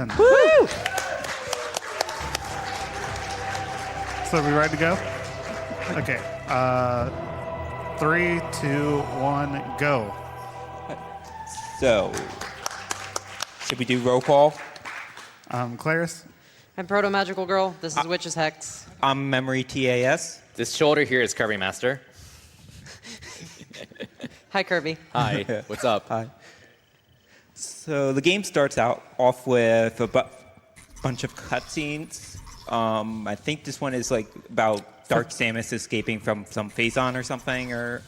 Jackson. Woo! So we ready to go? Okay. 3, 2, 1, go. So, should we do roll call? Claris? I'm Proto Magical Girl. This is Witch's Hex. I'm Memory TAS. This shoulder here is Kirby Master. Hi, Kirby. Hi. What's up? Hi. So the game starts out off with a bunch of cutscenes. I think this one is like about Dark Samus escaping from some Phazon or something, or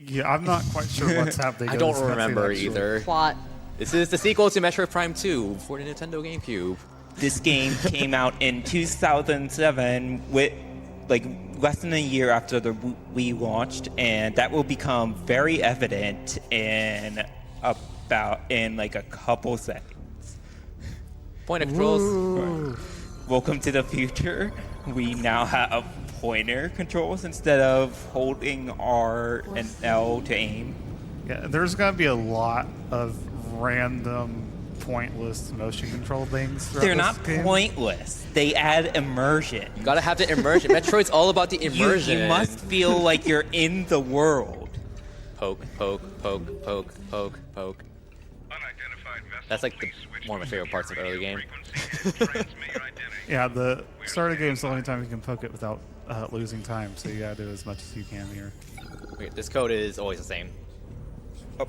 Yeah, I'm not quite sure what's happening. I in don't this cutscene, remember actually. either. Plot. This is the sequel to Metroid Prime 2 for the Nintendo GameCube. this game came out in 2007 with like less than a year after the Wii launched, and that will become very evident in like a couple seconds. Point of controls. Ooh. Welcome to the future. We now have pointer controls instead of holding R and L to aim. Yeah, there's going to be a lot of random, pointless motion control things. throughout They're this not game. pointless. They add immersion. You gotta have the immersion. Metroid's all about the immersion. You must feel like you're in the world. Poke, poke, poke, poke, poke, poke. That's like one of my favorite parts of early game. Yeah, the start of the game is the only time you can poke it without losing time, so you got to do as much as you can here. Wait, this code is always the same. Oh.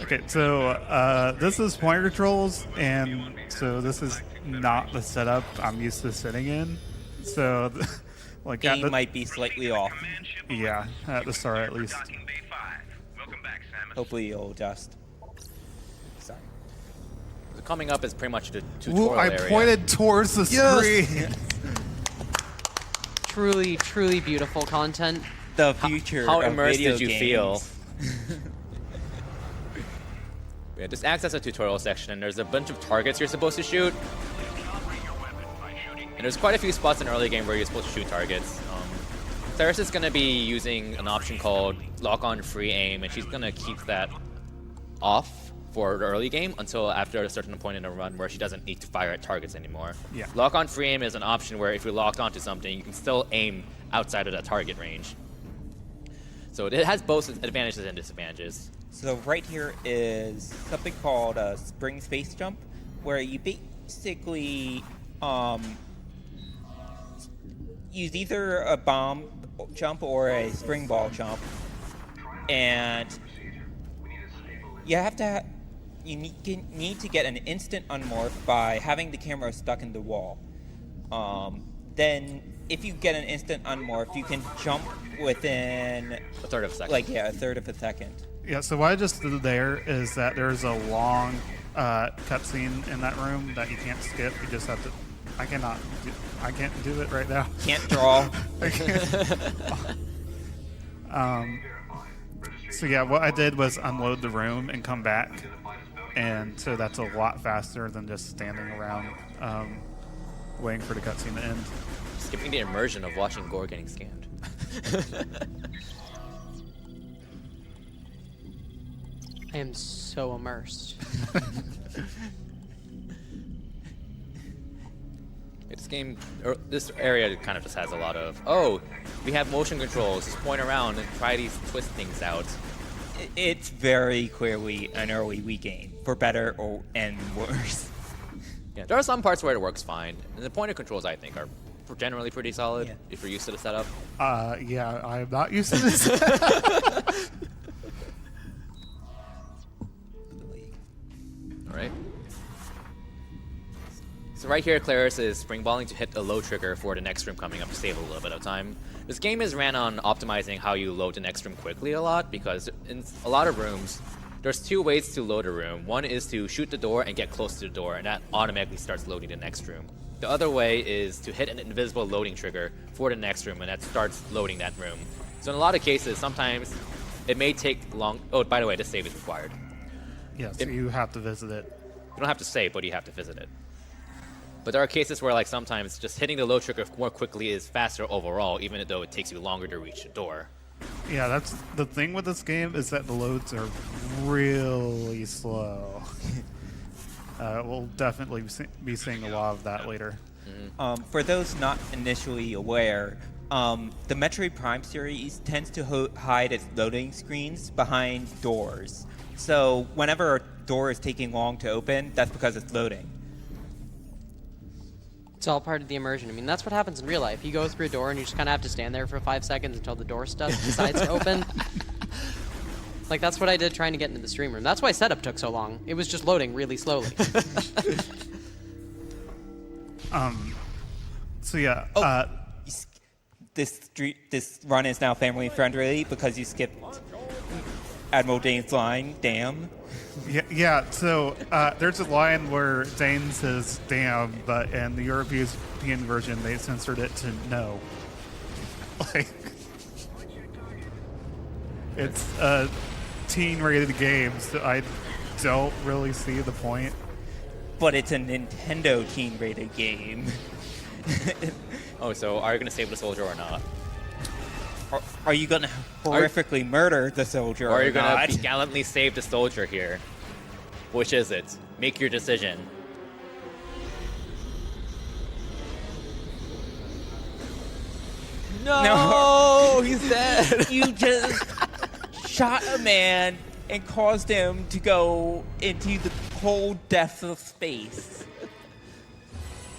Okay, so this is pointer controls, and so this is not the setup I'm used to sitting in. So, like, at Game the, might be slightly off. yeah, at the start at least. Hopefully you'll adjust. Sorry. So coming up is pretty much the Ooh, tutorial I area. pointed towards the screen. Truly, truly beautiful content. The future How of immersed video did you games. feel? Yeah, this acts as a tutorial section, and there's a bunch of targets you're supposed to shoot. And there's quite a few spots in early game where you're supposed to shoot targets. Claris is going to be using an option called lock-on free aim, and she's going to keep that off for the early game until after a certain point in the run where she doesn't need to fire at targets anymore. Yeah. Lock-on free aim is an option where if you're locked onto something, you can still aim outside of that target range. So it has both advantages and disadvantages. So right here is something called a spring space jump, where you basically use either a bomb jump or a spring ball jump, and you need to get an instant unmorph by having the camera stuck in the wall. Then if you get an instant unmorph, you can jump within A third of a second. a third of a second. Yeah, so what I just did there is that there's a long cutscene in that room that you can't skip. You just have to. I can't do it right now. Can't draw. I can't. So yeah, what I did was unload the room and come back, and so that's a lot faster than just standing around waiting for the cutscene to end. Skipping the immersion of watching Gore getting scammed. I am so immersed. This area kind of just has a lot of, oh, we have motion controls, just point around and try these twist things out. It's very clearly an early Wii game, for better and worse. Yeah, there are some parts where it works fine, and the pointer controls I think are generally pretty solid Yeah. if you're used to the setup. Yeah, I am not used to this. Alright. So right here, Claris is springballing to hit a low trigger for the next room coming up to save a little bit of time. This game is ran on optimizing how you load the next room quickly a lot, because in a lot of rooms, there's two ways to load a room. One is to shoot the door and get close to the door, and that automatically starts loading the next room. The other way is to hit an invisible loading trigger for the next room, and that starts loading that room. So in a lot of cases, sometimes it may take long. Oh, by the way, this save is required. Yeah, so you have to visit it. You don't have to save, but you have to visit it. But there are cases where, like, sometimes just hitting the load trigger more quickly is faster overall, even though it takes you longer to reach the door. Yeah, that's the thing with this game, is that the loads are really slow. We'll definitely be seeing a lot of that later. For those not initially aware, the Metroid Prime series tends to hide its loading screens behind doors. So whenever a door is taking long to open, that's because it's loading. It's all part of the immersion. I mean, that's what happens in real life. You go through a door and you just kind of have to stand there for 5 seconds until the door decides to open. Like, that's what I did trying to get into the stream room. That's why setup took so long. It was just loading really slowly. So yeah, This run is now family friendly because you skipped Admiral Dane's line. Damn. yeah. So there's a line where Dane says "damn," but in the European version they censored it to "no." Like, it's a teen-rated game, so I don't really see the point. But it's a Nintendo teen-rated game. Oh, so are you going to save the soldier or not? Are you gonna horrifically murder the soldier Or are you not? going to gallantly save the soldier here? Which is it? Make your decision. No, he's dead. You just shot a man and caused him to go into the cold depths of space.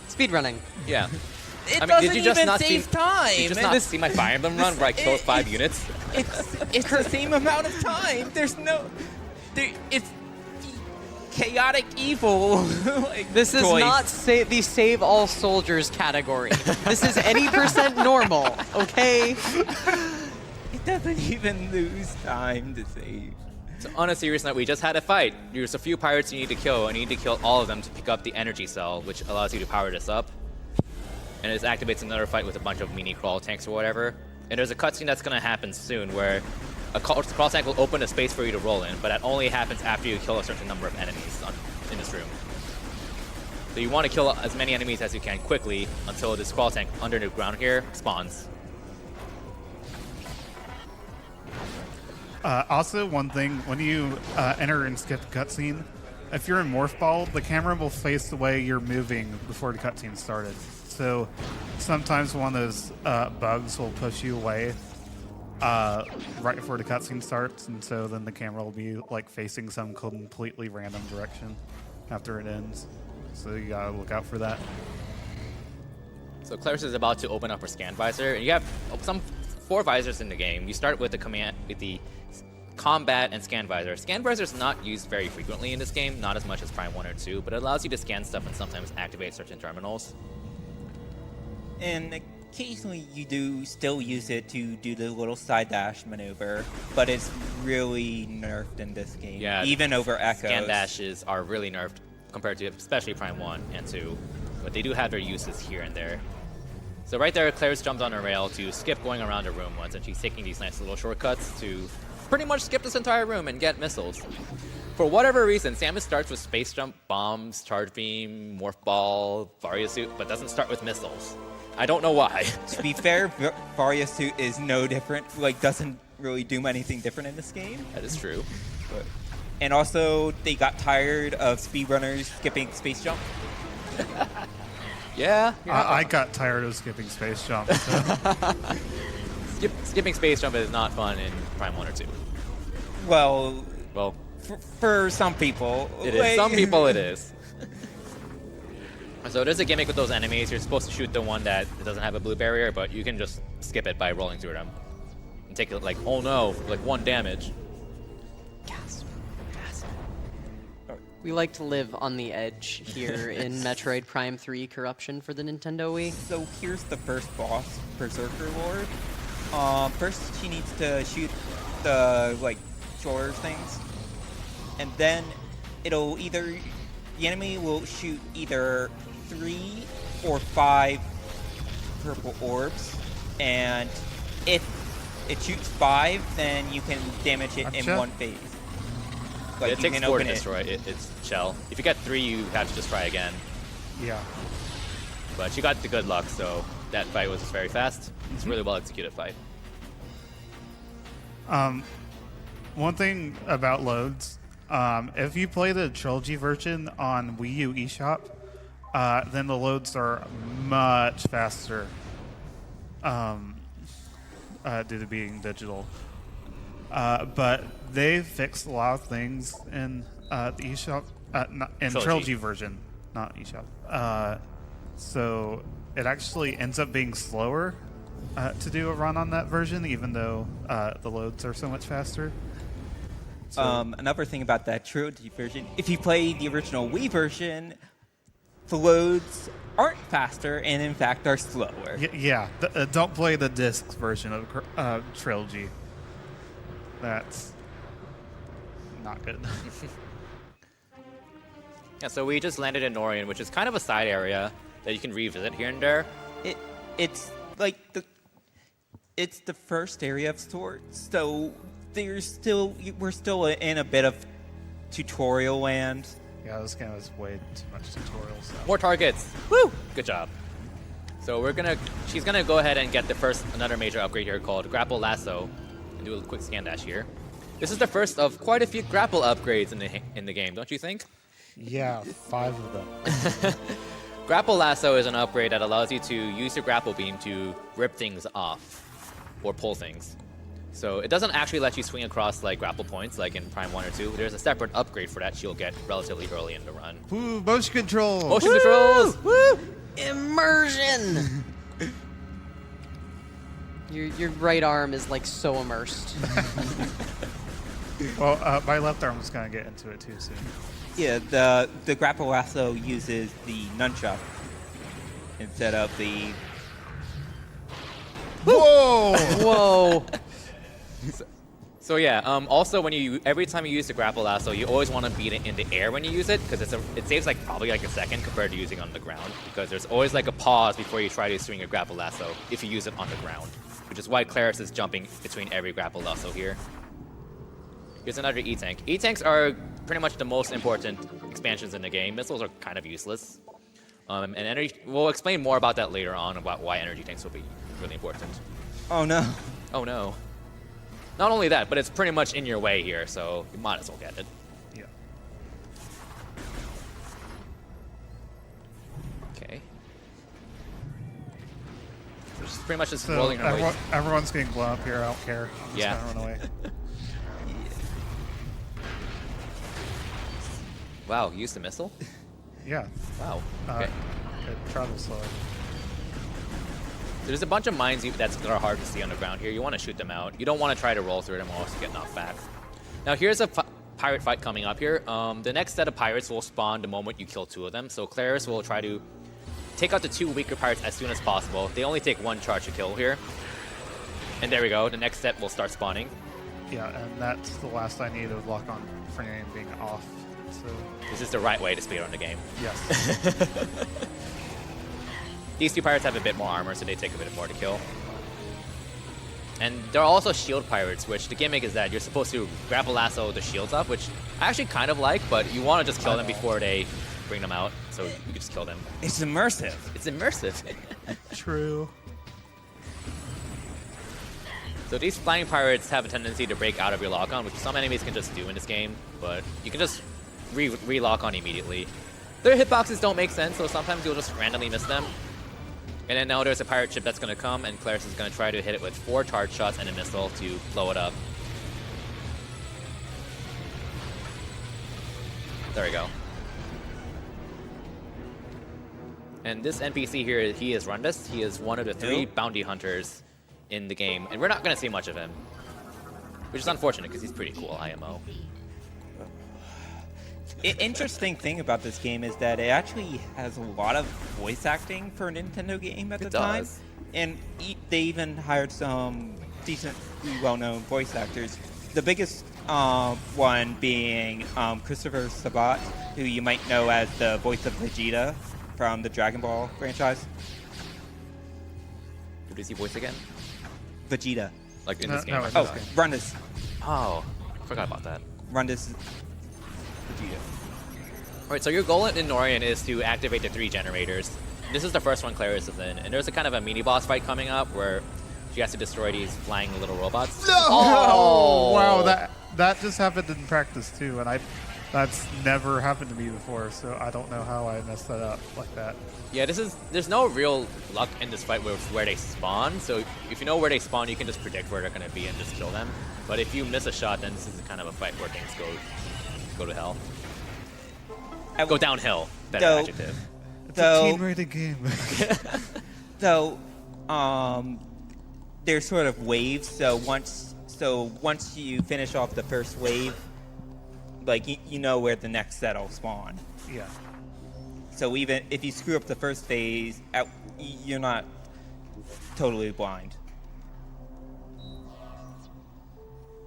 Speedrunning. Yeah. It I mean, doesn't did you just even not save see, time. Did you just not see my Fire Emblem run where I killed 5 units? It's the same amount of time. It's chaotic evil. Like, This is choice. not the save all soldiers category. This is any percent normal, okay? It doesn't even lose time to save. So on a serious note, we just had a fight. There's a few pirates you need to kill, and you need to kill all of them to pick up the energy cell, which allows you to power this up. And it activates another fight with a bunch of mini crawl tanks or whatever. And there's a cutscene that's going to happen soon where a crawl tank will open a space for you to roll in, but that only happens after you kill a certain number of enemies in this room. So you want to kill as many enemies as you can quickly until this crawl tank under the ground here spawns. Also, one thing, when you enter and skip a cutscene, if you're in Morph Ball, the camera will face the way you're moving before the cutscene started. So sometimes one of those bugs will push you away right before the cutscene starts, and so then the camera will be like facing some completely random direction after it ends. So you gotta look out for that. So Claris is about to open up her scan visor, and you have some 4 visors in the game. You start with the combat and scan visor. Scan visor is not used very frequently in this game, not as much as Prime 1 or 2, but it allows you to scan stuff and sometimes activate certain terminals. And occasionally you do still use it to do the little side dash maneuver, but it's really nerfed in this game. Yeah, even over Echoes. Scan dashes are really nerfed compared to especially Prime 1 and 2, but they do have their uses here and there. So right there, Claris jumped on a rail to skip going around a room once, and she's taking these nice little shortcuts to pretty much skip this entire room and get missiles. For whatever reason, Samus starts with Space Jump, Bombs, Charge Beam, Morph Ball, Varia Suit, but doesn't start with missiles. I don't know why. To be fair, Varia Suit is no different, like doesn't really do anything different in this game. That is true. And also, they got tired of speedrunners skipping Space Jump. Yeah. I got tired of skipping Space Jump. So. Skipping Space Jump is not fun in Prime 1 or 2. Well, Well, for some people. it is. Some people it is. So there's a gimmick with those enemies. You're supposed to shoot the one that doesn't have a blue barrier, but you can just skip it by rolling through them. And take it like, oh no, like 1 damage. Gasp. We like to live on the edge here in Metroid Prime 3 Corruption for the Nintendo Wii. So here's the first boss, Berserker Lord. First she needs to shoot the shoulder things, and then the enemy will shoot either 3 or 5 purple orbs, and if it shoots 5, then you can damage it in Gotcha. one phase. It you takes can 4 to open it. destroy its shell. If you get 3, you have to just try again. Yeah. But she got the good luck, so that fight was very fast. It's a really well executed fight. One thing about loads, if you play the trilogy version on Wii U eShop, then the loads are much faster due to being digital. But they fixed a lot of things in the eShop, in trilogy version, not eShop. So it actually ends up being slower to do a run on that version, even though the loads are so much faster. So, another thing about that trilogy version, if you play the original Wii version, the loads aren't faster and in fact are slower. yeah, don't play the disc version of trilogy. That's not good. Yeah, so we just landed in Norian, which is kind of a side area that you can revisit here and there. It's like it's the first area of sorts, so we're still in a bit of tutorial land. Yeah, this game has way too much tutorial stuff. More targets. Woo! Good job. So she's gonna go ahead and get another major upgrade here called Grapple Lasso, and do a quick scan dash here. This is the first of quite a few grapple upgrades in the game, don't you think? Yeah, 5 of them. Grapple Lasso is an upgrade that allows you to use your grapple beam to rip things off or pull things. So it doesn't actually let you swing across like grapple points like in Prime 1 or 2. There's a separate upgrade for that you'll get relatively early in the run. Ooh, motion control! Motion controls! Woo! Immersion! Your right arm is like so immersed. Well, my left arm is going to get into it too soon. Yeah, the grapple lasso uses the nunchuck instead of the. Whoa! Whoa! So yeah, also every time you use the grapple lasso, you always want to beat it in the air when you use it, because it saves like probably like a second compared to using it on the ground, because there's always like a pause before you try to swing a grapple lasso if you use it on the ground, which is why Claris is jumping between every grapple lasso here. Here's another E-Tank. E-Tanks are pretty much the most important expansions in the game. Missiles are kind of useless. And we'll explain more about that later on, about why energy tanks will be really important. Oh no. Oh no. Not only that, but it's pretty much in your way here, so you might as well get it. Yeah. Okay. Just pretty much just So rolling our way. everyone's getting blown up here. I don't care. I'm just Yeah. going to run away. Wow, you used the missile? Yeah. Wow. Okay. It travels slower. There's a bunch of mines that are hard to see on the ground here. You want to shoot them out. You don't want to try to roll through them or else you get knocked back. Now here's a pirate fight coming up here. The next set of pirates will spawn the moment you kill 2 of them. So Claris will try to take out the 2 weaker pirates as soon as possible. They only take 1 charge to kill here. And there we go. The next set will start spawning. Yeah, and that's the last I need of lock on frame being off. So This is the right way to speed on the game. yes. These 2 pirates have a bit more armor, so they take a bit more to kill. And there are also shield pirates, which the gimmick is that you're supposed to grapple lasso the shields up, which I actually kind of like, but you want to just kill them before they bring them out, so you can just kill them. It's immersive. It's immersive. True. So these flying pirates have a tendency to break out of your lock-on, which some enemies can just do in this game, but you can just re-lock on immediately. Their hitboxes don't make sense, so sometimes you'll just randomly miss them. And then now there's a pirate ship that's going to come, and Claris is going to try to hit it with 4 charge shots and a missile to blow it up. There we go. And this NPC here, he is Rundus. He is one of the 3 bounty hunters in the game, and we're not going to see much of him, which is unfortunate because he's pretty cool, IMO. Interesting thing about this game is that it actually has a lot of voice acting for a Nintendo game at the time. Does. And they even hired some decently well-known voice actors. The biggest one being Christopher Sabat, who you might know as the voice of Vegeta from the Dragon Ball franchise. Who does he voice again? Vegeta. Like in No, this game? no, or in Oh, this game. Rundus. Oh, forgot about that. Rundus. Vegeta. Alright, so your goal in Norian is to activate the 3 generators. This is the first one Claris is in, and there's a kind of a mini-boss fight coming up where she has to destroy these flying little robots. No! Oh! Wow, that just happened in practice too, and that's never happened to me before, so I don't know how I messed that up like that. Yeah, there's no real luck in this fight with where they spawn. So if you know where they spawn, you can just predict where they're gonna be and just kill them. But if you miss a shot, then this is kind of a fight where things go to hell. Go downhill. Better adjective. It's a team-rated game. So, there's sort of waves. So once you finish off the first wave, like you know where the next set will spawn. Yeah. So even if you screw up the first phase, you're not totally blind.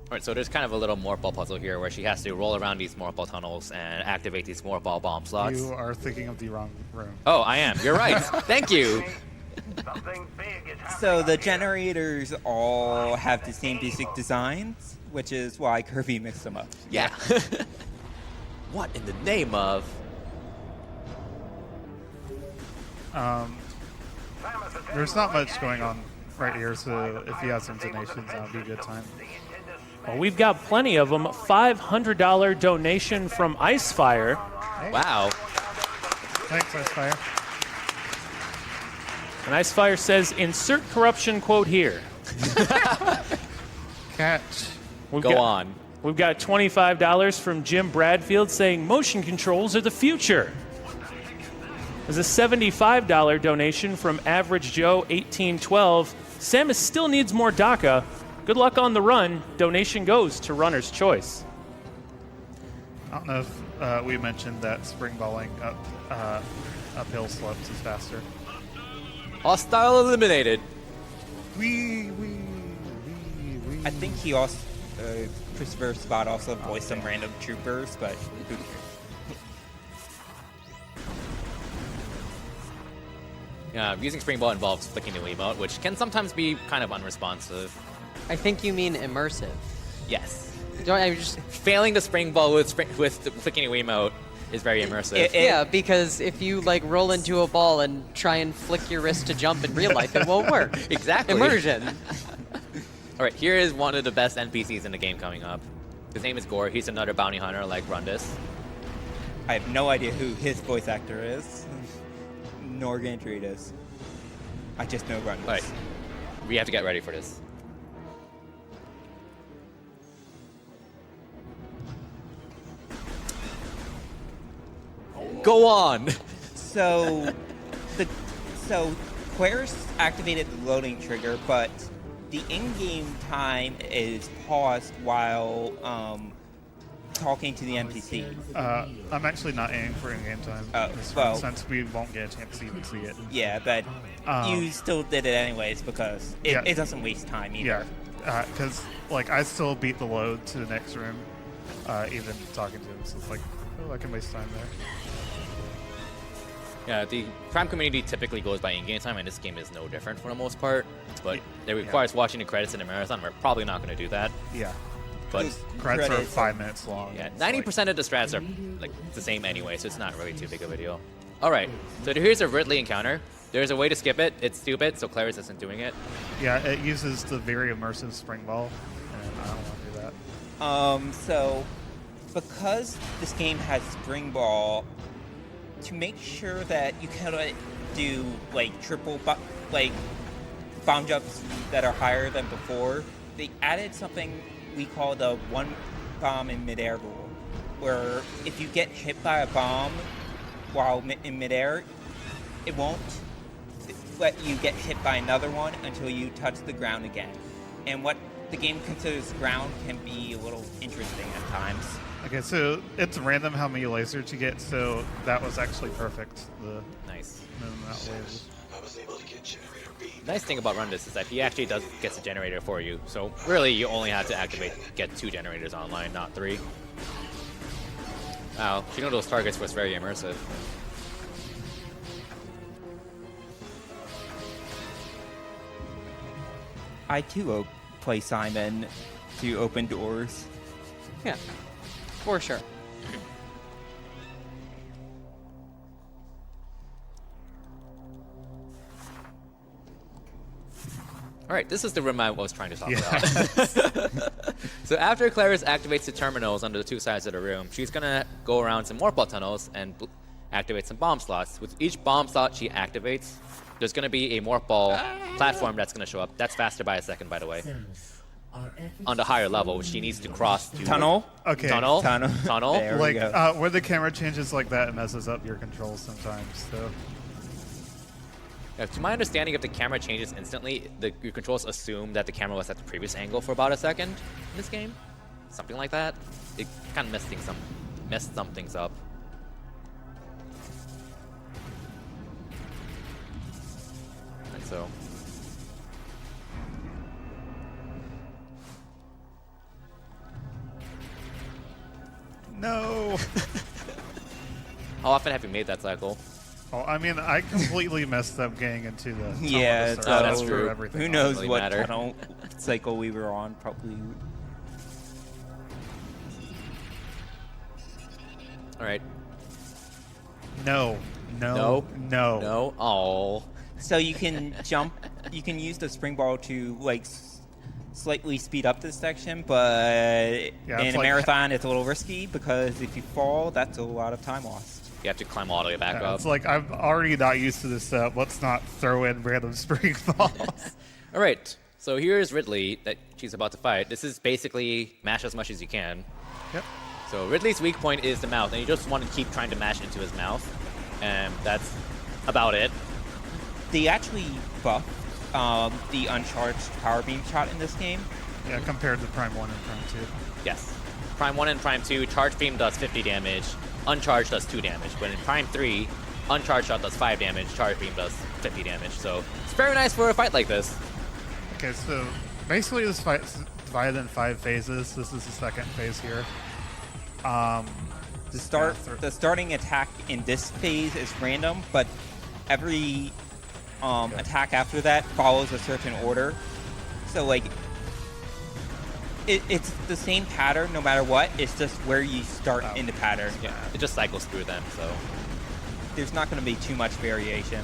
Alright, so there's kind of a little morph ball puzzle here where she has to roll around these morph ball tunnels and activate these morph ball bomb slots. You are thinking of the wrong room. Oh, I am. You're right. Thank you. So the generators all have the same basic designs, which is why Kirby mixed them up. Yeah. What in the name of? There's not much going on right here, so if you have some donations, that would be a good time. Well, we've got plenty of them. $500 donation from Icefire. Hey. Wow. Thanks, Icefire. And Icefire says, insert corruption quote here. Catch. Go on. We've got $25 from Jim Bradfield saying motion controls are the future. There's a $75 donation from Average Joe 1812. Samus still needs more DACA. Good luck on the run. Donation goes to Runner's Choice. I don't know if we mentioned that spring balling uphill slopes is faster. Hostile eliminated. Wee. I think he also, Christopher Scott also voiced some random troopers, but who cares? Using spring ball involves flicking the Wiimote, which can sometimes be kind of unresponsive. I think you mean immersive. Yes. Don't I just? Failing the spring ball with the flicking a Wiimote is very immersive. Yeah, because if you like roll into a ball and try and flick your wrist to jump in real life, it won't work. Exactly. Immersion. All right, here is one of the best NPCs in the game coming up. His name is Gore. He's another bounty hunter like Rundus. I have no idea who his voice actor is, nor Gantreatus. I just know Rundus. All right, we have to get ready for this. Go on. So Quer's activated the loading trigger, but the in-game time is paused while talking to the NPC. I'm actually not aiming for in-game time since we won't get a chance to even see it. Yeah, but you still did it anyways because it doesn't waste time either. Yeah, because like I still beat the load to the next room, even talking to him. So it's like, oh, I can waste time there. Yeah, the Prime community typically goes by in-game time, and this game is no different for the most part. But it requires watching the credits in a marathon. We're probably not going to do that. Yeah, But credits are 5 minutes long. yeah, 90% of the strats are like the same anyway, so it's not really too big of a deal. All right, so here's a Ridley encounter. There's a way to skip it. It's stupid, so Claris isn't doing it. Yeah, it uses the very immersive spring ball, and I don't want to do that. So because this game has spring ball, to make sure that you cannot do like bomb jumps that are higher than before, they added something we call the one bomb in midair rule, where if you get hit by a bomb while in midair, it won't let you get hit by another one until you touch the ground again. And what the game considers ground can be a little interesting at times. Okay, so it's random how many lasers you get, so that was actually perfect. The Nice. minimum amount of lasers. I was able to get generator B. Nice thing about Rundus is that he actually gets a generator for you. So really, you only have to get 2 generators online, not 3. Wow, you know those targets was very immersive. I too will play Simon to open doors. Yeah, for sure. All right, this is the room I was trying to talk Yeah. about. So after Claris activates the terminals on the two sides of the room, she's going to go around some more ball tunnels and activate some bomb slots. With each bomb slot she activates, there's going to be a morph ball platform that's going to show up. That's faster by a second, by the way. On the higher level, which she needs to cross to... Tunnel. Okay. Tunnel. Tunnel. Tunnel. There we Like go. where the camera changes like that, it messes up your controls sometimes. So To my understanding, if the camera changes instantly, your controls assume that the camera was at the previous angle for about a second in this game. Something like that. It kind of messed some things up. And so... no. How often have you made that cycle? Oh, I mean, I completely messed up getting into the tunnel Yeah, to so start. that's Screw true. everything Who up. knows really what matter. tunnel cycle we were on? Probably. All right. No. No. No. No. Oh. So you can jump. You can use the spring ball to like slightly speed up this section, but it's in a like- marathon, it's a little risky because if you fall, that's a lot of time lost. You have to climb all the way back Yeah, up. it's like I'm already not used to this setup. Let's not throw in random spring balls. All right. So here's Ridley that she's about to fight. This is basically mash as much as you can. Yep. So Ridley's weak point is the mouth, and you just want to keep trying to mash into his mouth. And that's about it. They actually buffed the uncharged power beam shot in this game. Yeah, compared to Prime 1 and Prime 2. Yes. Prime 1 and Prime 2, charge beam does 50 damage, uncharged does 2 damage. But in Prime 3, uncharged shot does 5 damage, charge beam does 50 damage. So it's very nice for a fight like this. Okay, so basically this fight is divided in 5 phases. This is the second phase here. The starting attack in this phase is random, but every attack after that follows a certain order. So like, it's the same pattern no matter what. It's just where you start in the pattern. Yeah, it just cycles through them. So There's not going to be too much variation.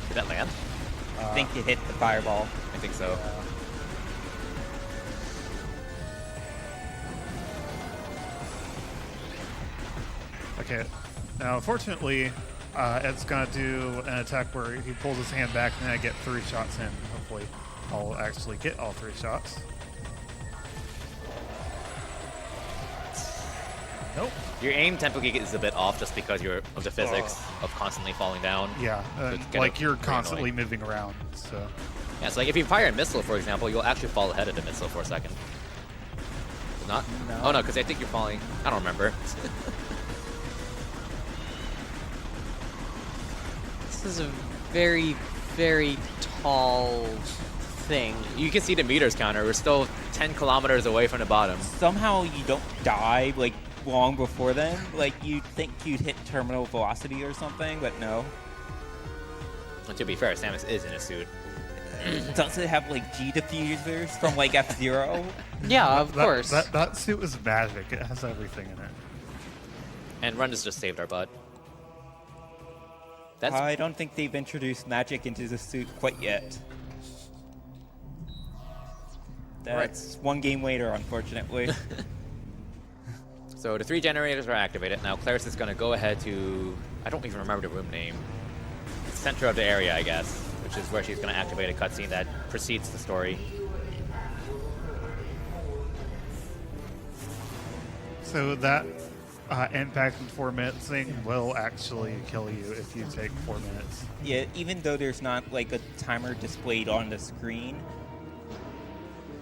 did that land? I think it hit the fireball. I think so. Okay, now fortunately, Ed's gonna do an attack where he pulls his hand back and then I get 3 shots in. Hopefully, I'll actually get all 3 shots. Nope. Your aim typically is a bit off just because of the physics of constantly falling down. Yeah, it's kind like of you're very constantly annoying. moving around, so. Yeah, so like if you fire a missile, for example, you'll actually fall ahead of the missile for a second. Not? No. Oh no, because I think you're falling. I don't remember. This is a very, very tall thing. You can see the meters counter. We're still 10 kilometers away from the bottom. Somehow you don't die like long before then. Like you'd think you'd hit terminal velocity or something, but no. And to be fair, Samus is in a suit. Does it have like G diffusers from like F-Zero? Yeah, of That- course. That suit is magic. It has everything in it. And Run has just saved our butt. That's I don't think they've introduced magic into the suit quite yet. That's one game later, unfortunately. So the 3 generators are activated. Now Claris is going to go ahead to, I don't even remember the room name. It's center of the area, I guess, which is where she's going to activate a cutscene that precedes the story. So that impact in 4 minutes thing will actually kill you if you take 4 minutes. Yeah, even though there's not like a timer displayed on the screen,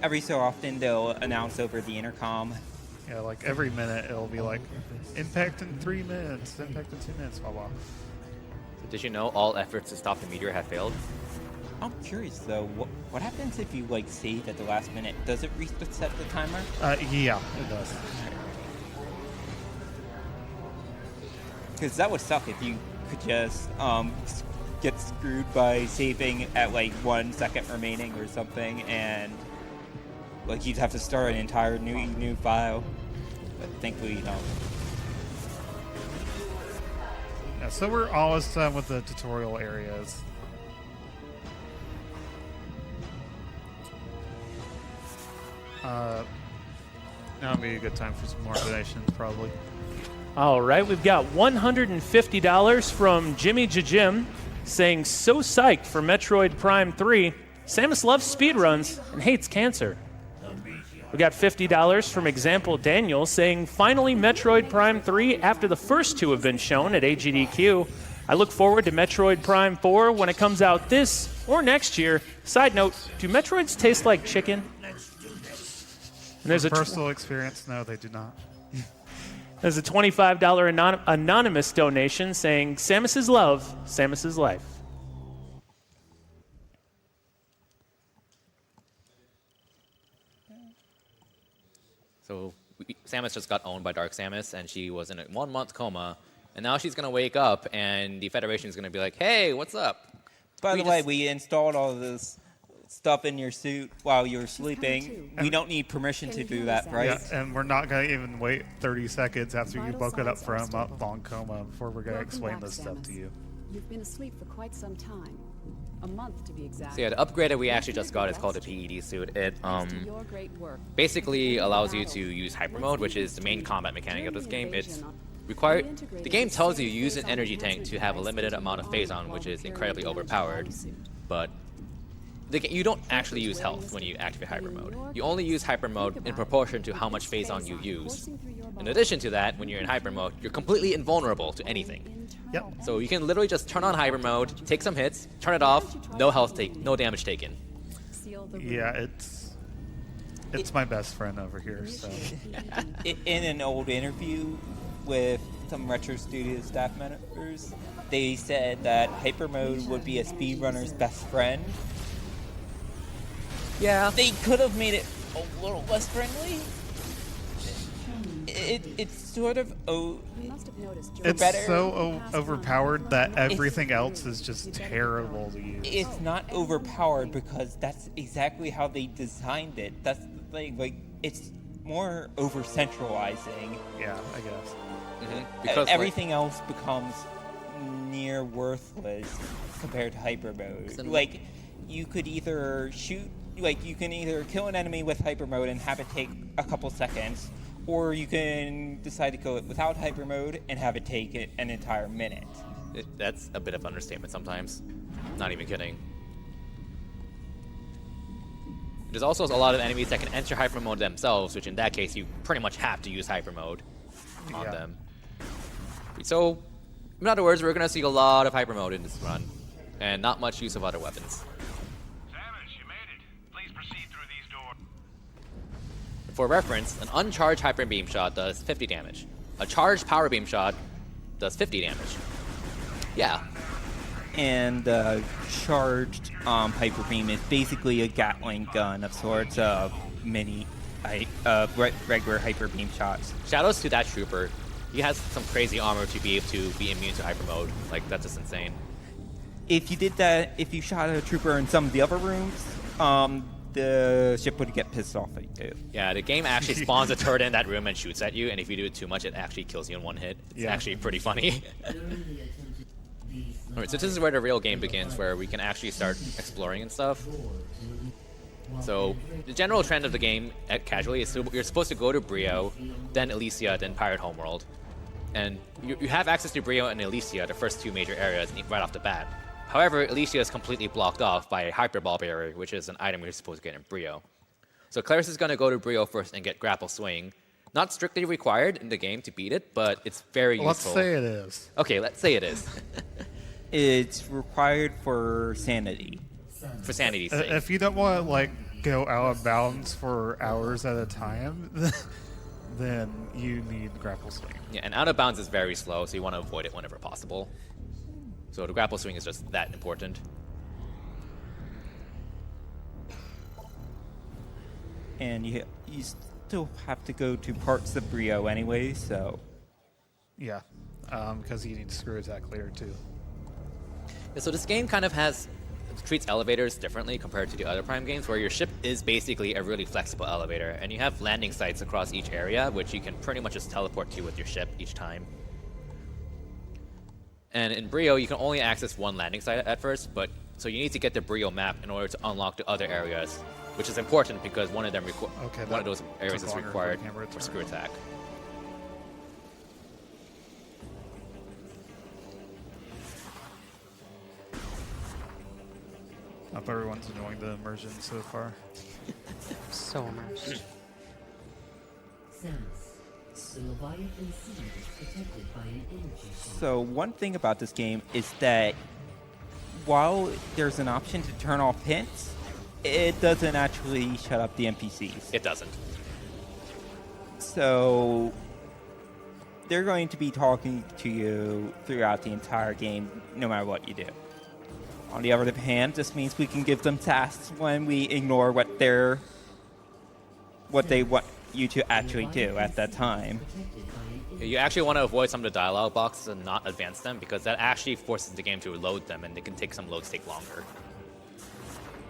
every so often they'll announce over the intercom. Yeah, like every minute it'll be like, impact in 3 minutes, impact in 2 minutes, blah blah. So did you know all efforts to stop the meteor have failed? I'm curious though, what happens if you like save at the last minute? Does it reset the timer? Yeah, it does. Because that would suck if you could just get screwed by saving at like 1 second remaining or something, and like you'd have to start an entire new file. But thankfully you don't. Yeah, so we're almost done with the tutorial areas. Now would be a good time for some more donations, probably. All right, we've got $150 from Jimmy Jim saying, so psyched for Metroid Prime 3. Samus loves speedruns and hates cancer. We got $50 from Example Daniel saying, finally Metroid Prime 3 after the first two have been shown at AGDQ. I look forward to Metroid Prime 4 when it comes out this or next year. Side note, do Metroids taste like chicken? And there's a Personal experience? No, they do not. There's a $25 anonymous donation saying, Samus is love, Samus is life. So Samus just got owned by Dark Samus, and she was in a 1-month coma, and now she's gonna wake up, and the Federation is gonna be like, "Hey, what's up?" By the way, we installed all this stuff in your suit while you were sleeping. We don't need permission to do that, right? Yeah, and we're not going to even wait 30 seconds after you woke it up from a long coma before we're going to explain this stuff to you. You've been asleep for quite some time. A month to be exact. So yeah, the upgrade that we actually just got is called the PED suit. It basically allows you to use hyper mode, which is the main combat mechanic of this game. It's required. The game tells you use an energy tank to have a limited amount of phase on, which is incredibly overpowered. But you don't actually use health when you activate hyper mode. You only use hyper mode in proportion to how much phase on you use. In addition to that, when you're in hyper mode, you're completely invulnerable to anything. Yep. So you can literally just turn on hyper mode, take some hits, turn it off, no damage taken. Yeah, it's my best friend over here. So In an old interview with some Retro Studio staff members, they said that hyper mode would be a speedrunner's best friend. Yeah. They could have made it a little less friendly. It's sort of it's better. so overpowered that everything else is just terrible to use. It's not overpowered because that's exactly how they designed it. That's the thing. Like, it's more over centralizing. Yeah, I guess. Mm-hmm. Because everything else becomes near worthless compared to hyper mode. Like, you could either you can either kill an enemy with hyper mode and have it take a couple seconds, or you can decide to kill it without hyper mode and have it take an entire minute. That's a bit of understatement sometimes. Not even kidding. There's also a lot of enemies that can enter hyper mode themselves, which in that case you pretty much have to use hyper mode on them. So, in other words, we're going to see a lot of hyper mode in this run, and not much use of other weapons. For reference, an uncharged Hyper Beam Shot does 50 damage. A charged Power Beam Shot does 50 damage. Yeah. And charged Hyper Beam is basically a Gatling gun of sorts of regular Hyper Beam shots. Shoutouts to that trooper. He has some crazy armor to be able to be immune to Hyper Mode. Like, that's just insane. If you did that, if you shot a trooper in some of the other rooms, the ship would get pissed off at you. Yeah, the game actually spawns a turret in that room and shoots at you, and if you do it too much, it actually kills you in one hit. It's actually pretty funny. Alright, so this is where the real game begins, where we can actually start exploring and stuff. So, the general trend of the game, casually, is you're supposed to go to Brio, then Elysia, then Pirate Homeworld. And you have access to Brio and Elysia, the first two major areas, right off the bat. However, Elysia is completely blocked off by a Hyper Ball Barrier, which is an item you're supposed to get in Brio. So Claris is going to go to Brio first and get Grapple Swing. Not strictly required in the game to beat it, but it's very useful. Let's say it is. Okay, let's say it is. It's required for sanity. For sanity's sake. If you don't want to, like, go out of bounds for hours at a time, then you need Grapple Swing. Yeah, and out of bounds is very slow, so you want to avoid it whenever possible. So the Grapple Swing is just that important. And you still have to go to parts of Brio anyway, so... Yeah, because you need Screw Attack later too. Yeah, so this game kind of treats elevators differently compared to the other Prime games, where your ship is basically a really flexible elevator, and you have landing sites across each area, which you can pretty much just teleport to with your ship each time. And in Brio, you can only access one landing site at first, but so you need to get the Brio map in order to unlock the other areas, which is important because one of them one of those areas is required for screw attack. I hope everyone's enjoying the immersion so far. So immersed. So one thing about this game is that while there's an option to turn off hints, it doesn't actually shut up the NPCs. It doesn't. So they're going to be talking to you throughout the entire game, no matter what you do. On the other hand, this means we can give them tasks when we ignore what they want you to actually do at that time. You actually want to avoid some of the dialogue boxes and not advance them because that actually forces the game to load them, and they can take some loads take longer.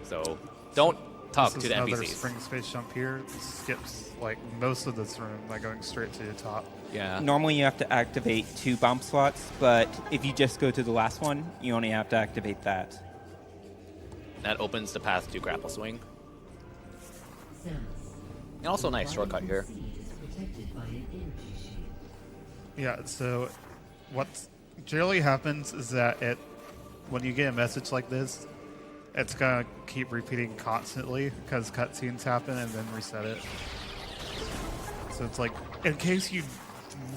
So don't talk This to is the another NPCs. spring space jump here. It skips like most of this room by going straight to the top. Yeah. Normally you have to activate 2 bomb slots, but if you just go to the last one, you only have to activate that. That opens the path to grapple swing. And also a nice shortcut here. Yeah, so what generally happens is that when you get a message like this, it's gonna keep repeating constantly because cutscenes happen and then reset it. So it's like, in case you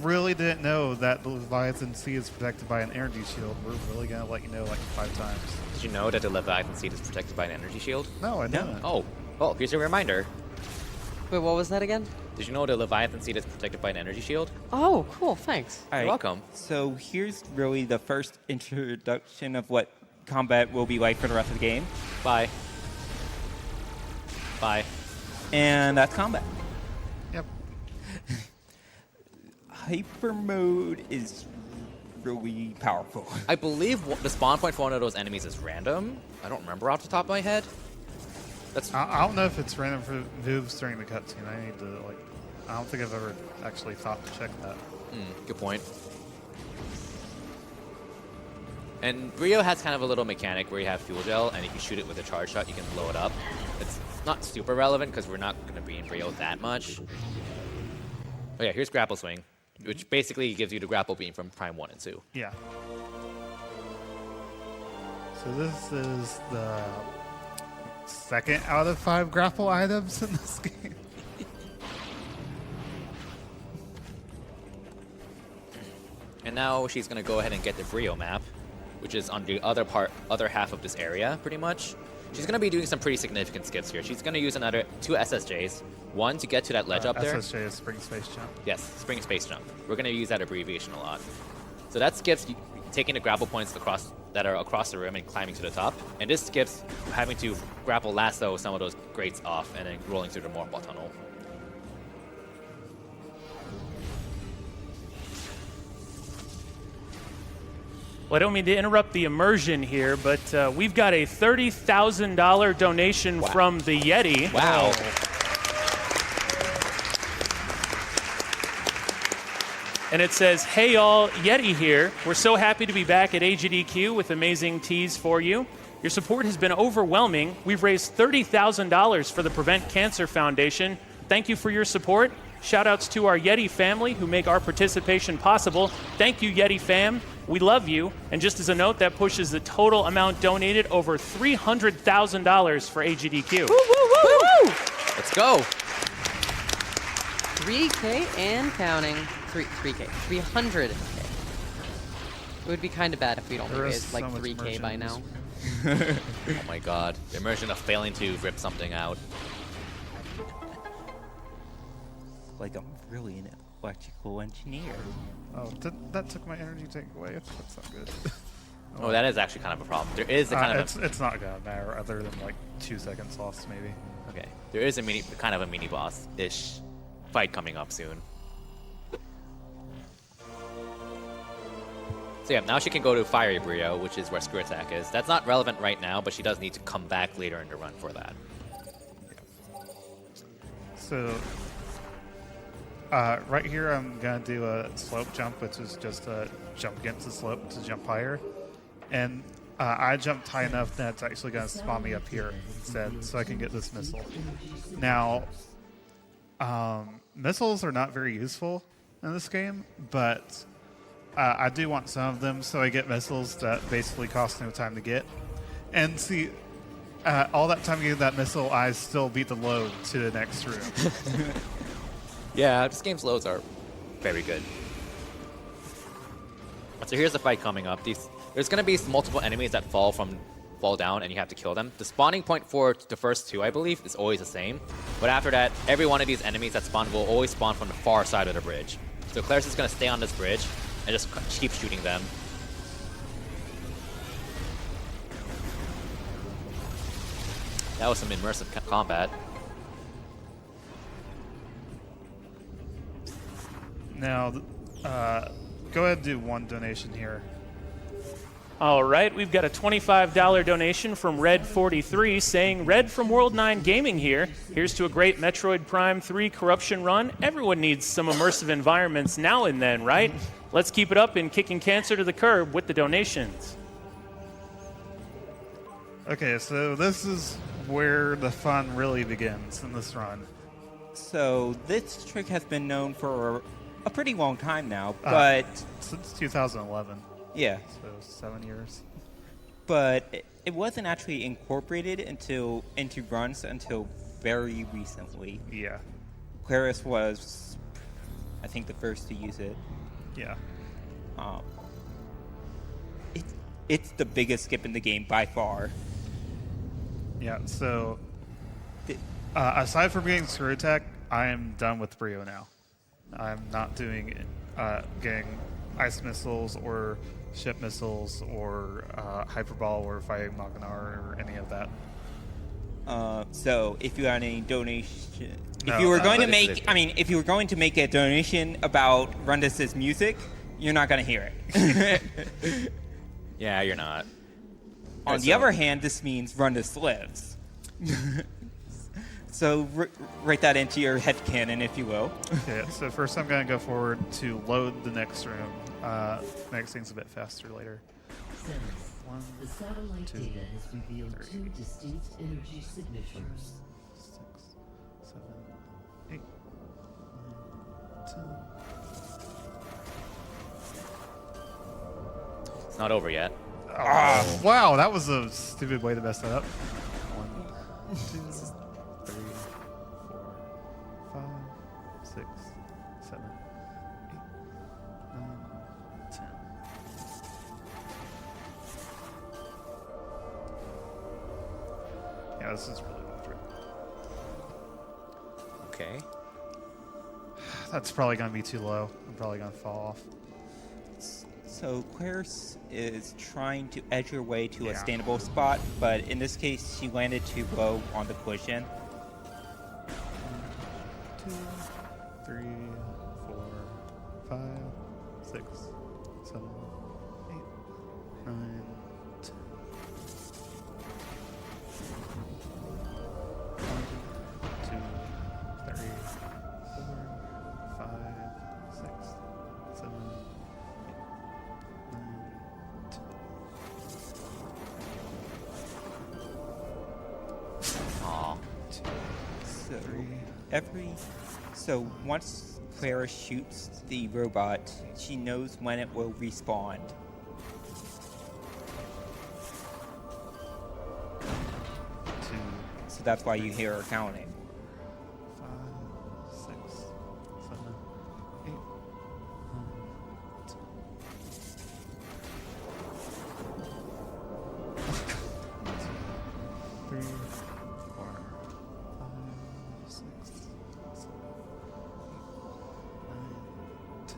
really didn't know that the Leviathan Sea is protected by an energy shield, we're really gonna let you know like 5 times. Did you know that the Leviathan Seed is protected by an energy shield? No, I didn't. Oh, well, here's a reminder. Wait, what was that again? Did you know the Leviathan Seed is protected by an energy shield? Oh, cool. Thanks. All You're welcome. So here's really the first introduction of what combat will be like for the rest of the game. Bye. Bye. And that's combat. Yep. Hyper mode is really powerful. I believe the spawn point for one of those enemies is random. I don't remember off the top of my head. That's I don't know if it's random for moves during the cutscene. I need to like. I don't think I've ever actually thought to check that. good point. And Brio has kind of a little mechanic where you have fuel gel, and if you shoot it with a charge shot, you can blow it up. It's not super relevant because we're not going to be in Brio that much. Oh yeah, here's grapple swing, which basically gives you the grapple beam from Prime 1 and 2. Yeah. So this is the second out of 5 grapple items in this game. And now she's going to go ahead and get the Brio map, which is on the other half of this area, pretty much. She's going to be doing some pretty significant skips here. She's going to use another 2 SSJs. One to get to that ledge up there. SSJ is spring space jump. Yes, spring space jump. We're going to use that abbreviation a lot. So that skips taking the grapple points that are across the room and climbing to the top. And this skips having to grapple lasso some of those grates off and then rolling through the Morphball tunnel. Well, I don't mean to interrupt the immersion here, but we've got a $30,000 donation from the Yeti. Wow. And it says, "Hey all, Yeti here. We're so happy to be back at AGDQ with amazing teas for you. Your support has been overwhelming. We've raised $30,000 for the Prevent Cancer Foundation. Thank you for your support. Shout outs to our Yeti family who make our participation possible. Thank you, Yeti fam. We love you." And just as a note, that pushes the total amount donated over $300,000 for AGDQ. Woo, woo, woo, woo! Let's go. 3K and counting. 3K. 300K. It would be kind of bad if we'd only There is raised like so much 3K immersion by in this now. Oh my god. The immersion of failing to rip something out. Like I'm really an electrical engineer. Oh, that took my energy tank away. That's not good. Oh, that is actually kind of a problem. There is a kind of it's not gonna matter other than like 2 seconds lost maybe. okay. There is a kind of a mini boss-ish fight coming up soon. So yeah, now she can go to Fiery Brio, which is where Screw Attack is. That's not relevant right now, but she does need to come back later in the run for that. So right here, I'm gonna do a slope jump, which is just a jump against the slope to jump higher. And I jumped high enough that it's actually gonna spawn me up here instead, so I can get this missile. Now, missiles are not very useful in this game, but I do want some of them, so I get missiles that basically cost no time to get. And see, all that time getting that missile, I still beat the load to the next room. Yeah, this game's loads are very good. So here's the fight coming up. There's going to be multiple enemies that fall down, and you have to kill them. The spawning point for the first two, I believe, is always the same. But after that, every one of these enemies that spawn will always spawn from the far side of the bridge. So Claris is going to stay on this bridge and just keep shooting them. That was some immersive combat. Now, go ahead and do one donation here. All right, we've got a $25 donation from Red43 saying, Red from World 9 Gaming here. Here's to a great Metroid Prime 3 corruption run. Everyone needs some immersive environments now and then, right? Let's keep it up in kicking cancer to the curb with the donations. Okay, so this is where the fun really begins in this run. So this trick has been known for a pretty long time now, but Since 2011, yeah, so 7 years. but it wasn't actually incorporated into runs until very recently. Yeah, Claris was, I think, the first to use it. yeah. It's the biggest skip in the game by far. Yeah, so Th- aside from getting screw attack, I am done with Brio now. I'm not doing getting ice missiles or ship missiles or hyperball or fighting Magnar or any of that. So if you had any donation, No, if you were going to but make, I mean, if you were going to make a donation about Rundus's music, you're not going to hear it. Yeah, you're not. On the other hand, this means Rundus lives. So write that into your headcanon, if you will. Okay, so first I'm going to go forward to load the next room. Next thing's a bit faster later. One, The satellite two, data has revealed three, 2 distinct energy signatures. 6, 7, 8, 9, 10. It's not over yet. Oh, wow, that was a stupid way to mess that up. 1, 2, 3, 4, 5, 6, 7, 8, 9, 10. Yeah, this is really good for it. Okay. That's probably going to be too low. I'm probably going to fall off. So Claris is trying to edge her way to a Yeah. standable spot, but in this case, she landed too low on the collision. 2, 3, 4, 5, 6, 7, 8, 9, 10. 1, 2, 3, 4, 5, 6, 7, 8, 9, 10. Aw. So once Clara shoots the robot, she knows when it will respawn. 2, So that's why you hear her counting. 5, 6, 7, 8, 9, 10. 3, 4, 5, 6, 7, 8,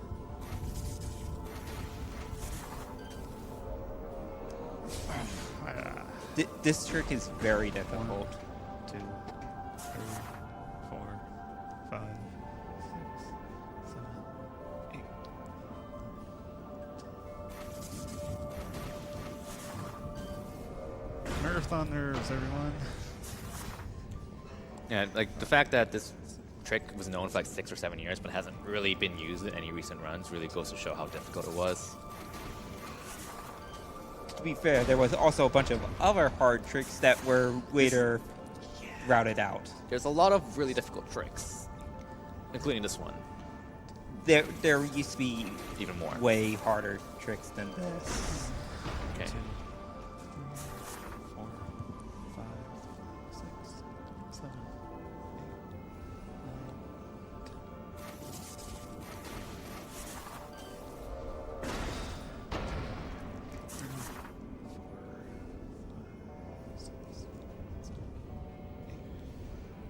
9, 10. This trick is very difficult. 2, 3, 4, 5, 6, 7, 8. Marathoners, everyone. Yeah, like the fact that this trick was known for like 6 or 7 years, but hasn't really been used in any recent runs. Really goes to show how difficult it was. To be fair, there was also a bunch of other hard tricks that were later routed out. There's a lot of really difficult tricks, including this one. There used to be Even more. way harder tricks than this. Okay. 4, 5, 6, 7, 8,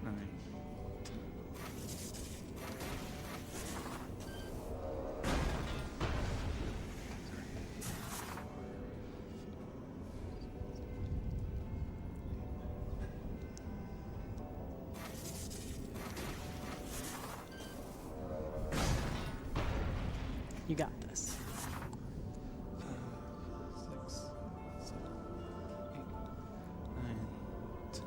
9. You got this. 6, 7, 8, 9, 10.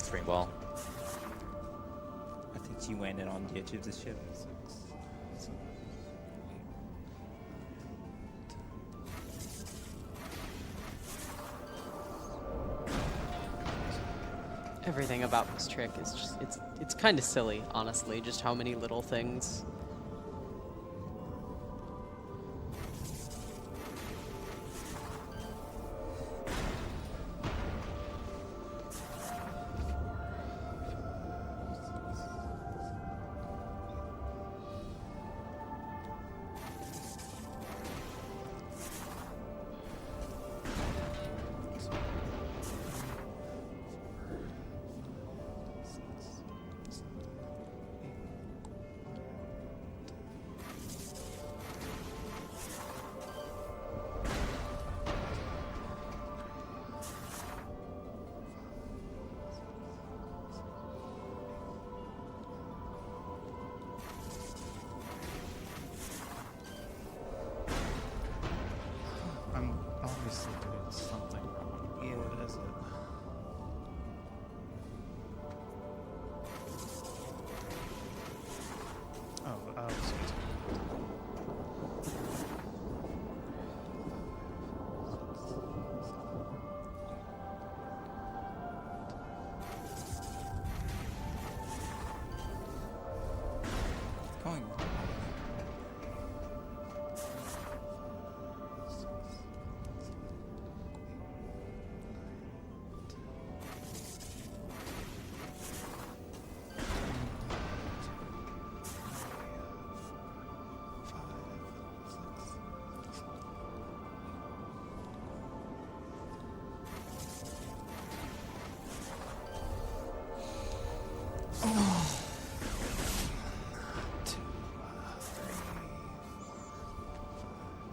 Spring ball. I think she landed on the edge of the ship. Everything about this trick is just it's kind of silly, honestly, just how many little things. I'm obviously doing something wrong. Yeah. What is it? Oh, sweet. Going.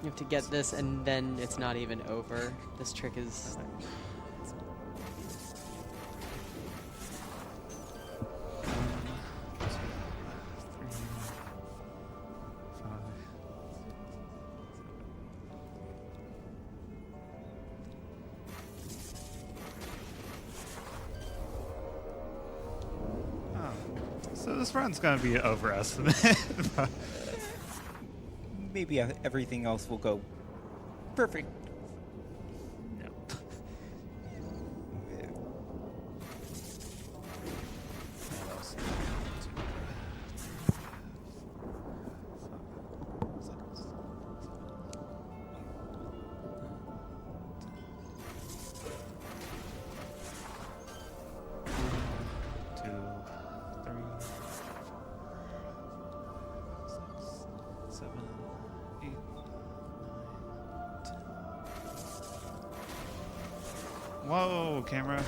You have to get this, and then it's not even over. This trick is. So this run's gonna be an overestimate. Maybe everything else will go perfect. Nope. Whoa, camera.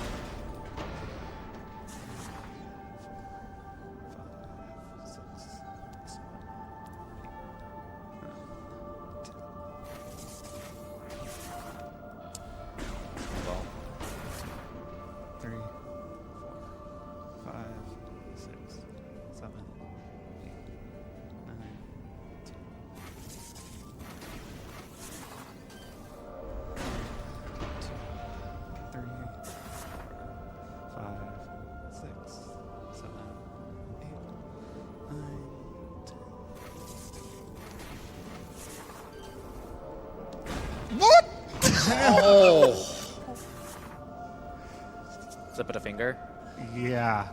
slip of the finger. Yeah.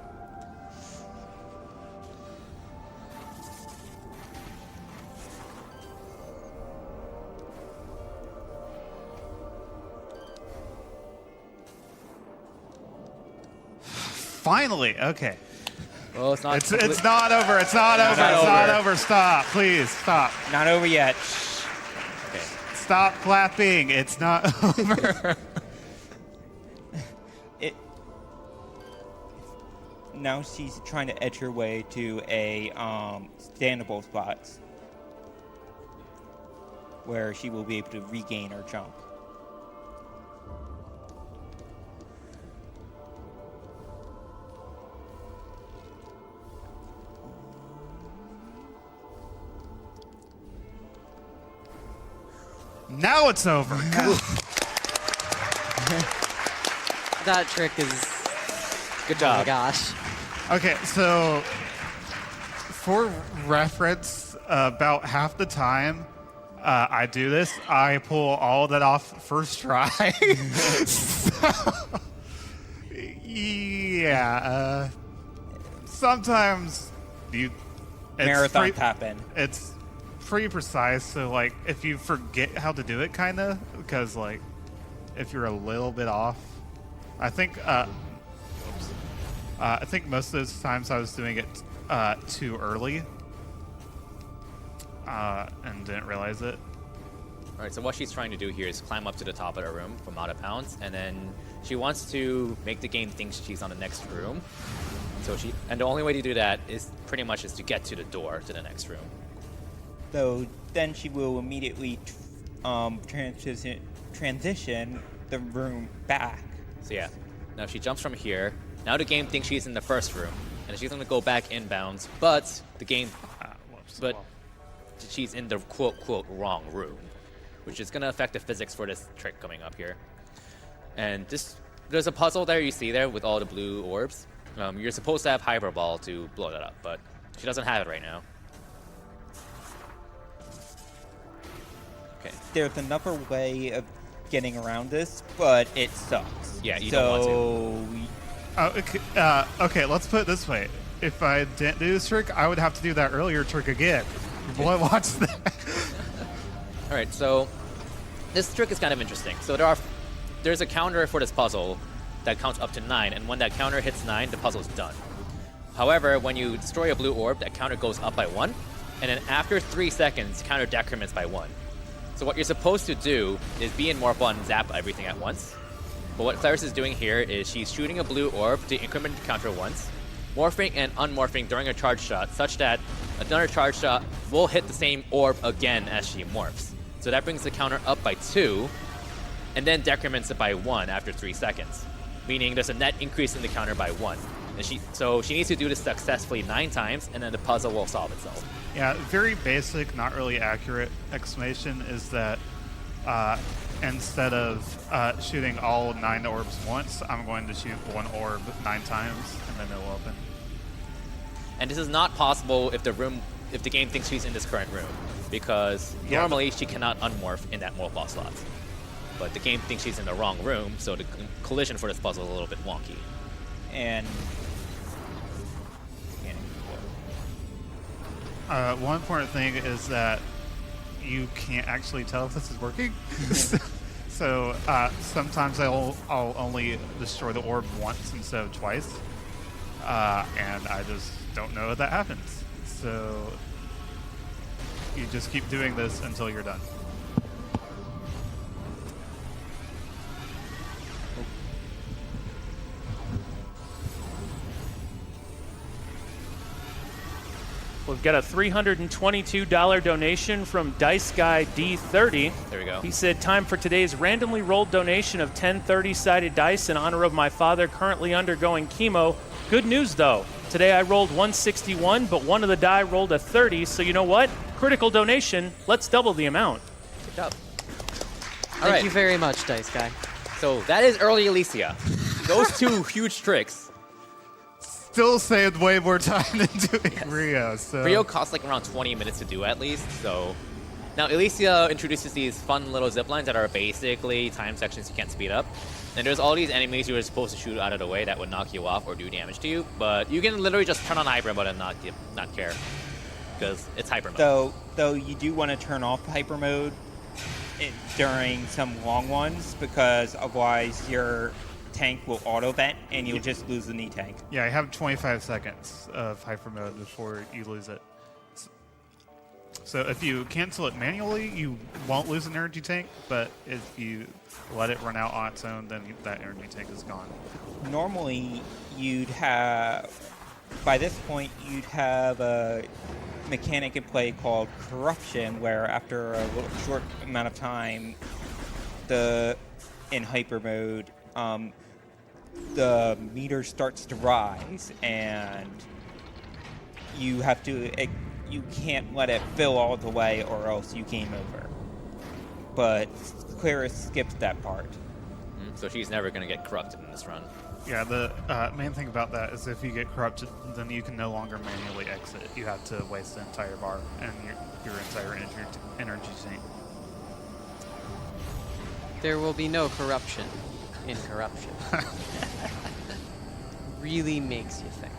Finally, okay. Well, it's not. It's not over. It's not over. It's not not over. over. Stop, please, stop. Not over yet. Okay. Stop clapping. It's not over. It. Now she's trying to edge her way to a standable spot where she will be able to regain her jump. Now it's over. That trick is. Good Oh job. my gosh. Okay, so for reference, about half the time I do this, I pull all of that off first try. So, yeah, sometimes it's Marathons pretty- happen. It's pretty precise, so like if you forget how to do it, kind of, because like if you're a little bit off, I think most of those times I was doing it too early and didn't realize it. All right, so what she's trying to do here is climb up to the top of the room from out of bounds, and then she wants to make the game think she's on the next room. And the only way to do that is pretty much is to get to the door to the next room. So then she will immediately transition the room back. So yeah, now she jumps from here. Now the game thinks she's in the first room, and she's going to go back inbounds, but the game, but she's in the quote wrong room, which is going to affect the physics for this trick coming up here. And there's a puzzle there you see there with all the blue orbs. You're supposed to have Hyper Ball to blow that up, but she doesn't have it right now. Okay. There's another way of getting around this, but it sucks. Yeah, you don't want to. Okay, let's put it this way. If I didn't do this trick, I would have to do that earlier trick again. Boy, watch that. All right, so this trick is kind of interesting. So there's a counter for this puzzle that counts up to 9, and when that counter hits 9, the puzzle's done. However, when you destroy a blue orb, that counter goes up by 1, and then after 3 seconds, counter decrements by 1. So what you're supposed to do is be in Morph Ball and zap everything at once. But what Claris is doing here is she's shooting a blue orb to increment the counter once, morphing and unmorphing during a charge shot, such that another charge shot will hit the same orb again as she morphs. So that brings the counter up by 2, and then decrements it by 1 after 3 seconds, meaning there's a net increase in the counter by 1. And so she needs to do this successfully 9 times, and then the puzzle will solve itself. Yeah, very basic, not really accurate explanation is that instead of shooting all 9 orbs once, I'm going to shoot 1 orb 9 times, and then it'll open. And this is not possible if the game thinks she's in this current room, because normally she cannot unmorph in that Morph Ball slot. But the game thinks she's in the wrong room, so the collision for this puzzle is a little bit wonky. And one important thing is that you can't actually tell if this is working. So sometimes I'll only destroy the orb once instead of twice, and I just don't know if that happens. So you just keep doing this until you're done. We've got a $322 donation from Dice Guy D30. There we go. He said, time for today's randomly rolled donation of 10 30-sided dice in honor of my father currently undergoing chemo. Good news, though. Today I rolled 161, but one of the die rolled a 30, so you know what? Critical donation. Let's double the amount. Good job. Thank you very much, Dice Guy. So that is early Alicia. Those 2 huge tricks. Still saved way more time than doing Rio. So Rio costs like around 20 minutes to do at least, so... Now, Alicia introduces these fun little zip lines that are basically time sections you can't speed up. And there's all these enemies you were supposed to shoot out of the way that would knock you off or do damage to you, but you can literally just turn on hyper mode and not care, because it's hyper mode. Though you do want to turn off hyper mode during some long ones, because otherwise your tank will auto vent and you'll just lose the knee tank. Yeah, I have 25 seconds of hyper mode before you lose it. So if you cancel it manually, you won't lose an energy tank, but if you let it run out on its own, then that energy tank is gone. Normally, by this point, you'd have a mechanic in play called corruption, where after a little short amount of time, in hyper mode, the meter starts to rise, and you have to. You can't let it fill all the way, or else you game over. But Clara skips that part. So she's never going to get corrupted in this run. Yeah, the main thing about that is if you get corrupted, then you can no longer manually exit. You have to waste the entire bar and your entire energy tank. There will be no corruption in corruption. Really makes you think.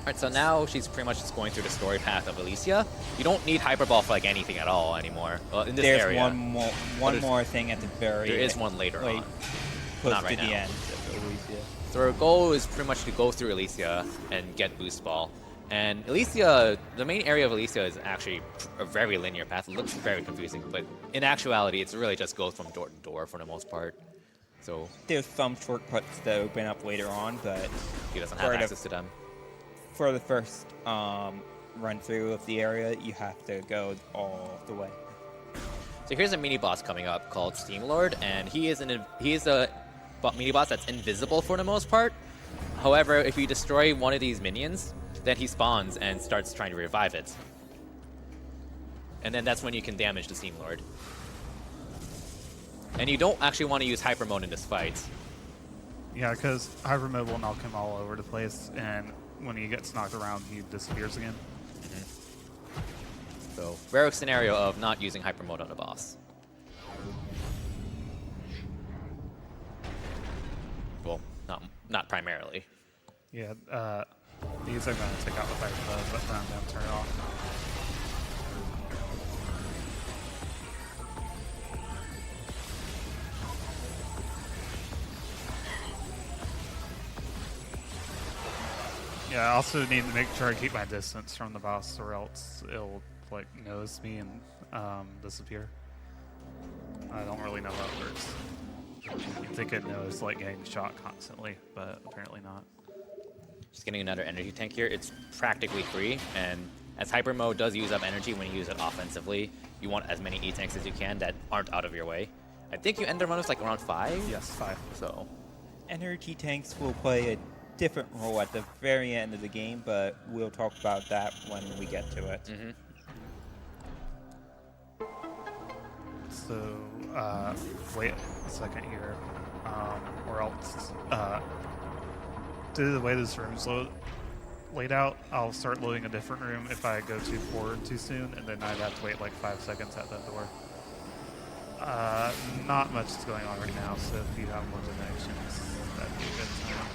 Alright, so now she's pretty much just going through the story path of Alicia. You don't need Hyperball for like anything at all anymore. Well, in this There's area. one more thing at the very There is one later on. Close Not right to the now. end of Alicia. So her goal is pretty much to go through Alicia and get Boost Ball. And Alicia, the main area of Alicia is actually a very linear path. It looks very confusing, but in actuality, it's really just goes from door to door for the most part. So There's some shortcuts that open up later on, but he doesn't have access to them. for the first run through of the area, you have to go all the way. So here's a mini boss coming up called Steam Lord, and he is a mini boss that's invisible for the most part. However, if you destroy one of these minions, then he spawns and starts trying to revive it. And then that's when you can damage the Steam Lord. And you don't actually want to use Hyper Mode in this fight. Yeah, because hyper mode will knock him all over the place, and when he gets knocked around, he disappears again. So, rare scenario of not using Hyper Mode on a boss. Well, not primarily. Yeah, these are going to take out the hyper mode, but then I'm going to turn it off. Yeah, I also need to make sure I keep my distance from the boss, or else it'll like notice me and disappear. I don't really know how it works. You'd think it knows like getting shot constantly, but apparently not. Just getting another energy tank here. It's practically free, and as Hyper Mode does use up energy when you use it offensively, you want as many E-tanks as you can that aren't out of your way. I think you end the run with like around 5? Yes, 5. So, Energy tanks will play a different role at the very end of the game, but we'll talk about that when we get to it. So, wait a second here, or else, due to the way this room's laid out, I'll start loading a different room if I go too forward too soon, and then I'd have to wait like 5 seconds at that door. Not much is going on right now, so if you have more donations, that'd be a good time.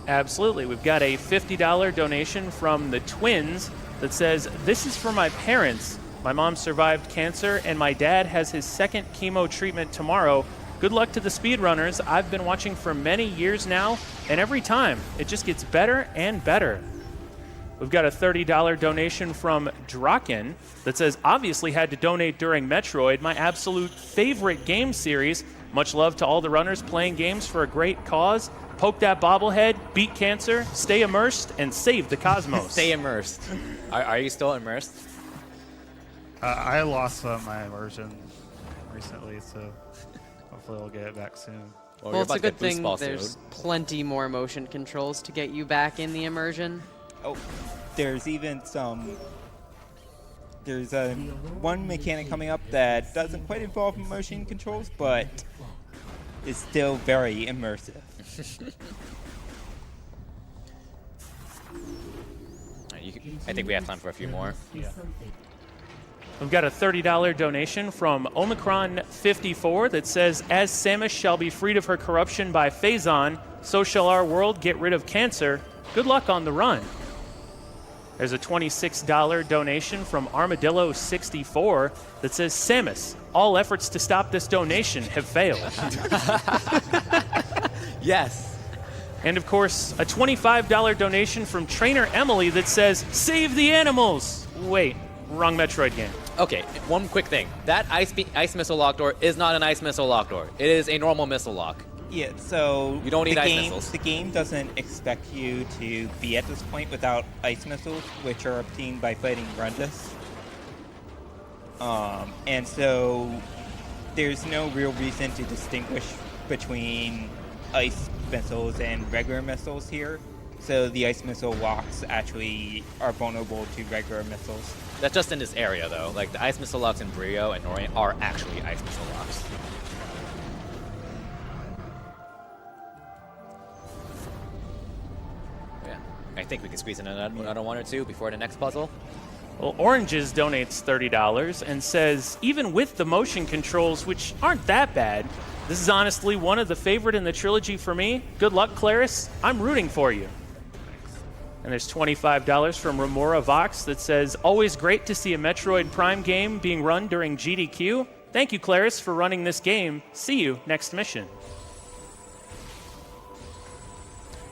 Absolutely. We've got a $50 donation from the twins that says, "This is for my parents. My mom survived cancer, and my dad has his second chemo treatment tomorrow. Good luck to the speedrunners. I've been watching for many years now, and every time it just gets better and better." We've got a $30 donation from Draken that says, "Obviously had to donate during Metroid, my absolute favorite game series. Much love to all the runners playing games for a great cause. Poke that bobblehead, beat cancer, stay immersed, and save the cosmos." stay immersed. Are you still immersed? I lost my immersion recently, so hopefully I'll get it back soon. Or Well, you're it's about a to get good Boost thing Ball there's soon. plenty more motion controls to get you back in the immersion. Oh, there's even some. There's one mechanic coming up that doesn't quite involve motion controls, but is still very immersive. I think we have time for a few more. Yeah. We've got a $30 donation from Omicron54 that says, as Samus shall be freed of her corruption by Phazon, so shall our world get rid of cancer. Good luck on the run. There's a $26 donation from Armadillo64 that says, Samus, all efforts to stop this donation have failed. Yes. And of course, a $25 donation from Trainer Emily that says, save the animals. Wait, wrong Metroid game. Okay, one quick thing. That ice missile lock door is not an ice missile lock door. It is a normal missile lock. Yeah, so You don't need the ice game, missiles. The game doesn't expect you to be at this point without ice missiles, which are obtained by fighting Grundus. And so there's no real reason to distinguish between ice missiles and regular missiles here. So the ice missile locks actually are vulnerable to regular missiles. That's just in this area, though. Like, the ice missile locks in Brio and Norient are actually ice missile locks. Yeah, I think we can squeeze in another one or two before the next puzzle. Well, Oranges donates $30 and says, even with the motion controls, which aren't that bad, this is honestly one of the favorite in the trilogy for me. Good luck, Claris. I'm rooting for you. And there's $25 from Remora Vox that says, always great to see a Metroid Prime game being run during GDQ. Thank you, Claris, for running this game. See you next mission.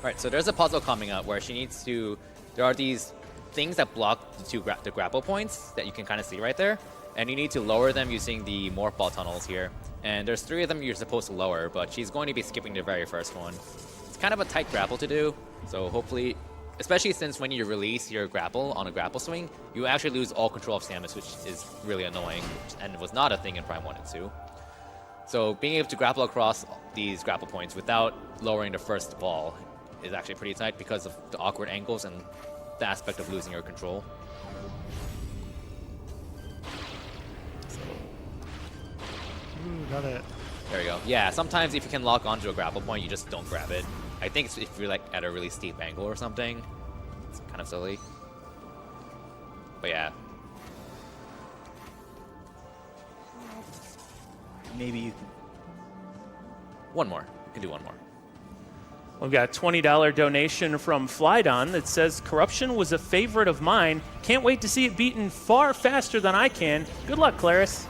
Right, so there's a puzzle coming up where she needs to... There are these things that block the grapple points that you can kind of see right there. And you need to lower them using the morph ball tunnels here. And there's 3 of them you're supposed to lower, but she's going to be skipping the very first one. It's kind of a tight grapple to do, so hopefully... Especially since when you release your grapple on a grapple swing, you actually lose all control of Samus, which is really annoying, and was not a thing in Prime 1 and 2. So being able to grapple across these grapple points without lowering the first ball is actually pretty tight because of the awkward angles and the aspect of losing your control. Ooh, got it. There we go. Yeah, sometimes if you can lock onto a grapple point, you just don't grab it. I think it's if you're like at a really steep angle or something. It's kind of silly. But yeah. Maybe you can... One more. We can do one more. We've got a $20 donation from Flydon that says, corruption was a favorite of mine. Can't wait to see it beaten far faster than I can. Good luck, Claris.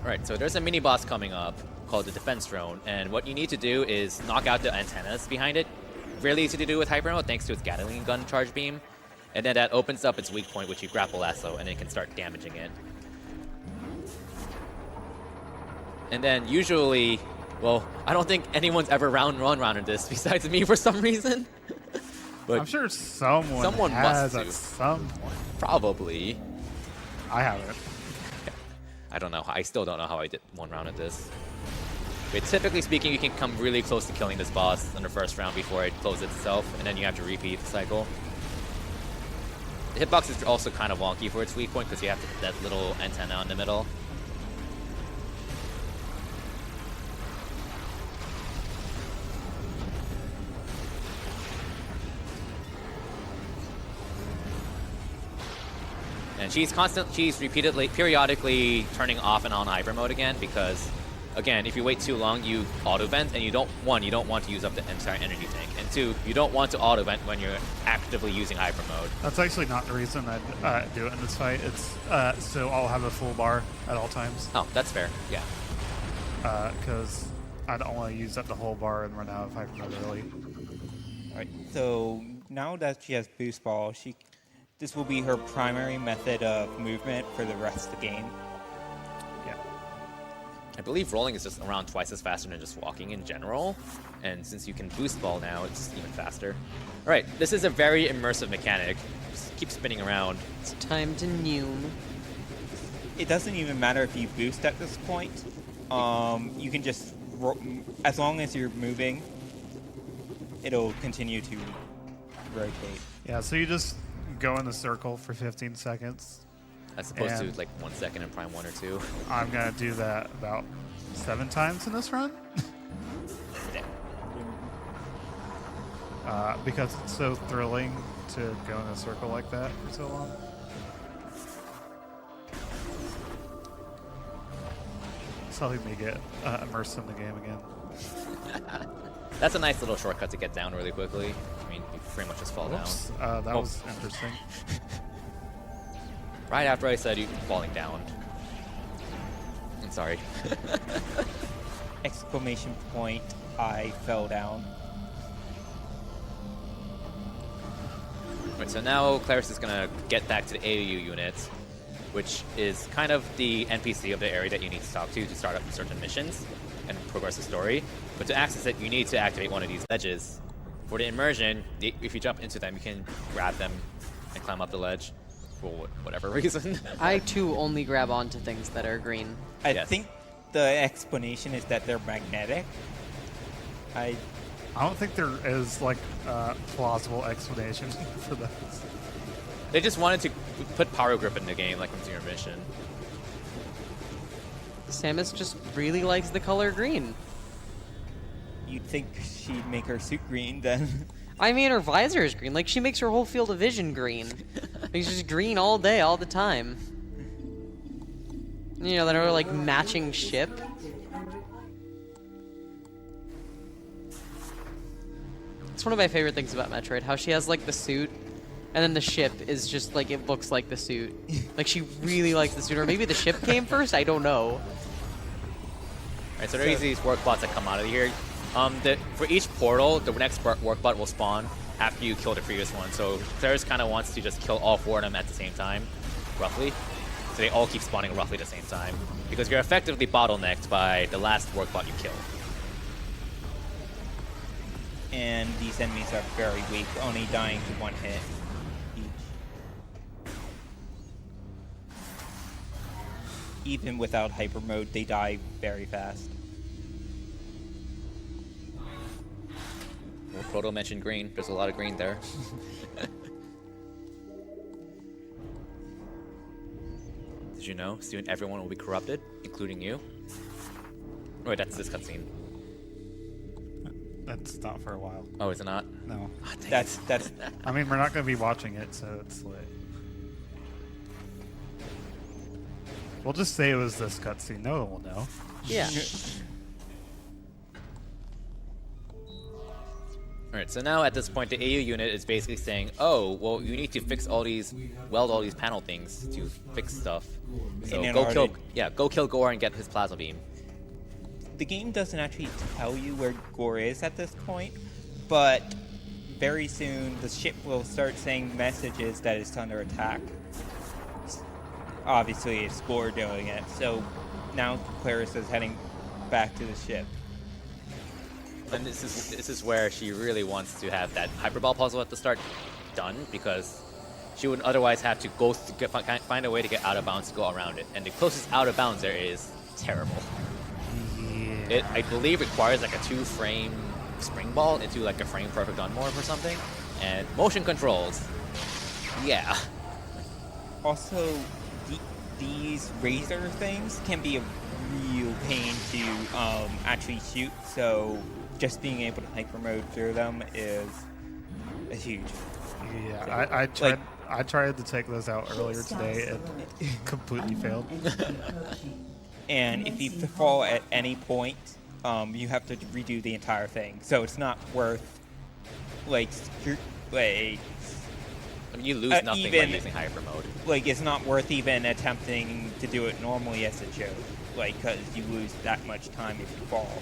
Alright, so there's a mini-boss coming up called the Defense Drone, and what you need to do is knock out the antennas behind it. Really easy to do with Hyper Mode thanks to its Gatling gun charge beam. And then that opens up its weak point, which you grapple lasso, and it can start damaging it. And then usually, well, I don't think anyone's ever rounded this besides me for some reason. But I'm sure someone must has at do. some point. Probably. I haven't. I don't know. I still don't know how I did one round at this. But typically speaking, you can come really close to killing this boss in the first round before it closes itself, and then you have to repeat the cycle. The hitbox is also kind of wonky for its weak point because you have that little antenna in the middle. And she's periodically turning off and on hyper mode again because, again, if you wait too long, you auto vent, and you don't want to use up the entire energy tank, and 2, you don't want to auto vent when you're actively using hyper mode. That's actually not the reason I'd do it in this fight. It's so I'll have a full bar at all times. Oh, that's fair. Yeah. Because I don't want to use up the whole bar and run out of hyper mode early. Alright, so now that she has boost ball, this will be her primary method of movement for the rest of the game. Yeah. I believe rolling is just around twice as faster than just walking in general. And since you can boost ball now, it's even faster. All right, this is a very immersive mechanic. Just keep spinning around. It's time to noom. It doesn't even matter if you boost at this point. You can just, as long as you're moving, it'll continue to rotate. Yeah, so you just go in the circle for 15 seconds. As opposed to And like 1 second in Prime 1 or 2. I'm going to do that about 7 times in this run. Because it's so thrilling to go in a circle like that for so long. helping me get immersed in the game again. That's a nice little shortcut to get down really quickly. I mean, you pretty much just fall Whoops. down. That Oh. was interesting. Right after I said you falling down. I'm sorry. Exclamation point, I fell down. Right, so now Claris is gonna get back to the AU unit, which is kind of the NPC of the area that you need to talk to start up certain missions and progress the story. But to access it, you need to activate one of these ledges. For the immersion, if you jump into them, you can grab them and climb up the ledge for whatever reason. I too only grab onto things that are green. I Yes. think the explanation is that they're magnetic. I don't think there is like a plausible explanation for this. They just wanted to put power grip in the game, like into your mission. Samus just really likes the color green. You'd think she'd make her suit green then. I mean, her visor is green. Like, she makes her whole field of vision green. It's just green all day, all the time. You know, that are like matching ship. It's one of my favorite things about Metroid, how she has like the suit, and then the ship is just like, it looks like the suit. Like, she really likes the suit, or maybe the ship came first, I don't know. Right, so there are these work bots that come out of here. For each portal, the next work bot will spawn after you kill the previous one. So Claris kind of wants to just kill all 4 of them at the same time, roughly. So they all keep spawning roughly at the same time. Because you're effectively bottlenecked by the last work bot you kill. And these enemies are very weak, only dying to 1 hit each. Even without hyper mode, they die very fast. Well, Proto mentioned green. There's a lot of green there. Did you know? Soon everyone will be corrupted, including you. Oh, wait, that's this cutscene. That's not for a while. Oh, is it not? No. Ah, dang That's it. I mean, we're not going to be watching it, so it's like. We'll just say it was this cutscene. No one will know. Yeah. Alright, so now at this point, the AU unit is basically saying, oh, well, you need to fix all these, weld all these panel things to fix stuff. So in go order kill, to- go kill Gore and get his plasma beam. The game doesn't actually tell you where Gore is at this point, but very soon the ship will start saying messages that it's under attack. Obviously, it's Gore doing it, so now Claris is heading back to the ship. And this is where she really wants to have that hyperball puzzle at the start done, because she would otherwise have to go find a way to get out of bounds to go around it. And the closest out of bounds there is terrible. Yeah. It, I believe, requires like a 2-frame spring ball into like a frame perfect unmorph or something. And motion controls. Yeah. Also, these razor things can be a real pain to actually shoot, so just being able to hyper mode through them is a huge. Yeah, I tried to take those out earlier today and completely failed. And if you fall at any point, you have to redo the entire thing. So it's not worth like I mean, you lose nothing by even- using hyper mode. like it's not worth even attempting to do it normally as a joke, like because you lose that much time if you fall.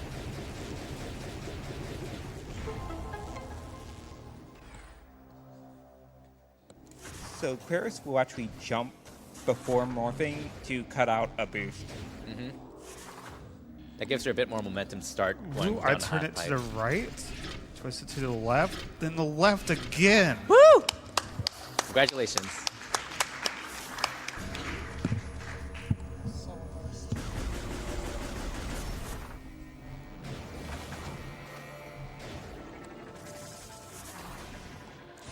So Claris will actually jump before morphing to cut out a boost. That gives her a bit more momentum to start going Ooh, down I the turn it to half the pipe. right, twist it to the left, then the left again. Woo! Congratulations.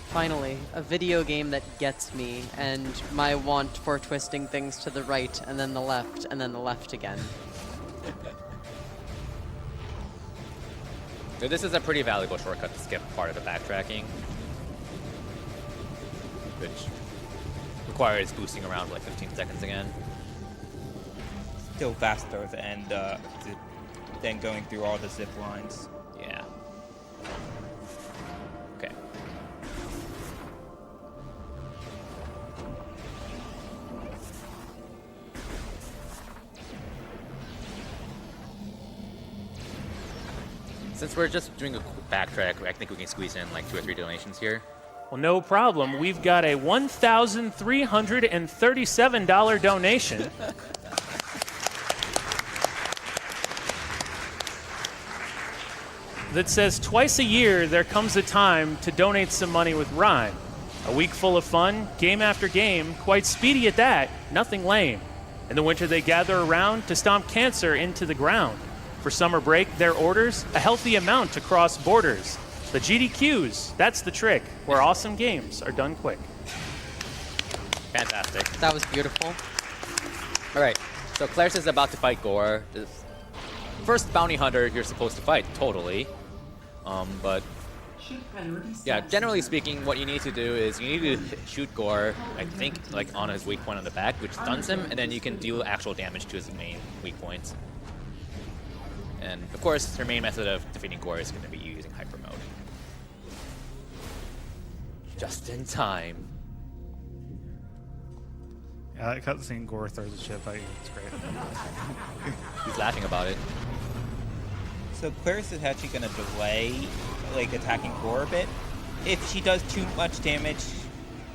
Finally, a video game that gets me and my want for twisting things to the right and then the left and then the left again. So this is a pretty valuable shortcut to skip part of the backtracking, which requires boosting around for like 15 seconds again. still faster than going through all the zip lines. Yeah. Okay. Since we're just doing a quick backtrack, I think we can squeeze in like 2 or 3 donations here. Well, no problem. We've got a $1,337 donation. That says twice a year there comes a time to donate some money with Rhyme. A week full of fun, game after game, quite speedy at that, nothing lame. In the winter they gather around to stomp cancer into the ground. For summer break, their orders, a healthy amount to cross borders. The GDQs, that's the trick, where awesome games are done quick. Fantastic. That was beautiful. All right, so Claris is about to fight Gore. The first bounty hunter you're supposed to fight, totally. But yeah, generally speaking, what you need to do is you need to shoot Gore, I think, like on his weak point on the back, which stuns him, and then you can deal actual damage to his main weak points. And of course, her main method of defeating Gore is going to be using Hyper Mode. Just in time. Yeah, that cutscene Gore throws a chip at you. It's great. He's laughing about it. So Claris is actually going to delay like attacking Gore a bit. If she does too much damage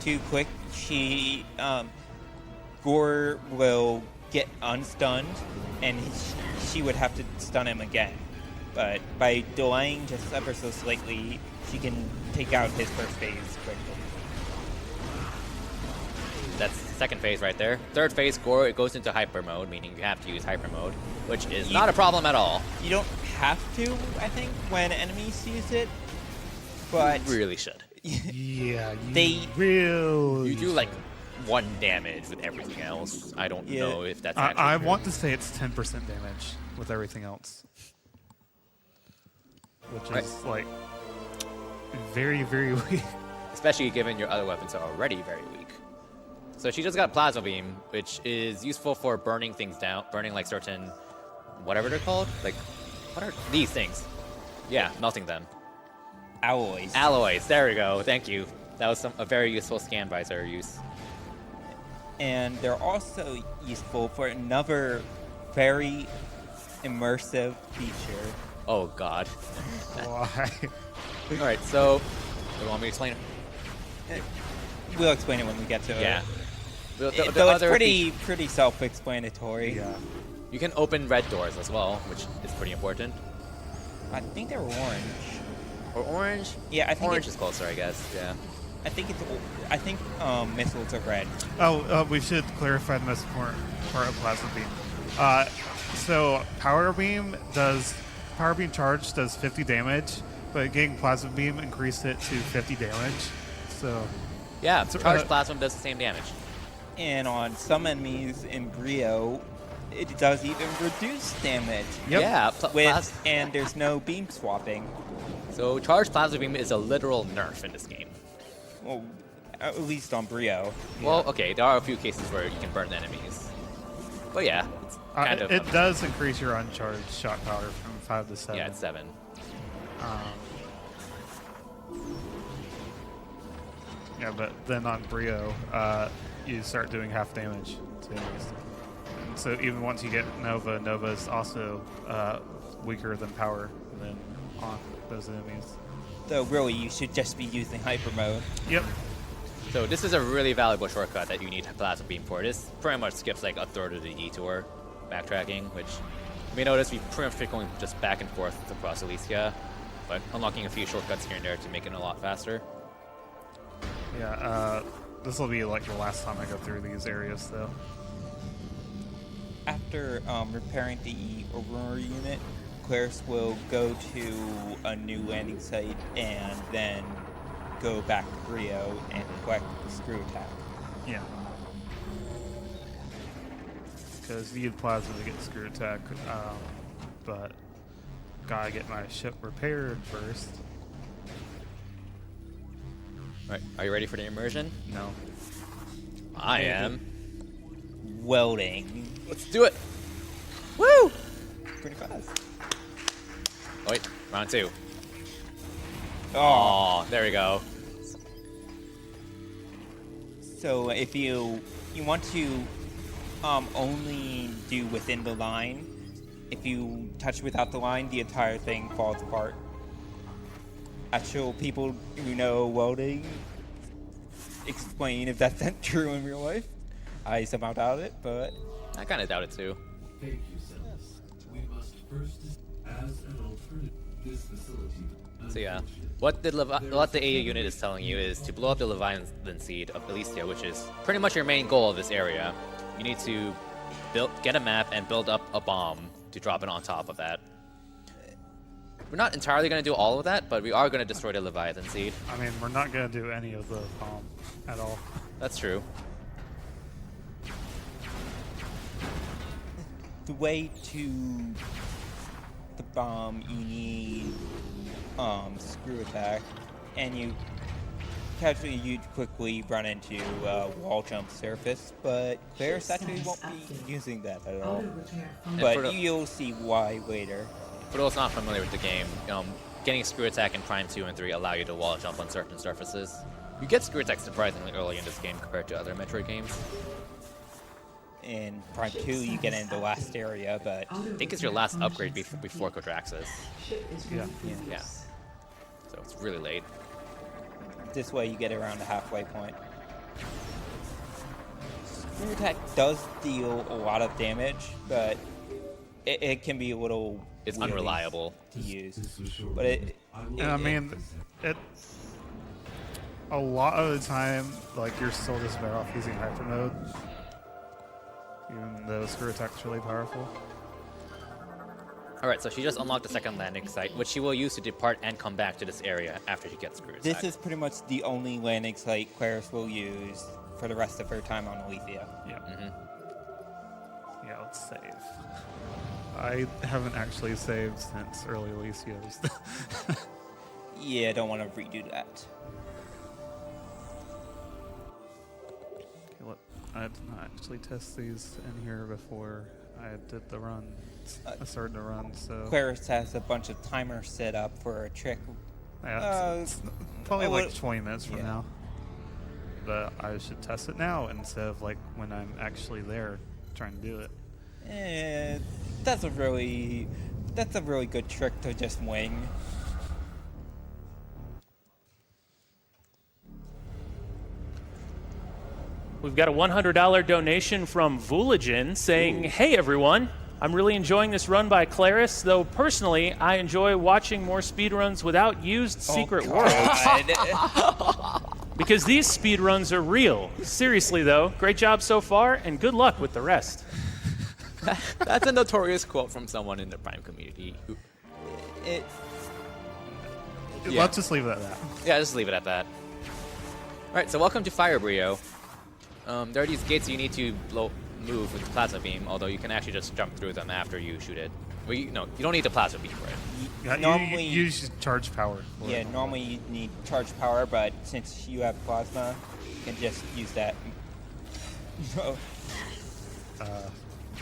too quick, Gore will get unstunned, and she would have to stun him again. But by delaying just ever so slightly, she can take out his first phase quickly. That's the second phase right there. Third phase, Gore, it goes into Hyper Mode, meaning you have to use Hyper Mode, which is not a problem at all. You don't have to, I think, when enemies use it, but You really should. Yeah, They- You do like 1 damage with everything else. I don't Yeah. know if that's actually I true. want to say it's 10% damage with everything else. Which Right. is like very, very weak. Especially given your other weapons are already very weak. So she just got Plasma Beam, which is useful for burning things down, burning like certain, whatever they're called. Like, what are these things? Yeah, melting them. alloys. Alloys, there we go, thank you. That was a very useful scan visor use. And they're also useful for another very immersive feature. Oh god. Why? Alright, so, do you want me to explain it? We'll explain it when we get to Yeah. it. The Though it's other pretty self-explanatory. Yeah. You can open red doors as well, which is pretty important. I think they're orange. Or orange? Yeah, I think Orange it's- is closer, I guess, yeah. I think missiles are red. Oh, we should clarify the most important part of Plasma Beam. So Power Beam charge does 50 damage, but getting Plasma Beam increased it to 50 damage. So Yeah, So, charged plasma does the same damage. And on some enemies in Brio, it does even reduce damage. Yep. Yeah, And there's no beam swapping. so charged plasma beam is a literal nerf in this game. Well, at least on Brio. Well, okay, there are a few cases where you can burn enemies. But yeah, it's kind of... it does increase your uncharged shot power from 5 to 7. Yeah, it's 7. Yeah, but then on Brio, you start doing half damage to enemies. And so even once you get Nova, Nova is also weaker than Power than on those enemies. So really, you should just be using hyper mode. Yep. So this is a really valuable shortcut that you need plasma beam for. This pretty much skips like a third of the detour backtracking, which you may notice we pretty much going just back and forth across Elysia, but unlocking a few shortcuts here and there to make it a lot faster. Yeah, this will be like the last time I go through these areas, though. After repairing the Aurora unit, Claris will go to a new landing site and then go back to Brio and collect the screw attack. Yeah. Because you need plasma to get screw attack, but gotta get my ship repaired first. Alright, are you ready for the immersion? No. I am. Welding. Let's do it! Woo! Pretty fast. Oh, wait, round 2. Oh. Oh, there we go. So if you want to only do within the line, if you touch without the line, the entire thing falls apart. Actual people who know welding explain if that's not true in real life. I somehow doubt it, but I kind of doubt it too. Thank you, Samus. We must first, as an alternative, this facility. So yeah, what the AU unit is telling you is to blow up the Leviathan seed of Elysia, which is pretty much your main goal of this area. You need to get a map and build up a bomb to drop it on top of that. We're not entirely going to do all of that, but we are going to destroy the Leviathan seed. I mean, we're not going to do any of the bomb at all. That's true. the way to the bomb, you need screw attack, and casually you'd quickly run into wall jump surface, but Claris actually won't be using that at all. But you'll see why later. For those not familiar with the game, getting screw attack in Prime 2 and 3 allow you to wall jump on certain surfaces. You get screw attack surprisingly early in this game compared to other Metroid games. In Prime 2, you get in the last area, but I think it's your last upgrade before Quadraxis. Yeah. So it's really late. this way you get around the halfway point. Screw attack does deal a lot of damage, but it can be a little It's weary unreliable to use. But I mean, a lot of the time, like, you're still just better off using hyper mode, even though screw attack's really powerful. Alright, so she just unlocked the second landing site, which she will use to depart and come back to this area after she gets screw attack. this is pretty much the only landing site Claris will use for the rest of her time on Elysia. Yeah. Mm-hmm. Yeah, let's save. I haven't actually saved since early Elysia's. Yeah, don't want to redo that. Okay, I did not actually test these in here before I did the run. I started the run, so Claris has a bunch of timers set up for a trick. yeah, it's probably well, like 20 minutes from yeah. now. But I should test it now instead of like when I'm actually there trying to do it. That's a really good trick to just wing. We've got a $100 donation from Vooligen saying, "Hey everyone, I'm really enjoying this run by Claris, though personally I enjoy watching more speedruns without used secret worlds because these speedruns are real. Seriously though, great job so far and good luck with the rest." That's a notorious quote from someone in the Prime community. Let's just leave it at that. Yeah, just leave it at that. Alright, so welcome to Fire Brio. There are these gates you need to move with the plasma beam, although you can actually just jump through them after you shoot it. Well, you don't need the plasma beam for it. Yeah, Normally- you use charge power. for Yeah, it. normally you need charge power, but since you have plasma, you can just use that.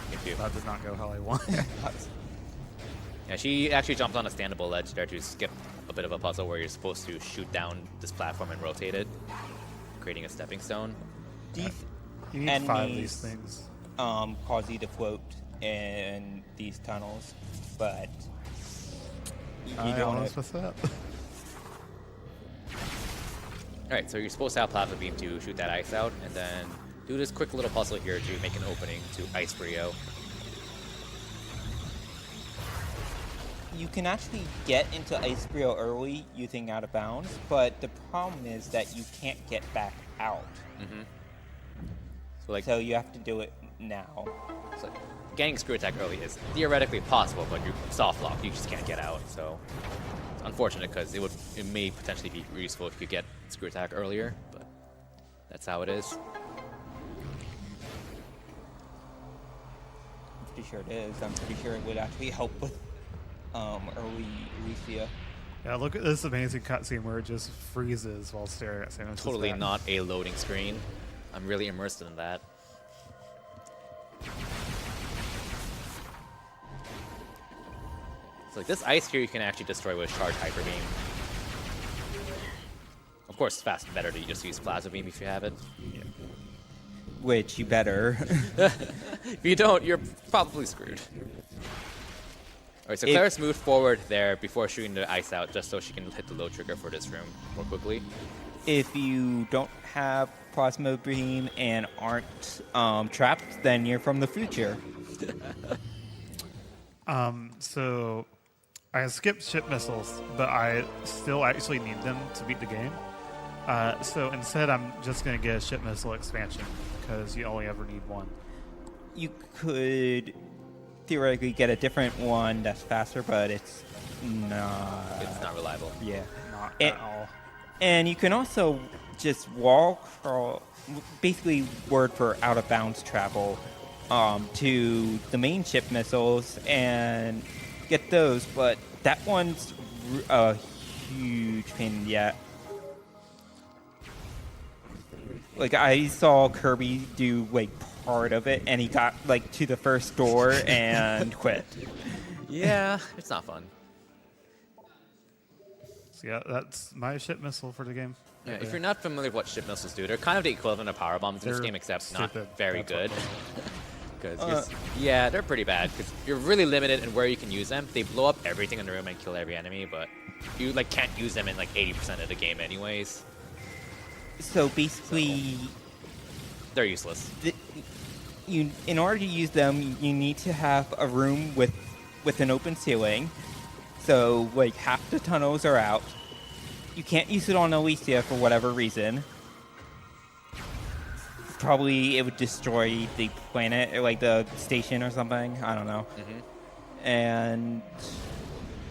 Thank you. That did not go how I wanted. Yeah, she actually jumped on a standable ledge there to skip a bit of a puzzle where you're supposed to shoot down this platform and rotate it, creating a stepping stone. These You need 5 of these enemies things. cause you to float in these tunnels, but you I don't almost have, messed up. Alright, so you're supposed to have plasma beam to shoot that ice out, and then do this quick little puzzle here to make an opening to Ice Brio. you can actually get into Ice Brio early using out of bounds, but the problem is that you can't get back out. So like, So you have to do it now. so getting screw attack early is theoretically possible, but you're soft locked, you just can't get out. So it's unfortunate because it may potentially be useful if you get screw attack earlier, but that's how it is. I'm pretty sure it is. I'm pretty sure it would actually help with early Elysia. Yeah, look at this amazing cutscene where it just freezes while staring at Samus. Totally not a loading screen. I'm really immersed in that. So like this ice here you can actually destroy with Charge Hyper Beam. Of course, it's fast and better to just use Plasma Beam if you have it. Which you better. If you don't, you're probably screwed. Alright, so If- Claris moved forward there before shooting the ice out, just so she can hit the low trigger for this room more quickly. If you don't have Plasma Beam and aren't trapped, then you're from the future. So I skipped ship missiles, but I still actually need them to beat the game. So instead, I'm just going to get a ship missile expansion because you only ever need one. You could theoretically get a different one that's faster, but it's not. It's not reliable. Yeah. Not And, at all. and you can also just wall crawl, basically word for out of bounds travel, to the main ship missiles and get those, but that one's a huge pain in the ass. Like I saw Kirby do like part of it, and he got like to the first door and quit. Yeah, it's not fun. So yeah, that's my ship missile for the game. Yeah, if you're not familiar with what ship missiles do, they're kind of the equivalent of power bombs in this They're game, except stupid. not very That's what good. they are. Because yeah, they're pretty bad. Because you're really limited in where you can use them. They blow up everything in the room and kill every enemy, but you like can't use them in like 80% of the game, anyways. So basically, They're useless. in order to use them, you need to have a room with an open ceiling. So like half the tunnels are out. You can't use it on Alicia for whatever reason. Probably it would destroy the planet or like the station or something. I don't know. And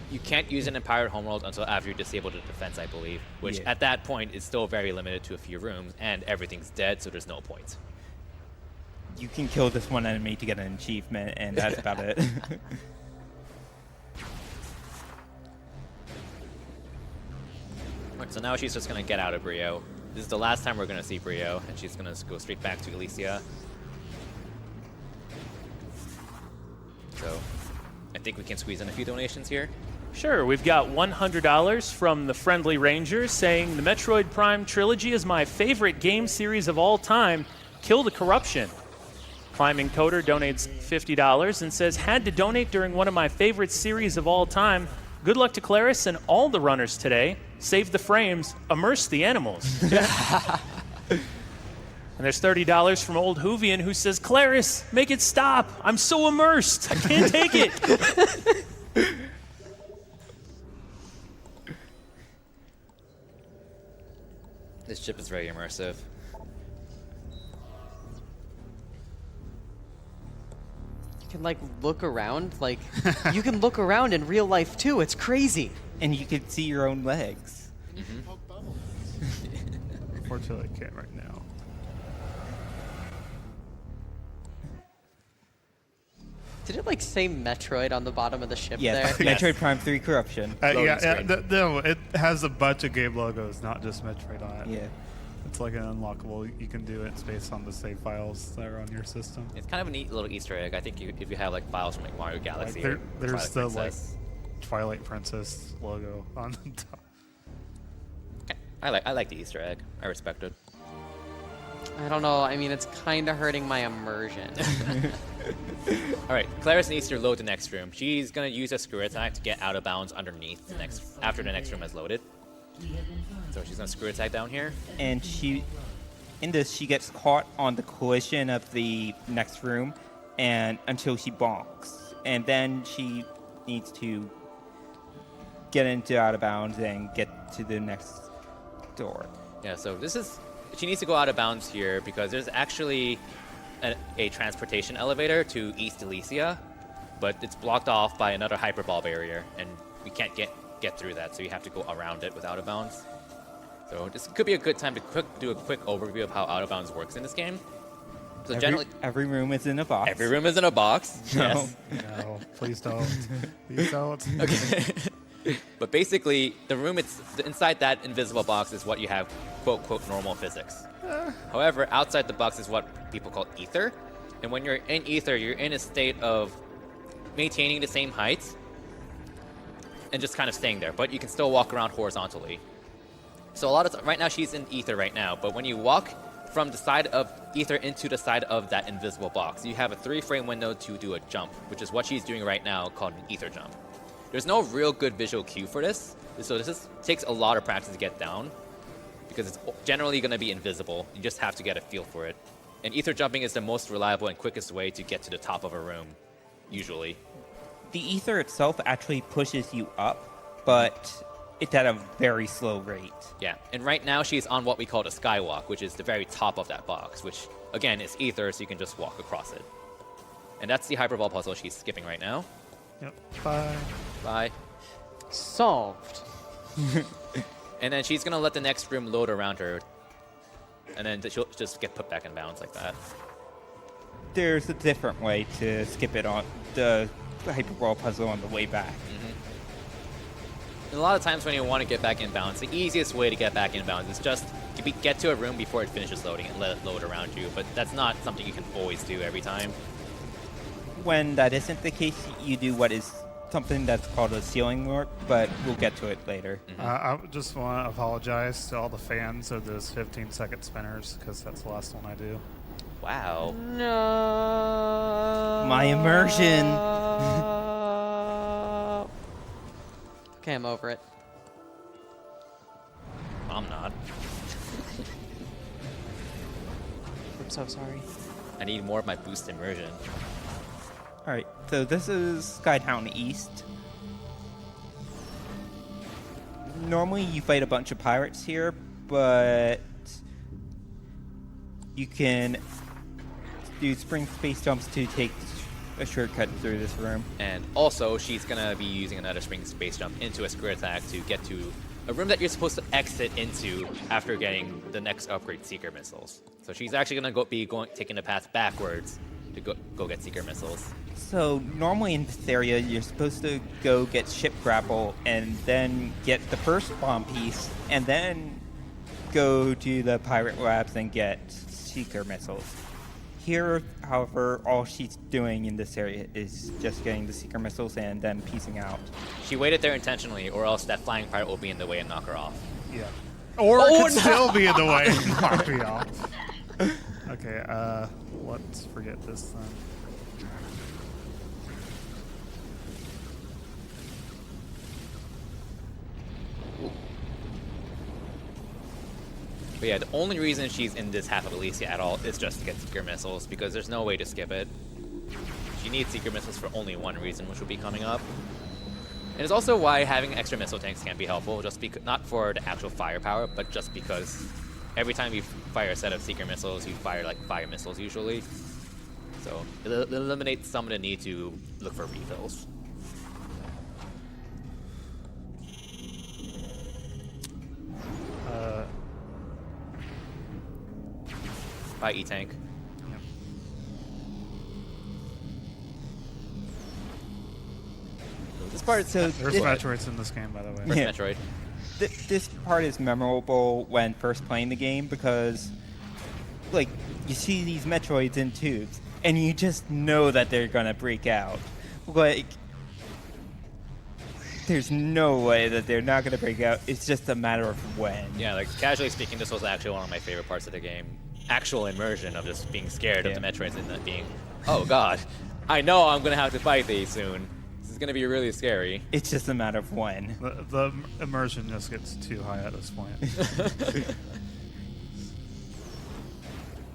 You can't use it in Pirate Homeworld until after you disable the defense, I believe. Which Yeah. at that point is still very limited to a few rooms, and everything's dead, so there's no point. you can kill this one enemy to get an achievement, and that's about it. Right, so now she's just gonna get out of Brio. This is the last time we're gonna see Brio, and she's gonna go straight back to Alicia. So, I think we can squeeze in a few donations here. Sure, we've got $100 from the Friendly Ranger saying the Metroid Prime trilogy is my favorite game series of all time. Kill the corruption. Climbing Coder donates $50 and says, had to donate during one of my favorite series of all time. Good luck to Claris and all the runners today. Save the frames, immerse the animals. And there's $30 from Old Hoovian who says, Claris, make it stop. I'm so immersed. I can't take it. This ship is very immersive. You can like look around, like you can look around in real life too. It's crazy. And you can see your own legs. Unfortunately, I can't right now. Did it like say Metroid on the bottom of the ship Yes, there? Metroid Prime 3 Corruption. Loading Yeah, screen. no, it has a bunch of game logos, not just Metroid on it. Yeah. It's like an unlockable. You can do it based on the save files that are on your system. It's kind of a neat little Easter egg. I think if you have like files from like Mario Galaxy, or There's Twilight the Princess. Twilight Princess logo on the top. Okay. I like the Easter egg. I respect it. I don't know. I mean, it's kind of hurting my immersion. All right, Claris needs to load the next room. She's gonna use a screw attack to get out of bounds underneath the next after the next room has loaded. So she's gonna screw attack down here. And in this, she gets caught on the collision of the next room, and until she bonks, and then she needs to get into out of bounds and get to the next door. Yeah, so she needs to go out of bounds here because there's actually a transportation elevator to East Elysia, but it's blocked off by another hyperball barrier, and we can't get through that, so you have to go around it with out of bounds. So this could be a good time to do a quick overview of how out of bounds works in this game. So generally, Every room is in a box. every room is in a box. No. Yes. No, please don't. Please don't. Okay. But basically, the room inside that invisible box is what you have, quote, quote, normal physics. However, outside the box is what people call ether. And when you're in ether, you're in a state of maintaining the same height and just kind of staying there, but you can still walk around horizontally. So a lot of right now she's in ether right now, but when you walk from the side of ether into the side of that invisible box, you have a 3-frame window to do a jump, which is what she's doing right now, called an ether jump. There's no real good visual cue for this, so takes a lot of practice to get down, because it's generally going to be invisible. You just have to get a feel for it. And ether jumping is the most reliable and quickest way to get to the top of a room, usually. The ether itself actually pushes you up, but it's at a very slow rate. Yeah, and right now she's on what we call the skywalk, which is the very top of that box, which, again, is ether, so you can just walk across it. And that's the hyperball puzzle she's skipping right now. Yep. Bye. Bye. Solved. And then she's going to let the next room load around her, and then she'll just get put back in bounds like that. There's a different way to skip it on the hyperball puzzle on the way back. And a lot of times when you want to get back in bounds, the easiest way to get back in bounds is just to get to a room before it finishes loading and let it load around you. But that's not something you can always do every time. When that isn't the case, you do what is something that's called a ceiling warp, but we'll get to it later. I just want to apologize to all the fans of those 15-second spinners, because that's the last one I do. Wow. No. My immersion. Okay, I'm over it. I'm not. I'm so sorry. I need more of my boost immersion. Alright, so this is Skytown East. Normally you fight a bunch of pirates here, but you can do spring space jumps to take a shortcut through this room. And also, she's going to be using another spring space jump into a square attack to get to a room that you're supposed to exit into after getting the next upgrade, Seeker Missiles. So she's actually going to be taking the path backwards to go get Seeker Missiles. So normally in this area, you're supposed to go get ship grapple and then get the first bomb piece, and then go to the pirate labs and get Seeker Missiles. Here, however, all she's doing in this area is just getting the Seeker Missiles and then piecing out. She waited there intentionally, or else that flying pirate will be in the way and knock her off. Yeah. Or it could still be in the way and knock me off. Okay, let's forget this then. But yeah, the only reason she's in this half of Elysia at all is just to get Seeker Missiles, because there's no way to skip it. She needs Seeker Missiles for only one reason, which will be coming up. And it's also why having extra missile tanks can be helpful, just not for the actual firepower, but just because every time you fire a set of Seeker Missiles, you fire like fire missiles usually. So it eliminates some of the need to look for refills. Bye, E-Tank. This part, There's Metroids in this game, by the way. Where's Yeah. Metroid? This part is memorable when first playing the game because, like, you see these Metroids in tubes, and you just know that they're gonna break out. Like, there's no way that they're not gonna break out. It's just a matter of when. Yeah, like casually speaking, this was actually one of my favorite parts of the game. Actual immersion of just being scared of the Metroids and then being, oh god, I know I'm gonna have to fight these soon. This is gonna be really scary. It's just a matter of when. The immersion just gets too high at this point.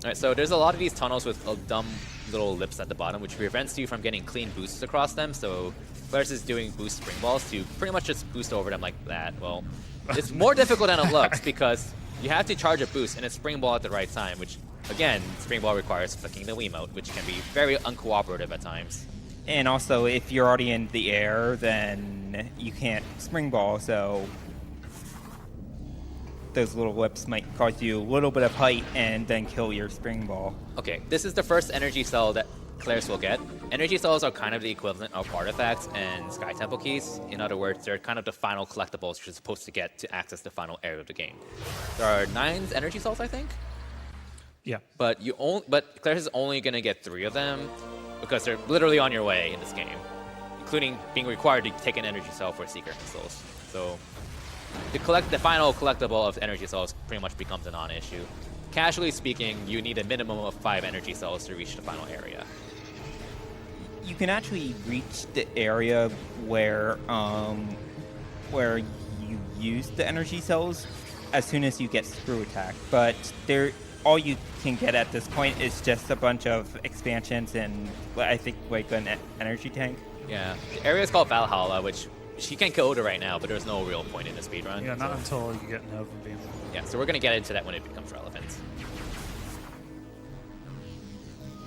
Alright, so there's a lot of these tunnels with dumb little lips at the bottom, which prevents you from getting clean boosts across them, so Claris is doing boost spring balls to pretty much just boost over them like that. Well, it's more difficult than it looks because you have to charge a boost and a spring ball at the right time, which, again, spring ball requires flicking the Wiimote, which can be very uncooperative at times. And also, if you're already in the air, then you can't spring ball, so those little lips might cause you a little bit of height and then kill your spring ball. Okay, this is the first energy cell that Claris will get. Energy cells are kind of the equivalent of artifacts and Sky Temple keys. In other words, they're kind of the final collectibles you're supposed to get to access the final area of the game. There are 9 energy cells, I think? Yeah. But Claris is only going to get 3 of them because they're literally on your way in this game. including being required to take an energy cell for Seeker missiles. So the final collectible of energy cells pretty much becomes a non-issue. Casually speaking, you need a minimum of 5 energy cells to reach the final area. You can actually reach the area where you use the energy cells as soon as you get screw attack, but all you can get at this point is just a bunch of expansions and I think like an energy tank. Yeah, the area is called Valhalla, which she can go to right now, but there's no real point in the speedrun. Yeah, not until you get Nova Beam. Yeah, so we're gonna get into that when it becomes relevant.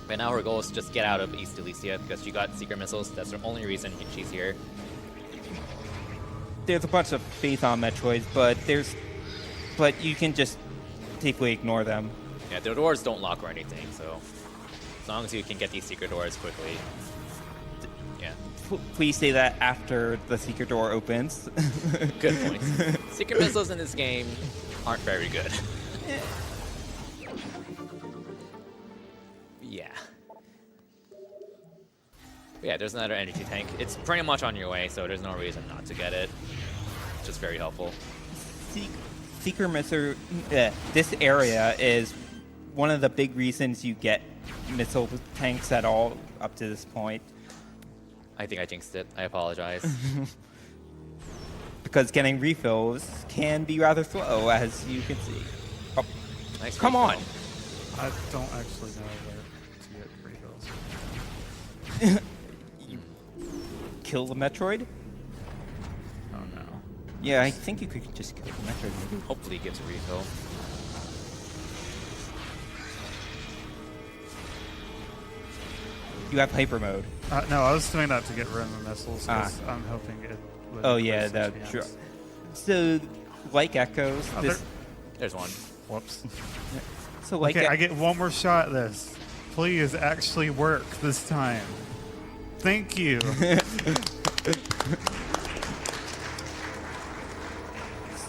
But now her goal is to just get out of East Elysia because she got Seeker missiles. That's the only reason she's here. There's a bunch of Phazon Metroids, but you can just safely ignore them. Yeah, the doors don't lock or anything, so as long as you can get these secret doors quickly. Yeah. Please say that after the secret door opens. Good point. Secret missiles in this game aren't very good. Yeah. But yeah, there's another energy tank. It's pretty much on your way, so there's no reason not to get it. Just very helpful. Seeker missile. This area is one of the big reasons you get missile tanks at all up to this point. I think I jinxed it. I apologize. Because getting refills can be rather slow, as you can see. Oh, Nice come refill. on! I don't actually know where to get refills. Kill the Metroid? Oh no. Yeah, I think you could just kill the Metroid. Maybe. Hopefully it gives a refill. You have hyper mode. No, I was doing that to get rid of the missiles because I'm hoping it would. Oh yeah, increase that. the Sure. chance. So, like Echoes, Oh, this. There's one. Whoops. So like Okay, I get one more shot at this. Please actually work this time. Thank you.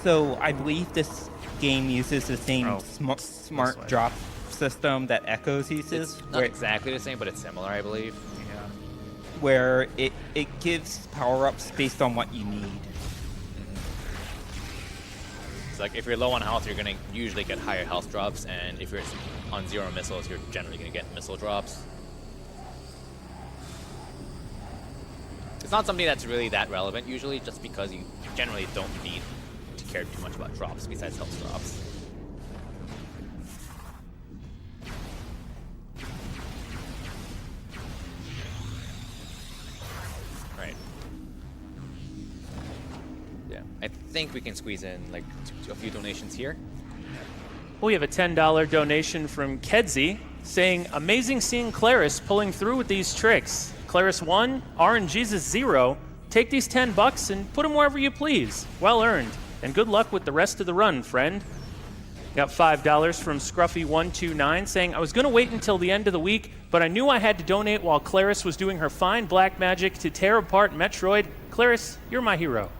So I believe this game uses the same Oh, smart this way. drop system that Echoes uses, It's not exactly the same, but it's similar, I believe. Yeah. where it gives power-ups based on what you need. It's like if you're low on health, you're gonna usually get higher health drops, and if you're on 0 missiles, you're generally gonna get missile drops. It's not something that's really that relevant usually, just because you generally don't need to care too much about drops besides health drops. Right. Yeah, I think we can squeeze in like a few donations here. We have a $10 donation from Kedzie saying, amazing seeing Claris pulling through with these tricks. Claris 1, RNGesus 0. Take these $10 and put them wherever you please. Well earned. And good luck with the rest of the run, friend. Got $5 from Scruffy129 saying, I was going to wait until the end of the week, but I knew I had to donate while Claris was doing her fine black magic to tear apart Metroid. Claris, you're my hero.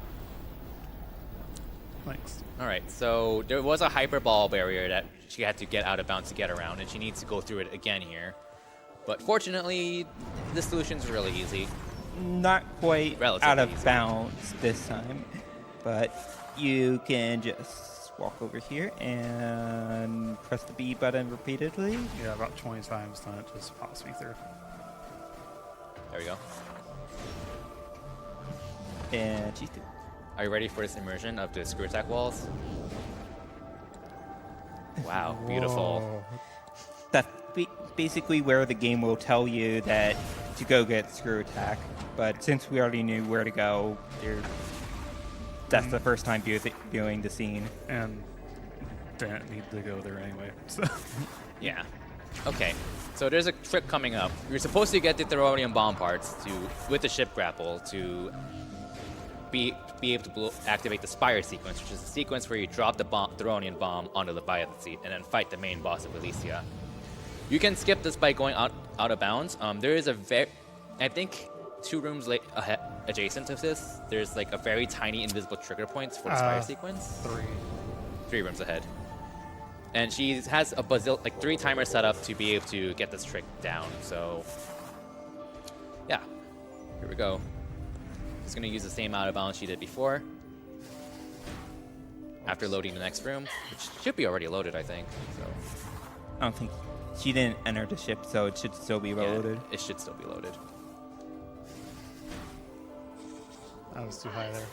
Thanks. All right, so there was a hyper ball barrier that she had to get out of bounds to get around, and she needs to go through it again here. But fortunately, the solution's really easy. Not quite Relatively out of easy. bounds this time, but you can just walk over here and press the B button repeatedly. Yeah, about 20 times, then it just pops me through. There we go. And she's through. Are you ready for this immersion of the screw attack walls? Wow, beautiful. Whoa. That's basically where the game will tell you that to go get screw attack. But since we already knew where to go, that's the first time viewing the scene. And didn't need to go there anyway. So. Yeah. Okay, so there's a trick coming up. You're supposed to get the Theronium bomb parts with the ship grapple to be able to activate the Spire sequence, which is a sequence where you drop the Theronian bomb onto the Leviathan seat and then fight the main boss of Elysia. You can skip this by going out of bounds. There is I think 2 rooms adjacent to this, there's like a very tiny invisible trigger points for the Spire sequence. 3 rooms ahead. And she has a 3 timers set up to be able to get this trick down. So, yeah, here we go. She's going to use the same out of bounds she did before. After loading the next room, which should be already loaded, I think. So I don't think she didn't enter the ship, so it should still be yeah, loaded. it should still be loaded. That was too high there.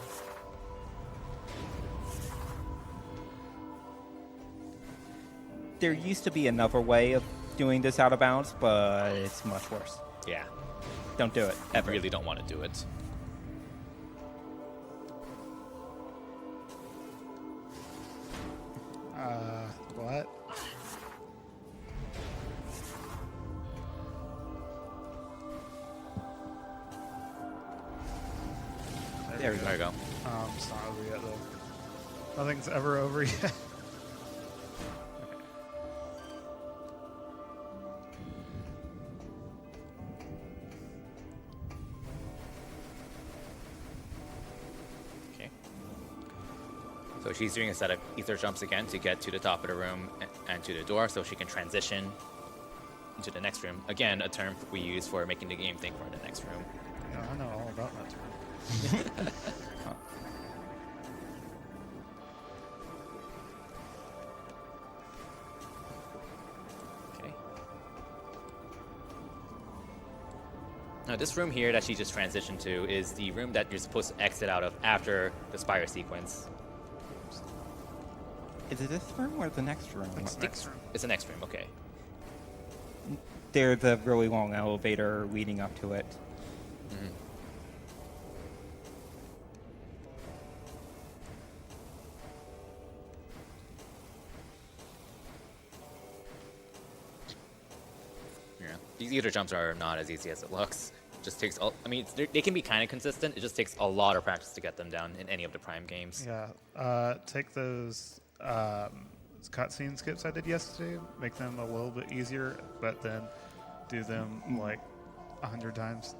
There used to be another way of doing this out of bounds, but it's much worse. Yeah, Don't do it I ever. really don't want to do it. What? There we go. There we go. It's not over yet though. Nothing's ever over yet. Okay. So she's doing a set of ether jumps again to get to the top of the room and to the door so she can transition into the next room. Again, a term we use for making the game think for the next room. Yeah, I know all about that term. Okay. Now this room here that she just transitioned to is the room that you're supposed to exit out of after the Spire sequence. Is it this room or the next room? It's the next room. It's the next room, okay. There's a really long elevator leading up to it. Mhm. Yeah, these ether jumps are not as easy as it looks. Just takes, I mean, they can be kind of consistent. It just takes a lot of practice to get them down in any of the Prime games. Yeah. Take those cutscene skips I did yesterday, make them a little bit easier, but then do them like 100 times.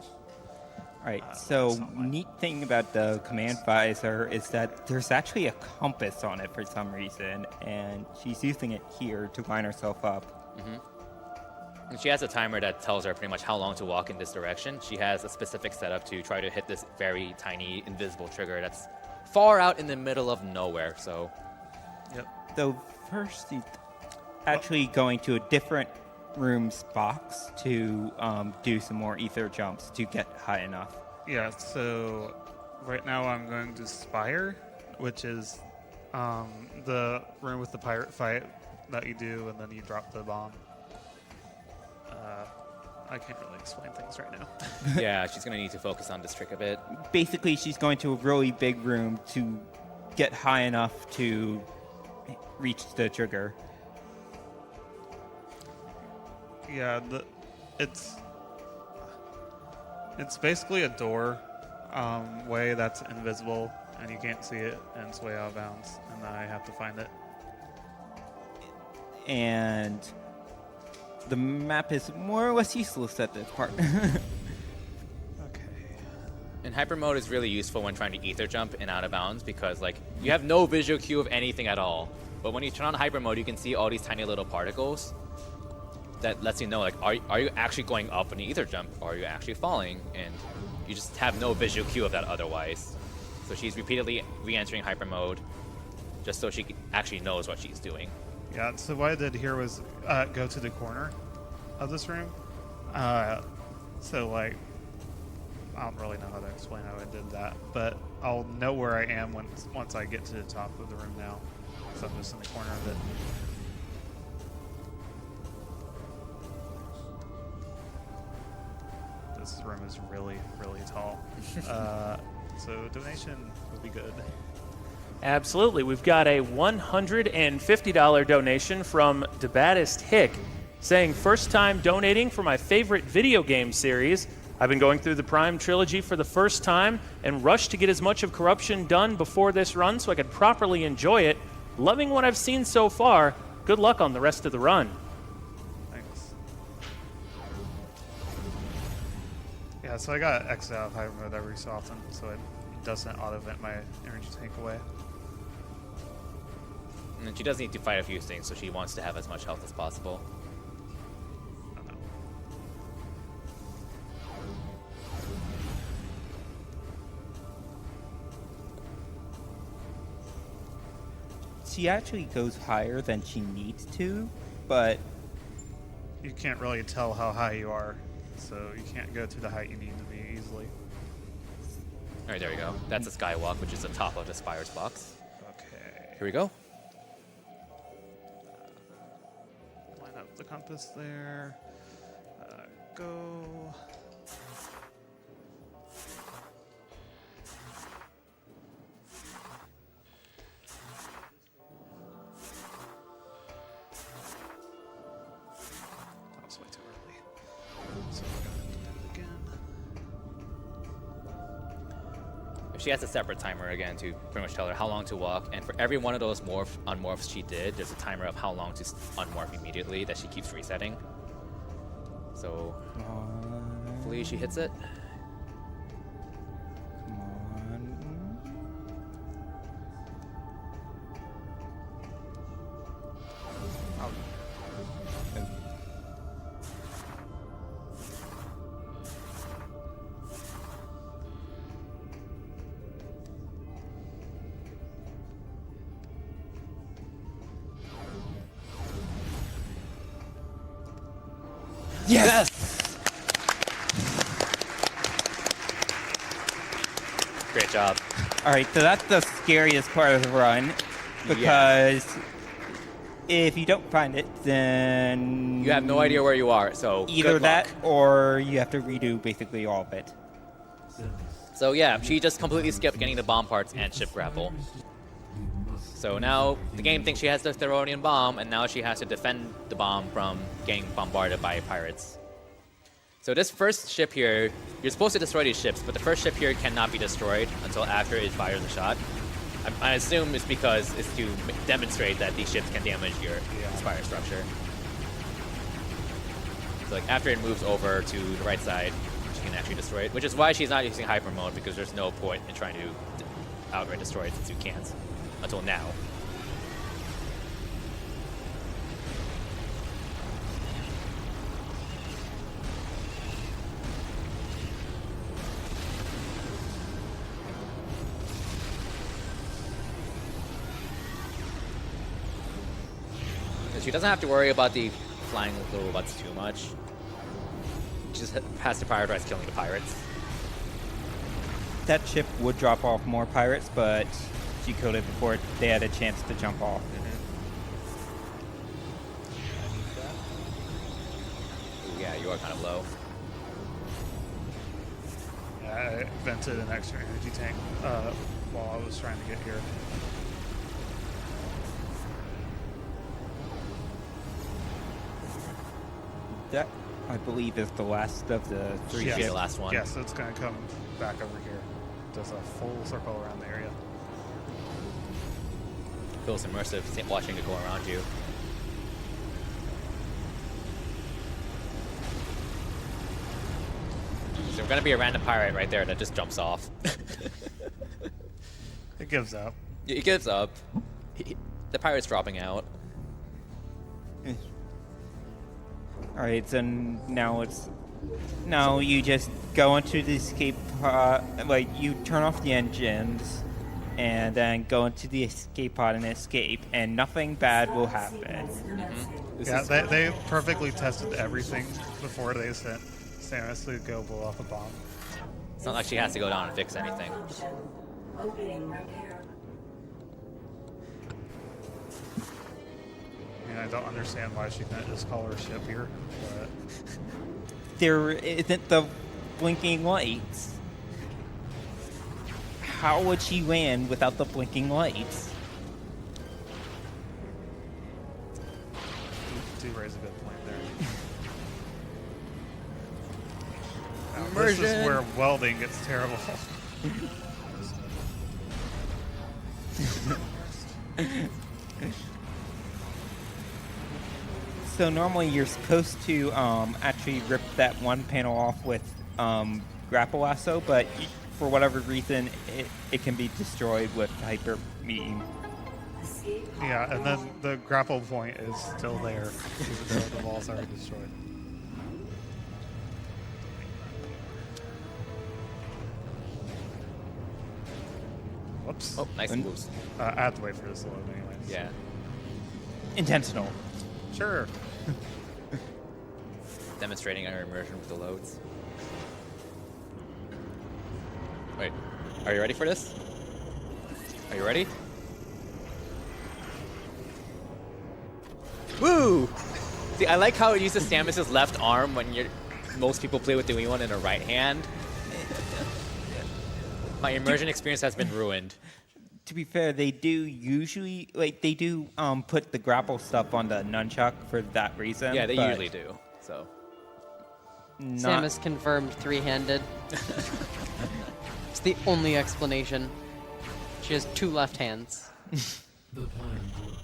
Alright, so that's not mine. neat thing about the command visor is that there's actually a compass on it for some reason, and she's using it here to line herself up. And she has a timer that tells her pretty much how long to walk in this direction. She has a specific setup to try to hit this very tiny invisible trigger that's far out in the middle of nowhere. So Yep. So first, she's actually going to a different room's box to do some more ether jumps to get high enough. Yeah, so right now I'm going to Spire, which is the room with the pirate fight that you do, and then you drop the bomb. I can't really explain things right now. yeah, she's gonna need to focus on this trick a bit. Basically, she's going to a really big room to get high enough to reach the trigger. Yeah, it's basically a door way that's invisible, and you can't see it, and it's way out of bounds, and I have to find it. And the map is more or less useless at this part. Okay. And hyper mode is really useful when trying to ether jump in out of bounds because like you have no visual cue of anything at all. But when you turn on hyper mode, you can see all these tiny little particles. That lets you know like are you actually going up on the ether jump or are you actually falling? And you just have no visual cue of that otherwise. So she's repeatedly re-entering hyper mode just so she actually knows what she's doing. Yeah, so what I did here was go to the corner of this room. So, like, I don't really know how to explain how I did that, but I'll know where I am once I get to the top of the room now. So I'm just in the corner of it. This room is really, really tall. So donation would be good. Absolutely. We've got a $150 donation from Debatist Hick saying, first time donating for my favorite video game series. I've been going through the Prime trilogy for the first time and rushed to get as much of Corruption done before this run so I could properly enjoy it. Loving what I've seen so far. Good luck on the rest of the run. Thanks. Yeah, so I got X out of hyper mode every so often, so it doesn't auto-vent my energy tank away. And she does need to fight a few things, so she wants to have as much health as possible. I don't know. she actually goes higher than she needs to, but You can't really tell how high you are, so you can't go to the height you need to be easily. All right, there we go. That's a skywalk, which is the top of the Spire's box. Okay. Here we go. Line up the compass there. Go. That was way too early. So we're gonna have to do it again. If she has a separate timer again to pretty much tell her how long to walk, and for every one of those unmorphs she did, there's a timer of how long to unmorph immediately that she keeps resetting. So hopefully she hits it. Come on. Yes! Great job. All right, so that's the scariest part of the run, because if you don't find it, then You have no idea where you are, so either good that luck. or you have to redo basically all of it. So yeah, she just completely skipped getting the bomb parts and ship grapple. So now the game thinks she has the Theronian bomb, and now she has to defend the bomb from getting bombarded by pirates. So this first ship here, you're supposed to destroy these ships, but the first ship here cannot be destroyed until after it fires a shot. I assume it's because it's to demonstrate that these ships can damage your Spire structure. So like after it moves over to the right side, she can actually destroy it, which is why she's not using hyper mode, because there's no point in trying to outright destroy it since you can't until now. She doesn't have to worry about the flying little robots too much. She just has to prioritize killing the pirates. That ship would drop off more pirates, but she killed it before they had a chance to jump off. Ooh, yeah, you are kind of low. Yeah, I vented an extra energy tank while I was trying to get here. That, I believe, is the last of the three Should be ships. the last one. Yeah, so it's going to come back over here. Does a full circle around the area. Feels immersive watching it go around you. So we're gonna be a random pirate right there that just jumps off. It gives up. He gives up. The pirate's dropping out. Alright, so now you just go into the escape pod, like you turn off the engines and then go into the escape pod and escape, and nothing bad will happen. Yeah, they perfectly tested everything before they sent Samus to go blow up a bomb. It's not like she has to go down and fix anything. I mean, I don't understand why she couldn't just call her ship here, but There isn't the blinking lights. How would she land without the blinking lights? do raise a good point there. Now, this is where welding gets terrible. So normally you're supposed to actually rip that one panel off with grapple lasso, but for whatever reason it can be destroyed with hyper beam. Yeah, and then the grapple point is still there, even though the wall's already destroyed. Whoop. Whoops. Oh, nice And- boost. I have to wait for this to load anyways. Yeah. Intentional. Sure. Demonstrating our immersion with the loads. Wait, are you ready for this? Are you ready? Woo! See, I like how it uses Samus's left arm when most people play with the Wii one in the right hand. My immersion experience has been ruined. To be fair, they do usually put the grapple stuff on the nunchuck for that reason. Yeah, they but usually do. So not- Samus confirmed three-handed. It's the only explanation. She has two left hands. The plan worked.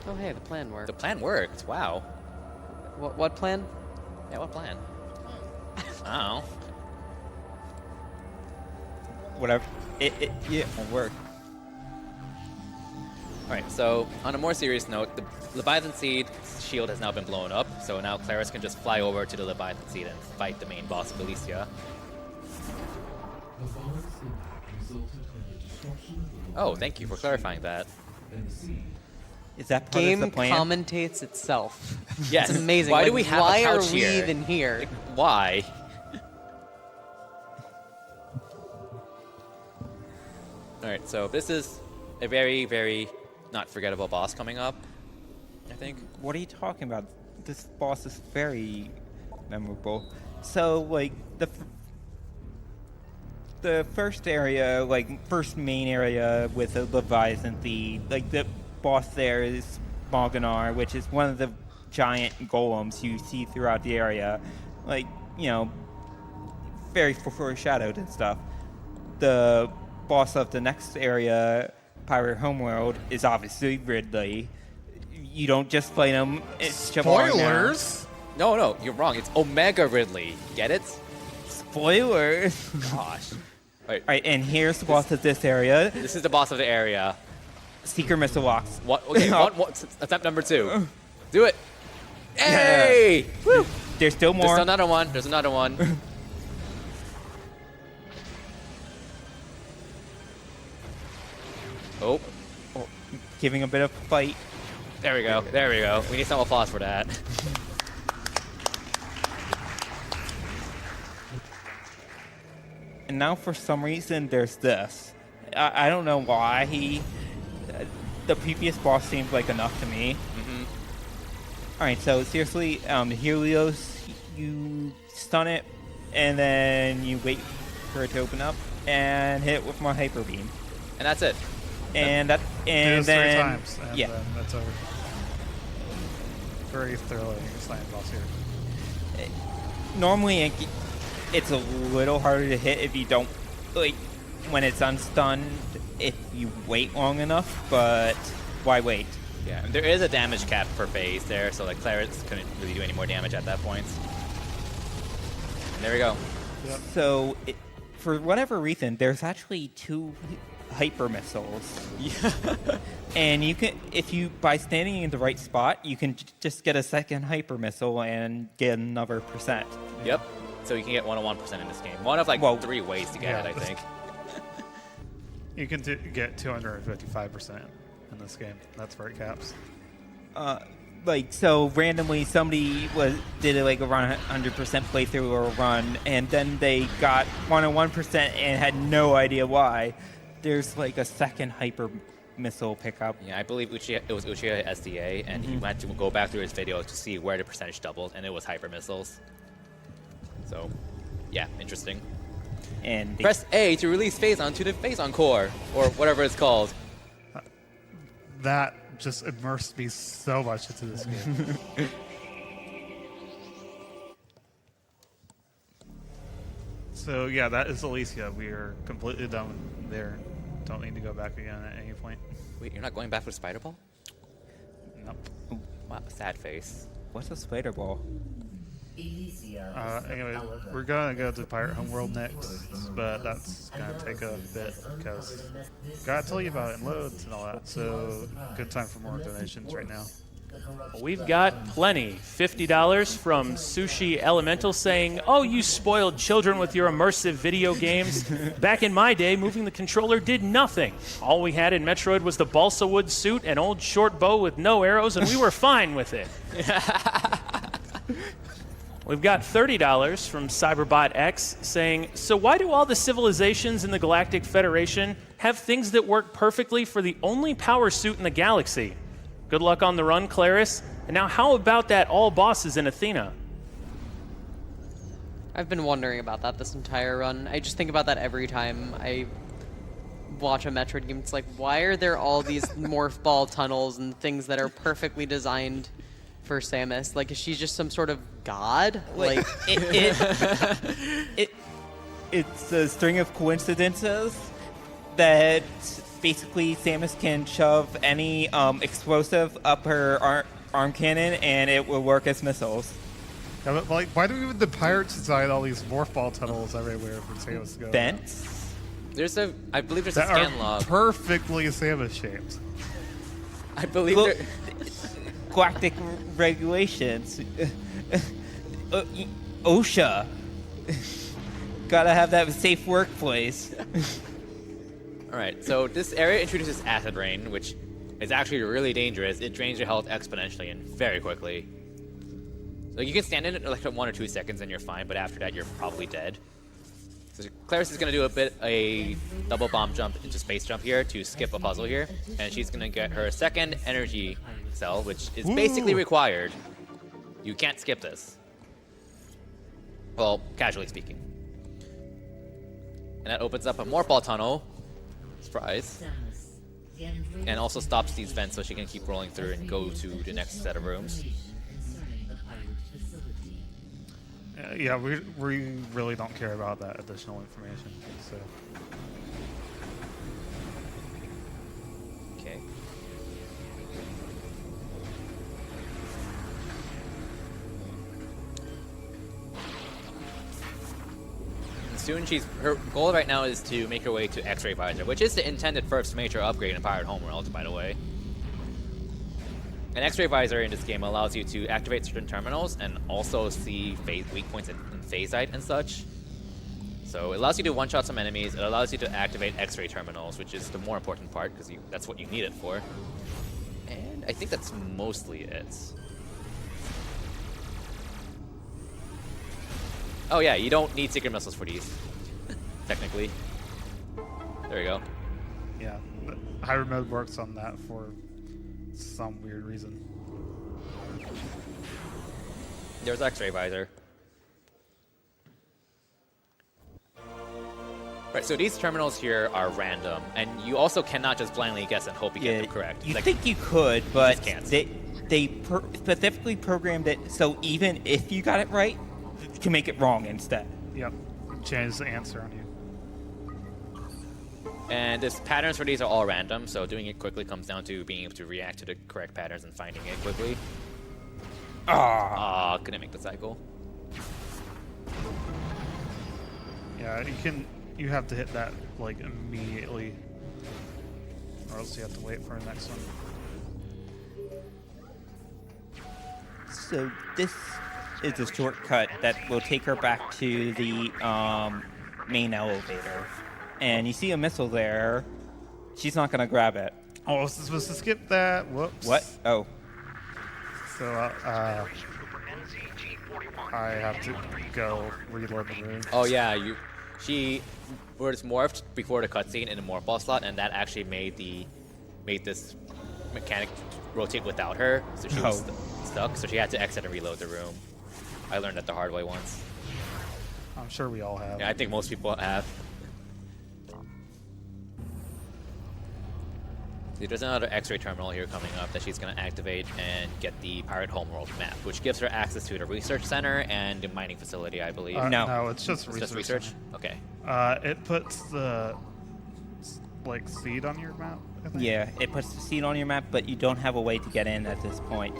Oh hey, the plan worked. the plan worked. Wow. What plan? Yeah, what plan? I don't know. whatever. It worked. Alright, so on a more serious note, the Leviathan Seed shield has now been blown up, so now Claris can just fly over to the Leviathan Seed and fight the main boss of Galicia. The fall's impact resulted in the destruction of the Oh, thank you for clarifying that. and the seed. Is that part Game of the plan? commentates itself. Yes. It's amazing. Why Like, do we have why a couch are we here? even here? Why? Alright, so this is a very, very not forgettable boss coming up, I think. What are you talking about? This boss is very memorable. So, like, the first area, like, first main area with the Leviathan Seed, like, the boss there is Moganar, which is one of the giant golems you see throughout the area. Like, you know, very foreshadowed and stuff. The boss of the next area, Pirate Homeworld, is obviously Ridley. You don't just fight him. It's Jabbar now. Spoilers. No, you're wrong. It's Omega Ridley. Get it? Spoilers. Gosh. Wait, Alright, and here's the boss of this area. this is the boss of the area. Seeker Missile Locks. What? Okay, attempt number 2. Do it. Hey! Woo! There's still There's more. another one. There's another one. Oh, Giving a bit of fight. there we go. There we go. We need some applause for that. And now for some reason there's this. I don't know why the previous boss seemed like enough to me. Alright, so seriously, Helios, you stun it, and then you wait for it to open up, and hit it with my Hyper Beam. And that's it. And that, Do and this then 3 times, and yeah, then that's over. Very thoroughly slammed boss here. normally it's a little harder to hit if you don't, like, when it's unstunned, if you wait long enough, but why wait? Yeah, and there is a damage cap per phase there, so like Clarence couldn't really do any more damage at that point. And there we go. So, for whatever reason, there's actually 2 hyper missiles. Yeah. And you can, if you, by standing in the right spot, you can just get a second hyper missile and get another percent. Yep. So you can get 101% in this game. One of like Whoa. 3 ways to get Yeah. it, I think. You can get 255% in this game. That's where it caps. Like, so randomly somebody did like a 100% playthrough or a run, and then they got 101% and had no idea why. There's like a second hyper missile pickup. Yeah, I believe it was Uchiha SDA, and he went to go back through his video to see where the percentage doubled, and it was hyper missiles. So, yeah, interesting. And Press A to release Phazon to the Phazon core, or whatever it's called. That just immersed me so much into this game. So yeah, that is Alicia. We are completely done there. Don't need to go back again at any point. Wait, you're not going back for Spider Ball? Nope. Wow, sad face. what's a spider ball? Anyway, we're gonna go to Pirate Homeworld next, but that's gonna take a bit because gotta tell you about it and loads and all that. So good time for more donations right now. We've got plenty. $50 from Sushi Elemental saying, "Oh, you spoiled children with your immersive video games. Back in my day, moving the controller did nothing. All we had in Metroid was the balsa wood suit and old short bow with no arrows, and we were fine with it." We've got $30 from Cyberbot X saying, "So why do all the civilizations in the Galactic Federation have things that work perfectly for the only power suit in the galaxy? Good luck on the run, Claris. And now how about that all bosses in Athena?" I've been wondering about that this entire run. I just think about that every time I watch a Metroid game. It's like, why are there all these morph ball tunnels and things that are perfectly designed for Samus? Like, is she just some sort of god? Like, It's a string of coincidences that basically Samus can shove any explosive up her arm cannon and it will work as missiles. Yeah, but, like, why do even the pirates design all these morph ball tunnels everywhere for Samus to go? Vents? I believe there's a That scan are log. perfectly Samus shaped. I believe Well, there. galactic regulations. OSHA. Gotta have that safe workplace. All right, so this area introduces acid rain, which is actually really dangerous. It drains your health exponentially and very quickly. So you can stand in it like 1 or 2 seconds and you're fine, but after that you're probably dead. So Claris is going to do a double bomb jump into space jump here to skip a puzzle here, and she's going to get her second energy cell, which is basically required. You can't skip this. Well, casually speaking. And that opens up a morph ball tunnel. Surprise. And also stops these vents so she can keep rolling through and go to the next set of rooms. Yeah, we really don't care about that additional information. So Okay. And soon her goal right now is to make her way to X-Ray Visor, which is the intended first major upgrade in Pirate Homeworld, by the way. An X-Ray Visor in this game allows you to activate certain terminals and also see weak points in phase height and such. So it allows you to one-shot some enemies. It allows you to activate X-ray terminals, which is the more important part because that's what you need it for. And I think that's mostly it. Oh yeah, you don't need secret missiles for these, technically. There we go. yeah, hybrid mode works on that for some weird reason. There's X-ray Visor. Right, so these terminals here are random, and you also cannot just blindly guess and hope you get them correct. You Like, think you could, but can't. they specifically programmed it so even if you got it right, you can make it wrong instead. Yep, change the answer on you. And the patterns for these are all random, so doing it quickly comes down to being able to react to the correct patterns and finding it quickly. Ah, couldn't make the cycle. Yeah, you have to hit that like immediately, or else you have to wait for the next one. So this is a shortcut that will take her back to the main elevator. And you see a missile there. She's not going to grab it. Oh, I was supposed to skip that. Whoops. What? Oh. So I have to go reload the room. Oh yeah, she was morphed before the cutscene in the morph ball slot, and that actually made this mechanic rotate without her, so she was stuck. So she had to exit and reload the room. I learned that the hard way once. I'm sure we all have. Yeah, I think most people have. See, there's another X-ray terminal here coming up that she's going to activate and get the Pirate Homeworld map, which gives her access to the research center and the mining facility, I believe. No, it's just It's research. just research? Okay. It puts the like seed on your map, I think. Yeah, it puts the seed on your map, but you don't have a way to get in at this point.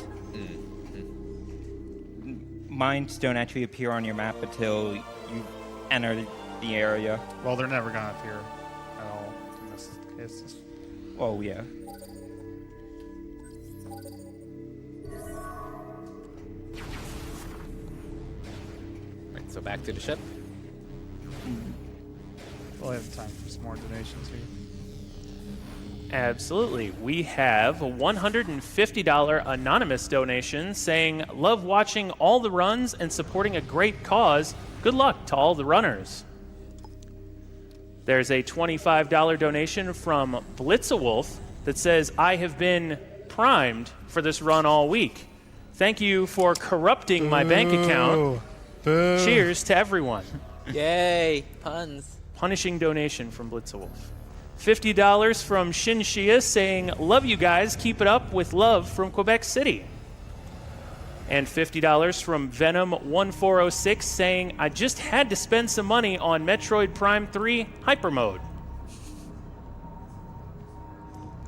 Mines don't actually appear on your map until you enter the area. Well, they're never gonna appear at all in this case. Oh, yeah. So back to the ship. We'll have time for some more donations here. Absolutely. We have a $150 anonymous donation saying, love watching all the runs and supporting a great cause. Good luck to all the runners. There's a $25 donation from Blitzawolf that says, I have been primed for this run all week. Thank you for corrupting my bank account. Boo. Cheers to everyone. Yay! Puns. Punishing donation from Blitzawolf. $50 from Shinshia saying, love you guys, keep it up with love from Quebec City. And $50 from Venom1406 saying, I just had to spend some money on Metroid Prime 3 Hyper Mode.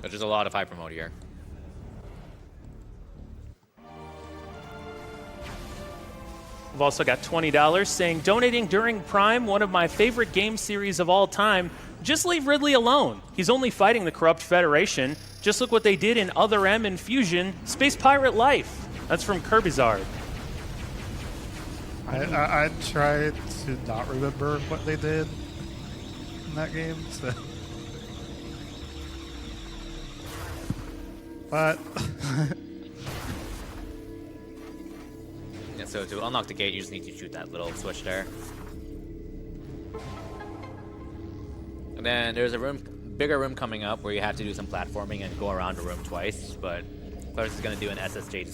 There's a lot of hyper mode here. We've also got $20 saying, donating during Prime, one of my favorite game series of all time. Just leave Ridley alone. He's only fighting the corrupt Federation. Just look what they did in Other M and Fusion. Space Pirate Life. That's from Kirbizard. I tried to not remember what they did in that game, so. But Yeah, so to unlock the gate, you just need to shoot that little switch there. And then there's a bigger room coming up where you have to do some platforming and go around the room twice, but Clarence is going to do an SSJ to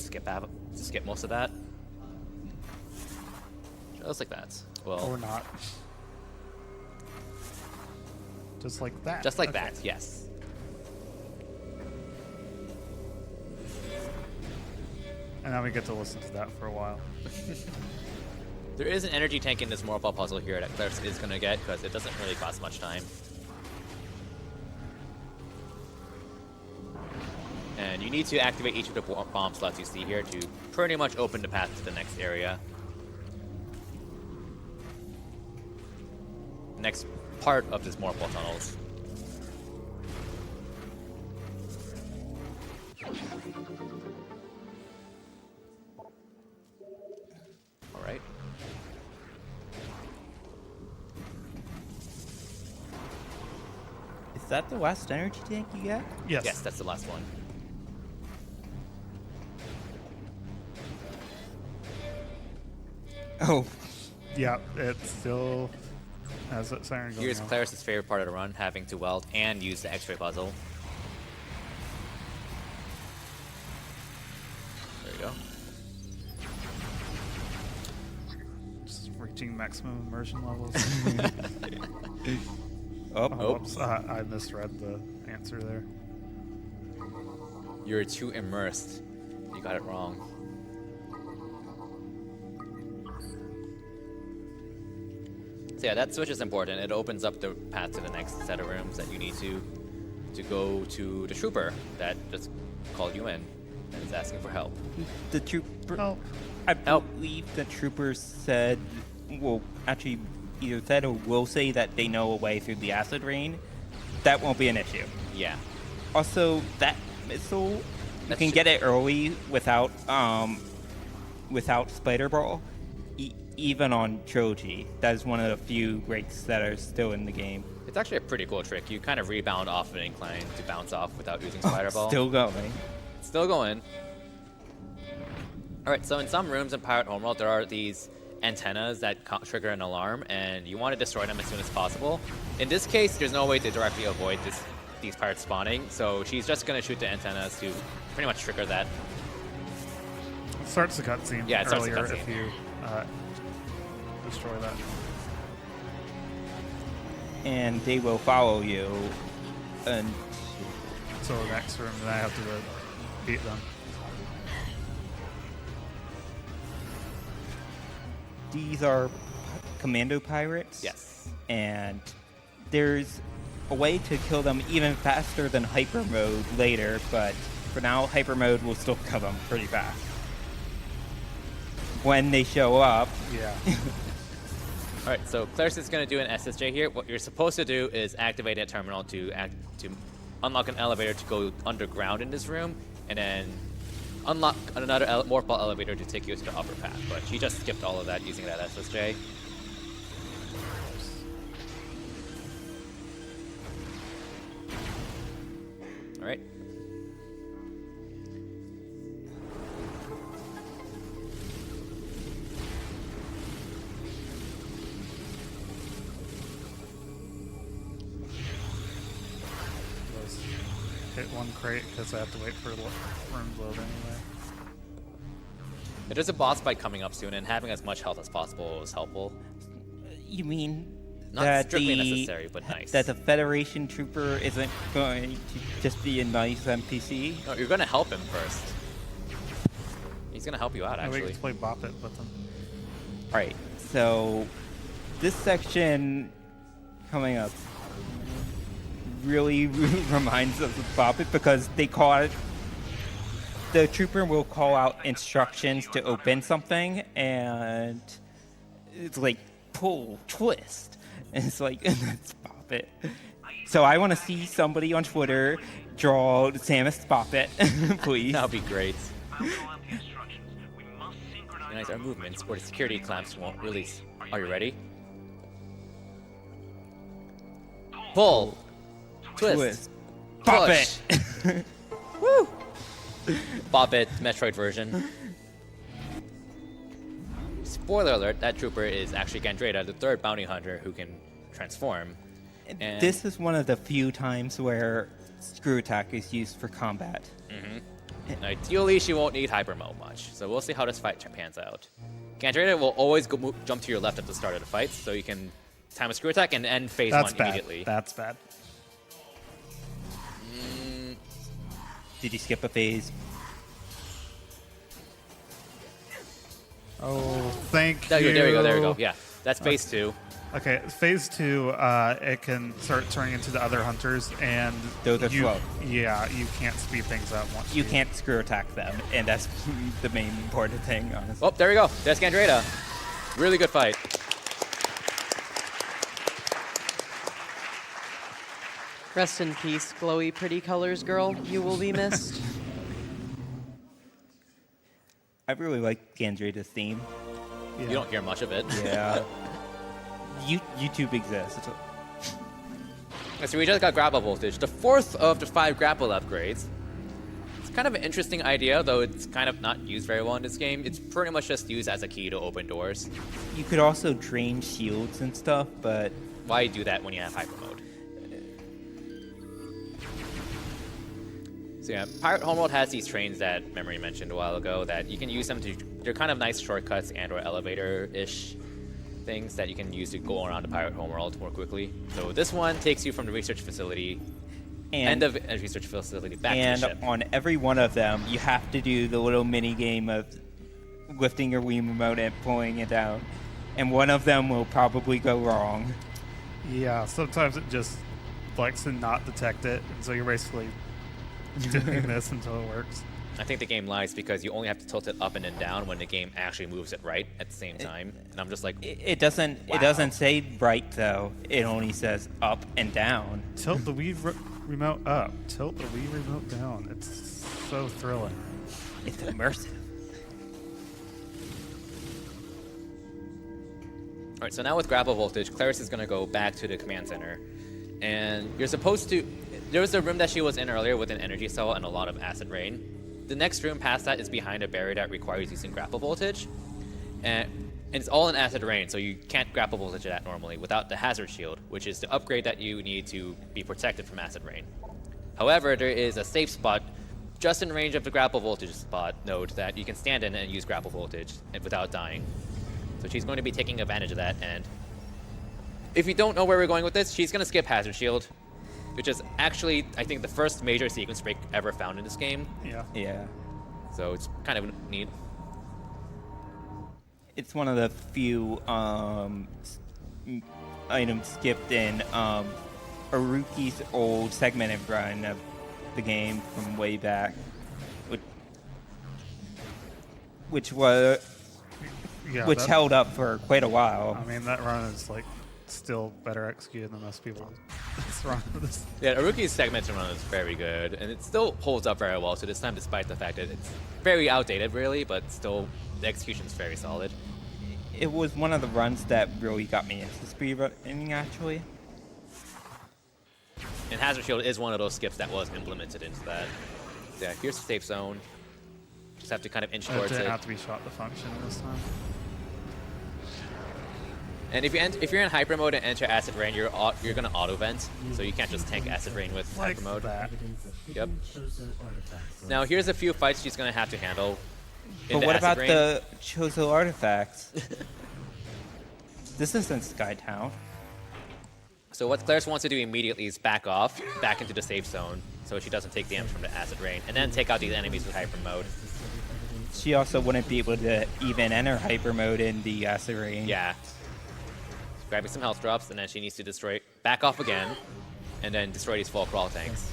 skip most of that. Just like that. Well, or not. Just like that. just like Okay. that, yes. And now we get to listen to that for a while. There is an energy tank in this Morphle puzzle here that Clarence is going to get because it doesn't really cost much time. And you need to activate each of the bomb slots you see here to pretty much open the path to the next area. Next part of this Morphle tunnels. Alright. Is that the last energy tank you get? Yes. Yes, that's the last one. Oh, Yeah, it still has that siren going Here's on. Claris's favorite part of the run, having to weld and use the X-ray puzzle. There you go. Just reaching maximum immersion levels. oh, Whoops, I misread the answer there. You're too immersed. You got it wrong. So yeah, that switch is important. It opens up the path to the next set of rooms that you need to go to the trooper that just called you in and is asking for help. the trooper. Oh, I Help. believe the troopers said, well, actually, either said or will say that they know a way through the acid rain. That won't be an issue. Yeah. Also, that missile, you That's can true. get it early without Spider Ball, even on Trilogy. That is one of the few breaks that are still in the game. It's actually a pretty cool trick. You kind of rebound off of an incline to bounce off without using Spider Ball. Still going. Still going. Alright, so in some rooms in Pirate Homeworld, there are these antennas that trigger an alarm, and you want to destroy them as soon as possible. In this case, there's no way to directly avoid these pirates spawning, so she's just going to shoot the antennas to pretty much trigger that. it starts the cutscene Yeah, it starts the earlier cutscene. if you destroy that. And they will follow you. And So the next room, then I have to beat them. these are commando pirates. Yes. And there's a way to kill them even faster than hyper mode later, but for now, hyper mode will still kill them pretty fast. When they show up, Yeah. Alright, so Claris is going to do an SSJ here. What you're supposed to do is activate a terminal to unlock an elevator to go underground in this room, and then unlock another Morphle elevator to take you to the upper path. But she just skipped all of that using that SSJ. activate one crate because I have to wait for the room to load anyway. There's a boss fight coming up soon, and having as much health as possible is helpful. You mean Not that strictly the necessary, but nice. that the Federation trooper isn't going to just be a nice NPC? No, you're gonna help him first. He's gonna help you out, I wait actually. to play Bop It with them. All right, so this section coming up really reminds us of Bop It because they call it. The trooper will call out instructions to open something, and it's like pull, twist, and it's like that's Bop It. So I want to see somebody on Twitter draw Samus Bop It, please. That would be great. Organize our movements, or the security clamps won't release. Are you ready? Pull! Twist! Bop Push. It. Woo! Bop It, Metroid version. Spoiler alert, that trooper is actually Gandreda, the third bounty hunter who can transform. And This is one of the few times where screw attack is used for combat. and ideally, she won't need hyper mode much, so we'll see how this fight pans out. Gandreda will always jump to your left at the start of the fight, so you can time a screw attack and end phase That's one bad. immediately. That's bad. Did you skip a phase? Oh, thank There you. we go, there we go. Yeah, that's phase two. Okay, phase 2, it can start turning into the other hunters, and Those are slow. Yeah, you can't speed things up once You can't screw attack them, and that's the main important thing, honestly. Oh, there we go. There's Gandreda. Really good fight. Rest in peace, glowy pretty colors girl. You will be missed. I really like Gandreda's theme. Yeah. You don't hear much of it. Yeah. YouTube exists. So we just got grapple voltage, the fourth of the 5 grapple upgrades. It's kind of an interesting idea, though it's kind of not used very well in this game. It's pretty much just used as a key to open doors. You could also drain shields and stuff, but Why do that when you have hyper mode? So yeah, Pirate Homeworld has these trains that Memory mentioned a while ago that you can use them to, they're kind of nice shortcuts and or elevator-ish things that you can use to go around the Pirate Homeworld more quickly. So this one takes you from the research facility, end of a research facility, back to the and ship. on every one of them, you have to do the little mini game of lifting your Wii remote and pulling it down. And one of them will probably go wrong. Yeah, sometimes it just likes to not detect it, and so you're basically doing this until it works. I think the game lies because you only have to tilt it up and then down when the game actually moves it right at the same time. And I'm just like, It doesn't say right though. It only says up and down. Tilt the Wii remote up, tilt the Wii remote down. It's so thrilling. It's immersive. Alright, so now with grapple voltage, Clarice is going to go back to the command center. And you're supposed to... There was a room that she was in earlier with an energy cell and a lot of acid rain. The next room past that is behind a barrier that requires using grapple voltage. And it's all in acid rain, so you can't grapple voltage that normally without the hazard shield, which is the upgrade that you need to be protected from acid rain. However, there is a safe spot just in range of the grapple voltage spot node that you can stand in and use grapple voltage without dying. So she's going to be taking advantage of that, and if you don't know where we're going with this, she's going to skip Hazard Shield, which is actually, I think, the first major sequence break ever found in this game. Yeah. Yeah. So it's kind of neat. It's one of the few items skipped in Aruki's old segmented run of the game from way back, which Yeah, which that- held up for quite a while. I mean, that run is like still better executed than most people. This run, this, Yeah, Aruki's segmented run is very good, and it still holds up very well to this time, despite the fact that it's very outdated, really, but still, the execution's very solid. It was one of the runs that really got me into speedrunning, actually. And Hazard Shield is one of those skips that was implemented into that. Yeah, here's the safe zone. Just have to kind of inch it towards didn't it. have to be shot to function this time. And if you're in hyper mode and enter acid rain, you're gonna auto vent, so you can't just tank acid rain with like Hyper mode. that. Evidence of Yep. hidden Chozo artifacts on Now here's a few fights she's gonna have to handle. in But the what acid about rain. the Chozo artifacts? This isn't Skytown. So what Claris wants to do immediately is back off, back into the safe zone, so she doesn't take damage from the acid rain, and then take out these enemies with hyper mode. She also wouldn't be able to even enter hyper mode in the acid rain. Yeah. Grabbing some health drops, and then she needs to destroy, back off again, and then destroy these full crawl tanks.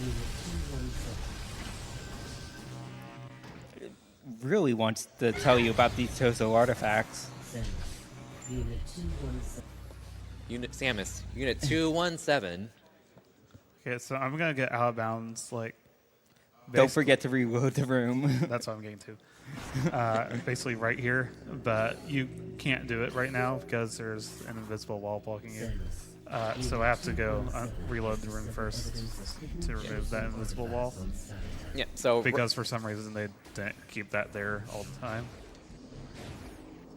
Unit 217. Really wants to tell you about these Chozo artifacts. Send. Unit 217. Unit 217. Okay, so I'm gonna get out of bounds. Like, Don't forget to reload the room. that's what I'm getting to. Basically right here, but you can't do it right now because there's an invisible wall blocking you. So I have to go reload the room first to remove that invisible wall Yeah, so because for some reason they didn't keep that there all the time.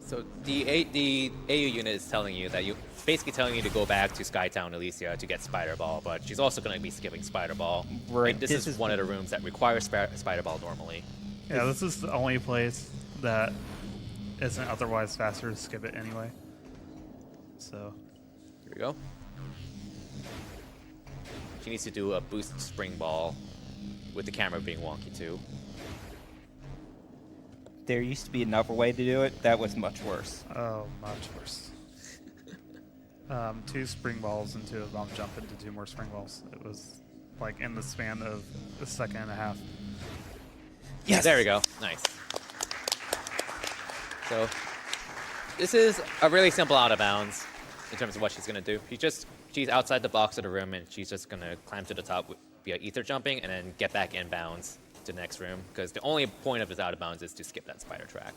So the AU unit is telling you that basically telling you to go back to Skytown Elysia to get Spider Ball, but she's also going to be skipping Spider Ball. Right, And this is one of the rooms that requires Spider Ball normally. Yeah, this is the only place that isn't otherwise faster to skip it anyway. So Here we go. She needs to do a boost Spring Ball with the camera being wonky too. There used to be another way to do it. That was much worse. oh, much worse. 2 spring balls into a bomb jump into 2 more spring balls. It was like in the span of a second and a half. Yes. There we go. Nice. So this is a really simple out of bounds in terms of what she's gonna do. She's outside the box of the room and she's just gonna climb to the top via ether jumping and then get back in bounds to the next room because the only point of this out of bounds is to skip that spider track.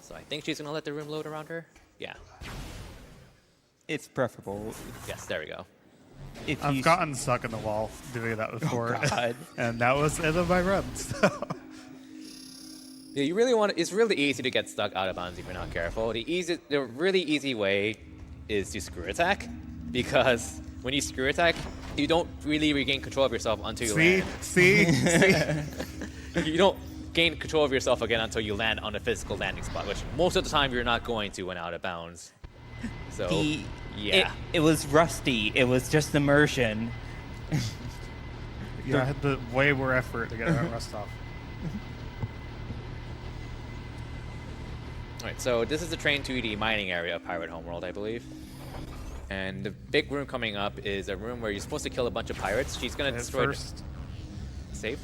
So I think she's gonna let the room load around her. Yeah. It's preferable Yes. There we go. if I've you gotten stuck in the wall doing that before, God. and that was the end of my run. So. Yeah, you really want. It's really easy to get stuck out of bounds if you're not careful. The really easy way is to screw attack, because when you screw attack, you don't really regain control of yourself until you land. See. You don't gain control of yourself again until you land on a physical landing spot, which most of the time you're not going to when out of bounds. So yeah, it was rusty. It was just immersion. Yeah, I had the way more effort to get that rust off. All right, so this is the Train 2D mining area of Pirate Homeworld, I believe. And the big room coming up is a room where you're supposed to kill a bunch of pirates. She's gonna At destroy first, save.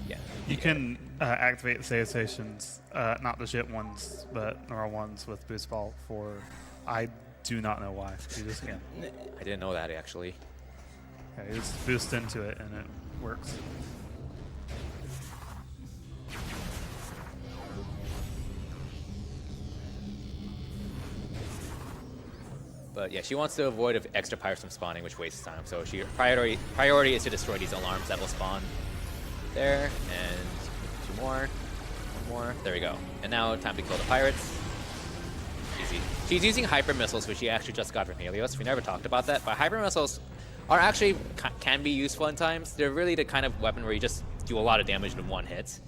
Yeah. you can activate the save stations, not the shit ones, but normal ones with boost ball for. I do not know why. You just can. I didn't know that actually. Yeah, you just boost into it and it works. But yeah, she wants to avoid extra pirates from spawning, which wastes time. So she priority is to destroy these alarms that will spawn there, and 2 more, 1 more. There we go. And now time to kill the pirates. Easy. She's using hyper missiles, which she actually just got from Helios. We never talked about that, but hyper missiles are actually can be useful in times. They're really the kind of weapon where you just do a lot of damage in 1 hit.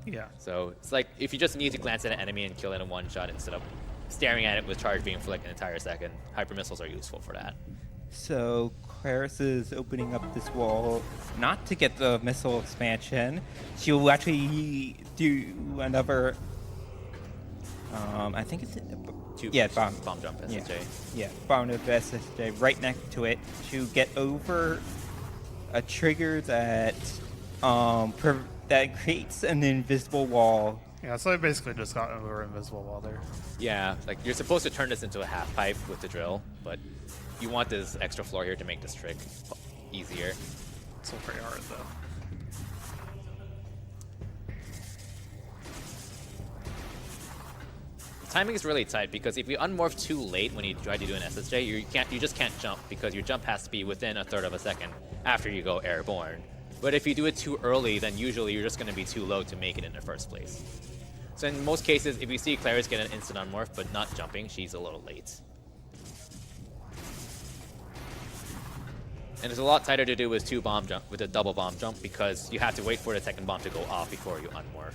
Yeah. So it's like if you just need to glance at an enemy and kill it in 1 shot instead of staring at it with charge being for like an entire second, hyper missiles are useful for that. So Claris is opening up this wall not to get the missile expansion. She'll actually do another. I think it's bomb jump Yeah, SSJ. yeah, bomb of SSJ right next to it to get over a trigger that that creates an invisible wall. Yeah, so I basically just got over invisible wall there. Yeah, like you're supposed to turn this into a half pipe with the drill, but you want this extra floor here to make this trick easier. It's still pretty hard though. Timing is really tight because if you unmorph too late when you try to do an SSJ, you just can't jump because your jump has to be within 1/3 of a second after you go airborne. But if you do it too early, then usually you're just going to be too low to make it in the first place. So in most cases, if you see Claris get an instant unmorph but not jumping, she's a little late. And it's a lot tighter to do with with a double bomb jump because you have to wait for the second bomb to go off before you unmorph.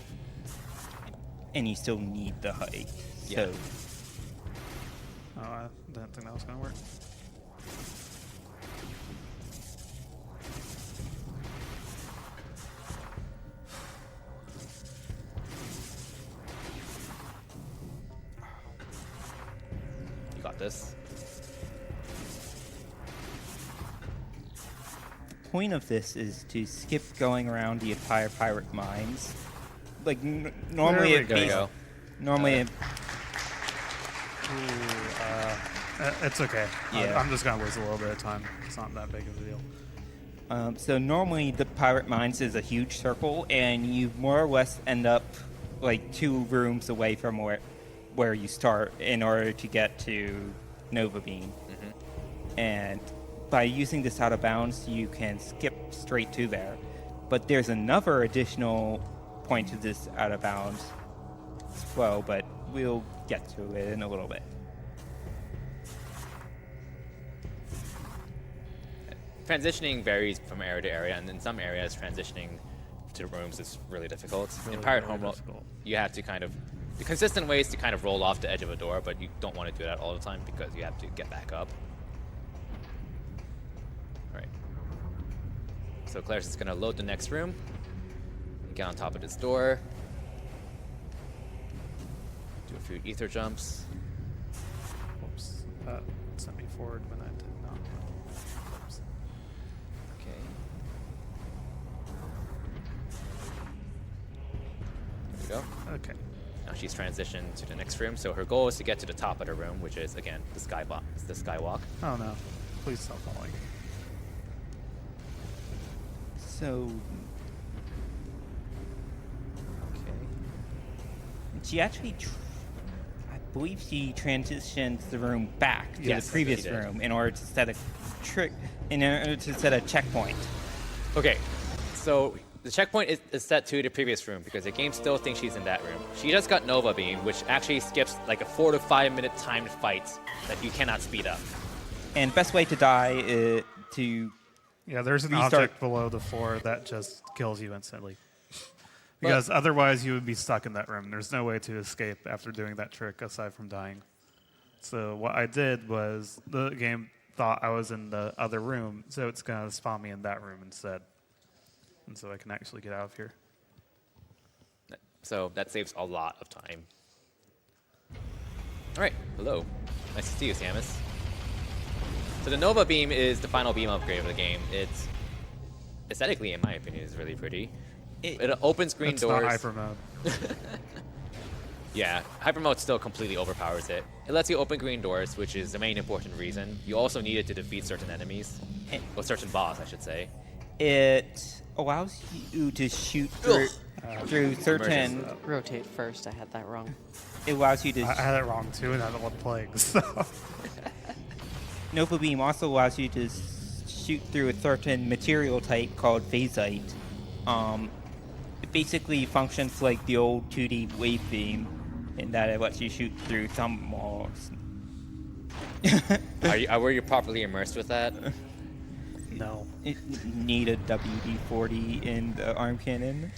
And you still need the height. Yeah. So Oh, I didn't think that was going to work. You got this. the point of this is to skip going around the entire pirate mines. Like normally There we it There we be go. normally it, It's okay. Yeah. I'm just going to lose a little bit of time. It's not that big of a deal. so normally the pirate mines is a huge circle, and you more or less end up like 2 rooms away from where you start in order to get to Nova Beam. And by using this out of bounds, you can skip straight to there. But there's another additional point to this out of bounds as well, but we'll get to it in a little bit. Transitioning varies from area to area, and in some areas, transitioning to rooms is really difficult. Really, in Pirate really Homeworld, difficult. you have to the consistent way is to kind of roll off the edge of a door, but you don't want to do that all the time because you have to get back up. All right. So Claire's is going to load the next room, get on top of this door, do a few ether jumps. Whoops. That sent me forward when I did not. Whoops. Okay. There we go. Okay. Now she's transitioned to the next room, so her goal is to get to the top of the room, which is again the skywalk. Oh no. Please stop falling. So Okay. she actually, I believe she transitions the room back to Yes, the previous she did. room in order to set a checkpoint. Okay. So the checkpoint is set to the previous room because the game still thinks she's in that room. She just got Nova Beam, which actually skips like a 4 to 5 minute timed fight that you cannot speed up. And best way to die is to Yeah, there's an Restart. object below the floor that just kills you instantly. Because otherwise you would be stuck in that room. There's no way to escape after doing that trick aside from dying. So what I did was the game thought I was in the other room, so it's going to spawn me in that room instead. And so I can actually get out of here. So that saves a lot of time. All right, hello. Nice to see you, Samus. So the Nova Beam is the final beam upgrade of the game. It's aesthetically, in my opinion, is really pretty. It opens green It's doors. not hyper mode. Yeah, hyper mode still completely overpowers it. It lets you open green doors, which is the main important reason. You also need it to defeat certain enemies, or certain boss, I should say. it allows you to shoot through certain. Immersion. Rotate first. I had that wrong. It allows you to. I had it wrong too, and I don't want plagues. So. Nova Beam also allows you to shoot through a certain material type called phasite. It basically functions like the old 2D wave beam, in that it lets you shoot through some walls. Were you properly immersed with that? No. It need a WD-40 in the arm cannon.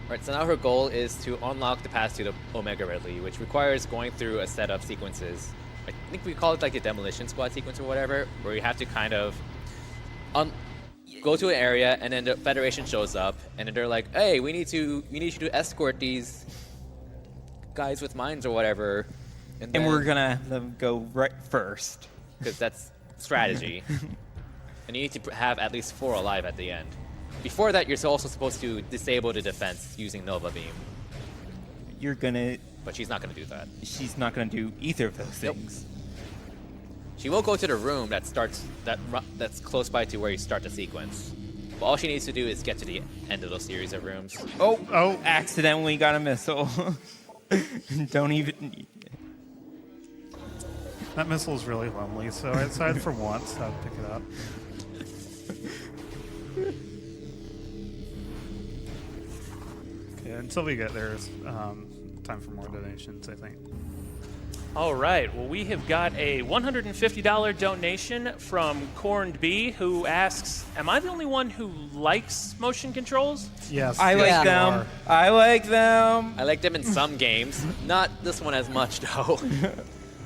Right, so now her goal is to unlock the path to the Omega Ridley, which requires going through a set of sequences. I think we call it like a demolition squad sequence or whatever, where you have to kind of go to an area, and then the Federation shows up, and then they're like, "Hey, we need you to escort these guys with mines or whatever," And then, we're gonna have them go right first. because that's strategy. And you need to have at least 4 alive at the end. Before that, you're also supposed to disable the defense using Nova Beam, You're gonna. but she's not going to do that. She's not gonna do either of those Nope. things. She will go to the room that's close by to where you start the sequence. But all she needs to do is get to the end of those series of rooms. Oh! Accidentally got a missile. Don't even. That missile is really lonely, so I decided for once I'd pick it up. Okay, until we get there, it's time for more donations, I think. All right. Well, we have got a $150 donation from Corned Bee, who asks, "Am I the only one who likes motion controls?" Yes. I yes, like Yeah. you them. are. I like them. I like them in some games, not this one as much though.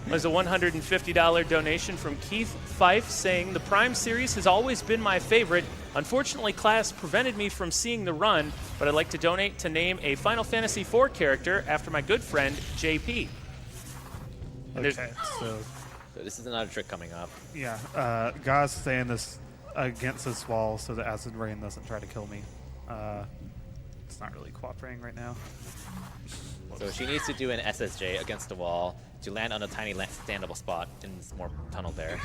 There's a $150 donation from Keith Fife saying, "The Prime series has always been my favorite. Unfortunately, class prevented me from seeing the run, but I'd like to donate to name a Final Fantasy IV character after my good friend, JP." And there's- Okay, so So this is another trick coming up. yeah, guys staying this against this wall so the acid rain doesn't try to kill me. It's not really cooperating right now. So she needs to do an SSJ against the wall to land on a tiny standable spot in this more tunnel there. There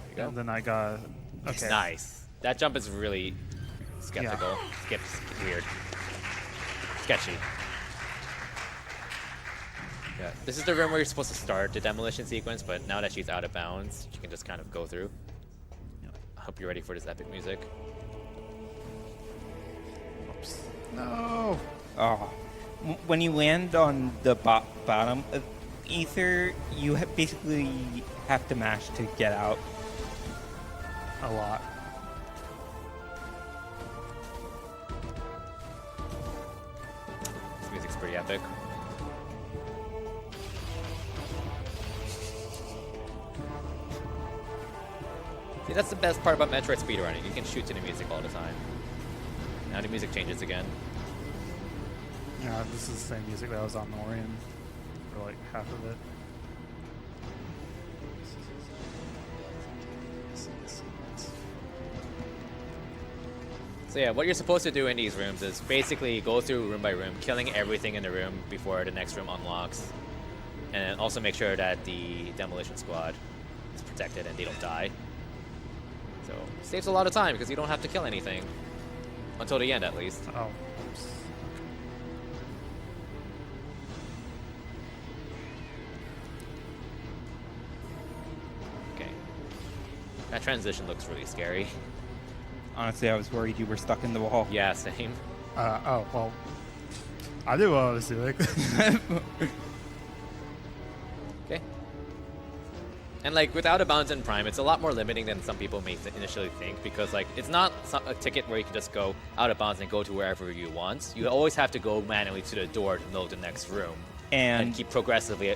you go. And then I got okay. Nice. That jump is really skeptical. Weird. Sketchy. Yeah. This is the room where you're supposed to start the demolition sequence, but now that she's out of bounds, she can just kind of go through. I hope you're ready for this epic music. Oops. No. Oh. When you land on the bottom of Ether, you basically have to mash to get out. A lot. This music's pretty epic. See, that's the best part about Metroid speedrunning. You can shoot to the music all the time. Now the music changes again. Yeah, this is the same music that was on Norian for like half of it. So yeah, what you're supposed to do in these rooms is basically go through room by room, killing everything in the room before the next room unlocks. And also make sure that the demolition squad is protected and they don't die. So it saves a lot of time because you don't have to kill anything. Until the end, at least. Oh. Oops. Okay. That transition looks really scary. Honestly, I was worried you were stuck in the wall. Yeah, same. Oh well. I knew what I was doing. Okay. And like with Out of Bounds and Prime, it's a lot more limiting than some people may initially think because like it's not a ticket where you can just go out of bounds and go to wherever you want. You always have to go manually to the door to load the next room and keep progressively.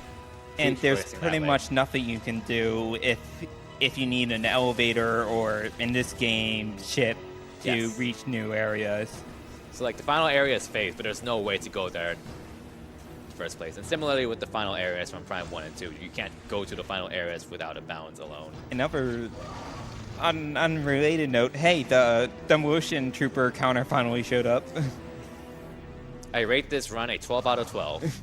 And keep there's progressing pretty that way. much nothing you can do if you need an elevator or in this game ship to Yes. reach new areas. So like the final area is phased, but there's no way to go there in the first place. And similarly with the final areas from Prime 1 and 2, you can't go to the final areas without a bounds alone. Another unrelated note, hey, the Demolition Trooper counter finally showed up. I rate this run a 12 out of 12.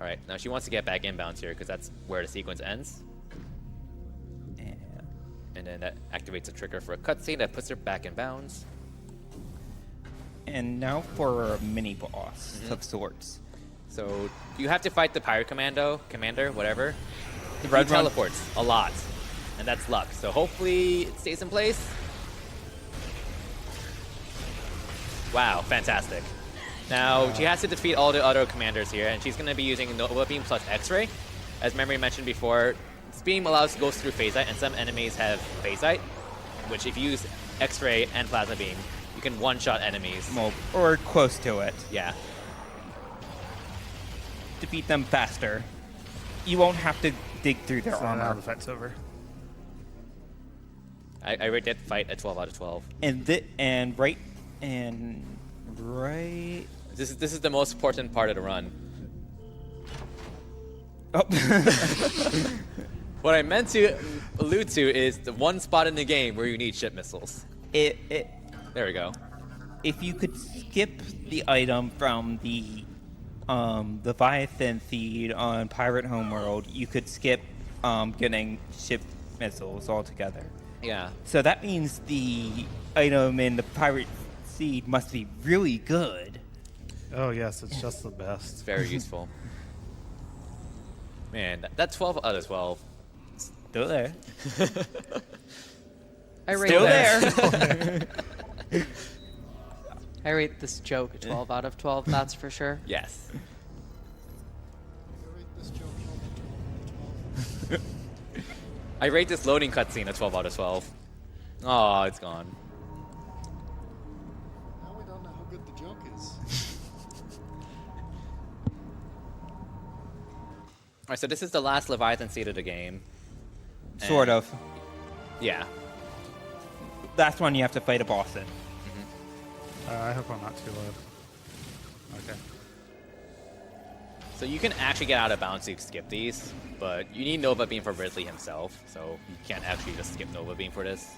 Alright, now she wants to get back inbounds here because that's where the sequence ends. And then that activates a trigger for a cutscene that puts her back in bounds. And now for a mini boss of sorts. So you have to fight the pirate commander, whatever. The He red one. teleports a lot, and that's luck. So hopefully it stays in place. Wow, fantastic. Now she has to defeat all the other commanders here, and she's going to be using Nova Beam plus X-Ray. As Memory mentioned before, this beam goes through Phasite, and some enemies have Phasite, which if you use X-Ray and Plasma Beam, you can one-shot enemies. Well, or close to it. Yeah. Defeat them faster. You won't have to dig through their So now armor. the fight's over. I rate that fight a 12 out of 12. And right. This is the most important part of the run. Oh. What I meant to allude to is the one spot in the game where you need ship missiles. It There we go. if you could skip the item from the Leviathan feed on Pirate Homeworld, you could skip getting ship missiles altogether. Yeah. So that means the item in the Pirate Seed must be really good. Oh yes, it's just the It's best. very useful. Man, that 12 out of 12. Still there. I rate Still this. there. I rate this joke a 12 out of 12, that's for sure. Yes. I rate this loading cutscene a 12 out of 12. Oh, it's gone. Now we don't know how good the joke is. Alright, so this is the last Leviathan seed of the game. Sort And- of. Yeah. Last one you have to fight a boss in. I hope I'm not too low. Okay. So you can actually get out of bounds to skip these, but you need Nova Beam for Ridley himself, so you can't actually just skip Nova Beam for this.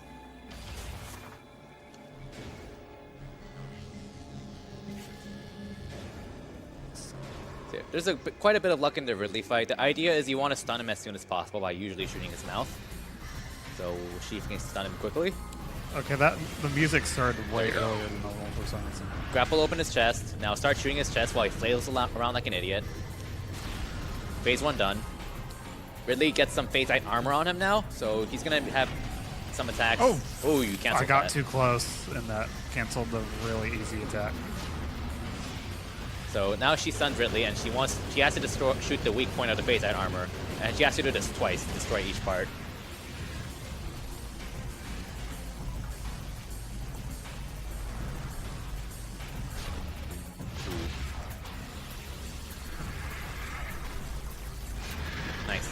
So yeah, there's quite a bit of luck in the Ridley fight. The idea is you want to stun him as soon as possible by usually shooting his mouth. So Sheaf can stun him quickly. Okay, the music started way earlier than normal for some reason. Grapple open his chest. Now start shooting his chest while he flails around like an idiot. Phase 1 done. Ridley gets some Phase-Ite armor on him now, so he's going to have some attacks. Oh, you canceled I got that. too close, and that canceled the really easy attack. So now she stuns Ridley, and she has to shoot the weak point of the Phase-Ite armor. And she has to do this twice to destroy each part. Nice.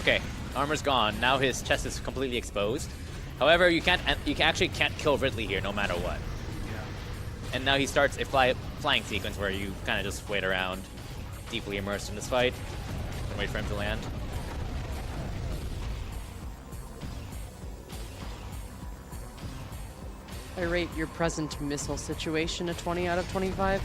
Okay, armor's gone. Now his chest is completely exposed. However, you actually can't kill Ridley here, no matter what. Yeah. And now he starts a flying sequence where you kind of just wait around, deeply immersed in this fight, and wait for him to land. I rate your present missile situation a 20 out of 25.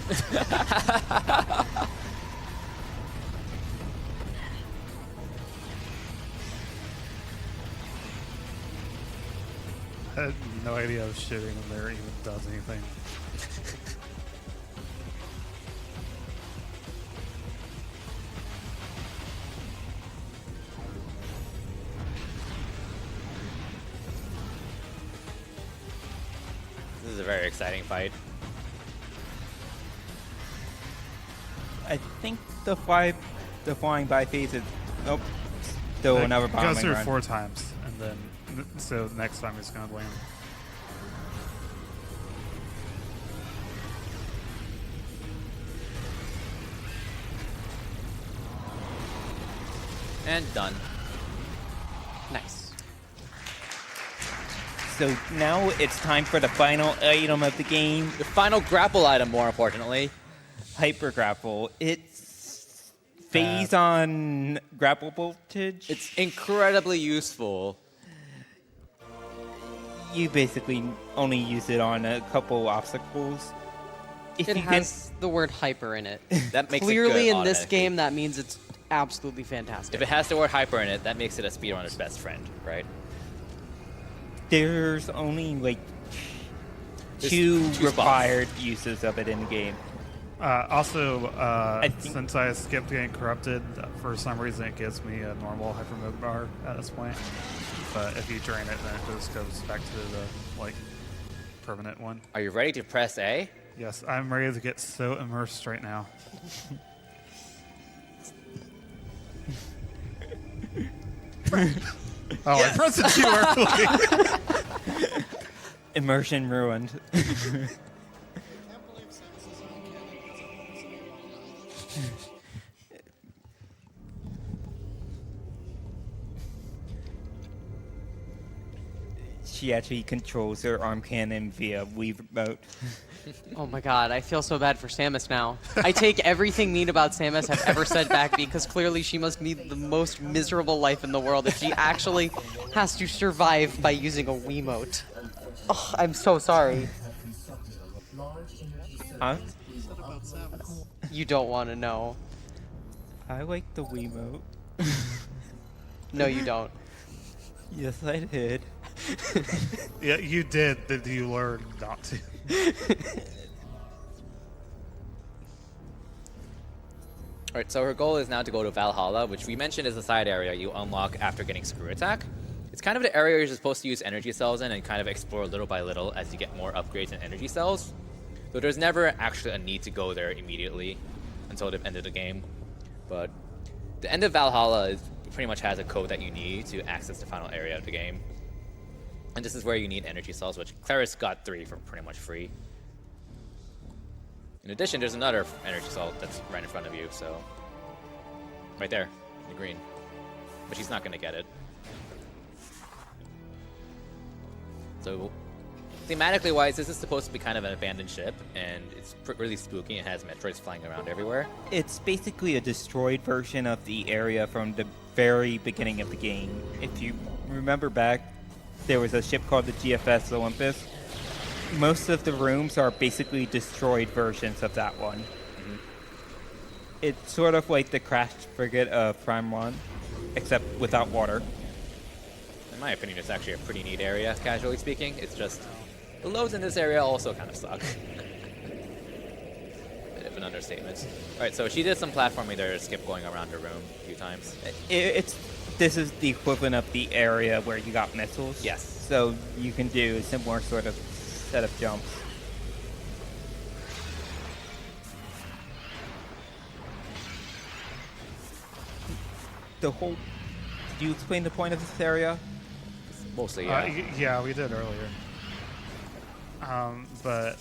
I had no idea if shooting him there even does anything. This is a very exciting fight. I think the flying by phase is nope. Still It another bombing goes through run. 4 times, and then so next time it's gonna land. And done. Nice. So now it's time for the final item of the game, The final grapple item, more importantly. Hyper Grapple. It's phase on grapple voltage. It's incredibly useful. You basically only use it on a couple obstacles. If It you has the word hyper in it. That makes Clearly it good in this automatically. game, that means it's absolutely fantastic. If it has the word hyper in it, that makes it a speedrunner's best friend, right? there's only like There's two two spots. required uses of it in the game. Also, think- since I skipped getting corrupted, for some reason it gives me a normal hyper move bar at this point. But if you drain it, then it just goes back to the like permanent one. Are you ready to press A? Yes, I'm ready to get so immersed right now. Oh, I pressed it too early. Immersion ruined. She actually controls her arm cannon via Wii remote. Oh my god, I feel so bad for Samus now. I take everything mean about Samus have ever said back because clearly she must lead the most miserable life in the world if she actually has to survive by using a Wiimote. Oh, I'm so sorry. Huh? You don't want to know. I like the Wiimote. No, you don't. Yes, I did. Yeah, you did. Did you learn not to? Alright, so her goal is now to go to Valhalla, which we mentioned is a side area you unlock after getting Screw Attack. It's kind of the area you're supposed to use energy cells in and kind of explore little by little as you get more upgrades in energy cells. So there's never actually a need to go there immediately until the end of the game. But the end of Valhalla pretty much has a code that you need to access the final area of the game. And this is where you need energy cells, which Claris got 3 for pretty much free. In addition, there's another energy cell that's right in front of you, so... Right there, in the green. But she's not going to get it. So, thematically wise, this is supposed to be kind of an abandoned ship, and it's really spooky. It has Metroids flying around everywhere. It's basically a destroyed version of the area from the very beginning of the game. If you remember back, there was a ship called the GFS Olympus. Most of the rooms are basically destroyed versions of that one. Mm-hmm. It's sort of like the crashed frigate of Prime 1, except without water. In my opinion, it's actually a pretty neat area, casually speaking. It's just, the loads in this area also kind of suck. Bit of an understatement. Alright, so she did some platforming there to skip going around her room a few times. This is the equivalent of the area where you got missiles. Yes. So you can do a similar sort of set of jumps. Did you explain the point of this area? Mostly, yeah. Yeah, we did earlier. But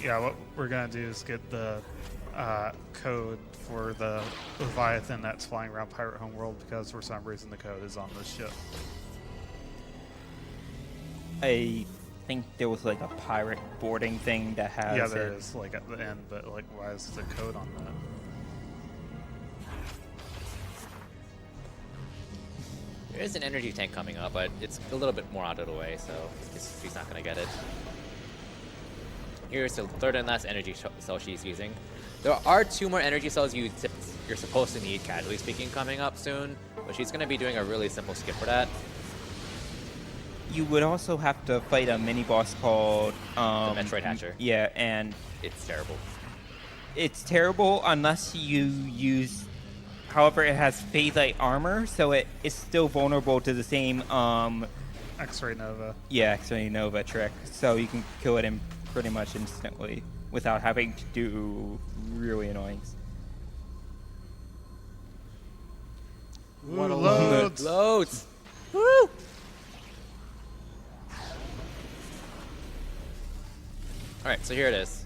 yeah, what we're gonna do is get the code for the Leviathan that's flying around Pirate Homeworld, because for some reason the code is on this ship. I think there was like a pirate boarding thing that has Yeah, there it. is, like at the end, but like, why is the code on that? There is an energy tank coming up, but it's a little bit more out of the way, so she's not going to get it. Here's the third and last energy cell she's using. There are 2 more energy cells you're supposed to need, casually speaking, coming up soon, but she's going to be doing a really simple skip for that. You would also have to fight a mini boss called The Metroid Hatcher. Yeah, and It's terrible. it's terrible unless you use. However, it has phase-light armor, so it is still vulnerable to the same X-Ray Nova. X-ray Nova trick. So you can kill it in pretty much instantly without having to do really annoying. What a load! Loads! Woo! Alright, so here it is.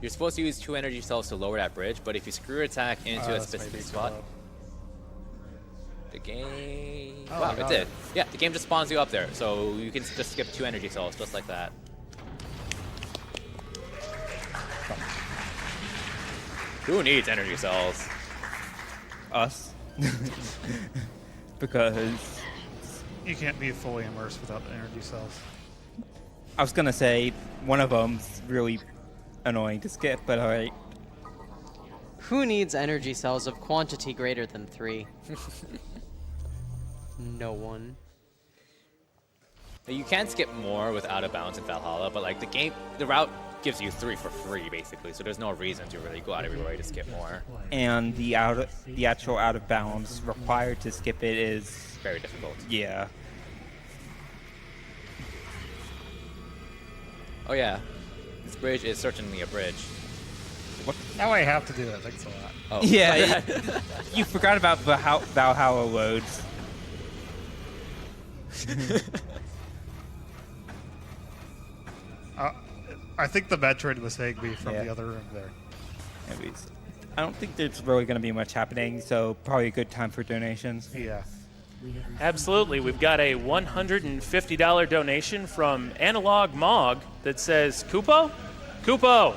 You're supposed to use 2 energy cells to lower that bridge, but if you screw attack into a This may specific be spot, too low. the game... Oh, wow, I it got did. it. Yeah, the game just spawns you up there, so you can just skip 2 energy cells, just like that. Who needs energy cells? Us. Because You can't be fully immersed without the energy cells. I was gonna say one of them's really annoying to skip, but alright. Who needs energy cells of quantity greater than 3? No one. You can skip more with Out of Bounds in Valhalla, but like the route gives you 3 for free basically, so there's no reason to really go out of your way to skip more. And the actual out of bounds required to skip it is Very difficult. yeah. Oh yeah, this bridge is certainly a bridge. Now I have to do it. Thanks a lot. Oh. Yeah, you forgot about Valhalla loads. I think the Metroid was Higby from Yeah. the other room there. Anyways, I don't think there's really going to be much happening, so probably a good time for donations. Yeah. Absolutely. We've got a $150 donation from Analog Mog that says, Kupo? Kupo!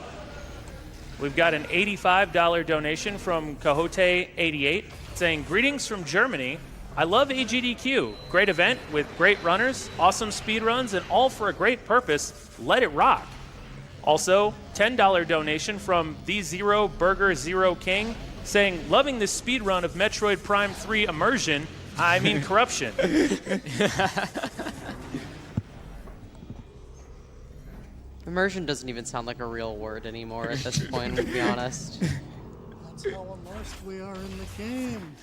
We've got an $85 donation from Cahote88 saying, greetings from Germany. I love AGDQ. Great event with great runners, awesome speed runs, and all for a great purpose. Let it rock. Also, $10 donation from The Zero Burger Zero King saying, loving the speed run of Metroid Prime 3 Immersion. I mean corruption. Immersion doesn't even sound like a real word anymore at this point, to be honest. how immersed we are in the game.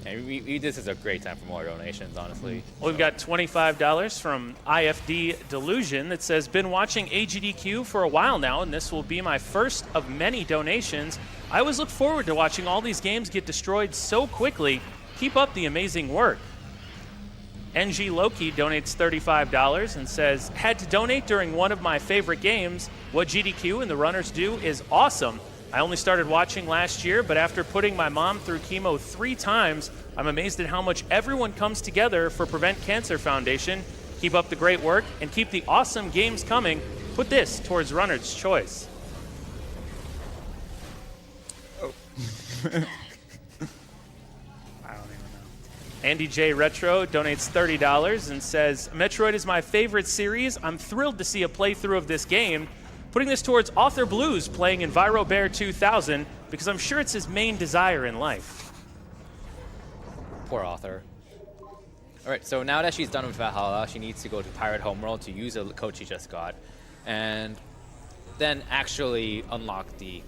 And this is a great time for more donations, honestly. Well, we've got $25 from IFD Delusion that says, been watching AGDQ for a while now, and this will be my first of many donations. I always look forward to watching all these games get destroyed so quickly. Keep up the amazing work. NG Loki donates $35 and says, had to donate during one of my favorite games. What GDQ and the runners do is awesome. I only started watching last year, but after putting my mom through chemo 3 times, I'm amazed at how much everyone comes together for Prevent Cancer Foundation. Keep up the great work and keep the awesome games coming. Put this towards Runner's Choice. I don't even know. Andy J. Retro donates $30 and says, Metroid is my favorite series. I'm thrilled to see a playthrough of this game. Putting this towards Author Blues playing Enviro Bear 2000 because I'm sure it's his main desire in life. Poor Author. Alright, so now that she's done with Valhalla, she needs to go to Pirate Homeworld to use the code she just got, and then actually unlock the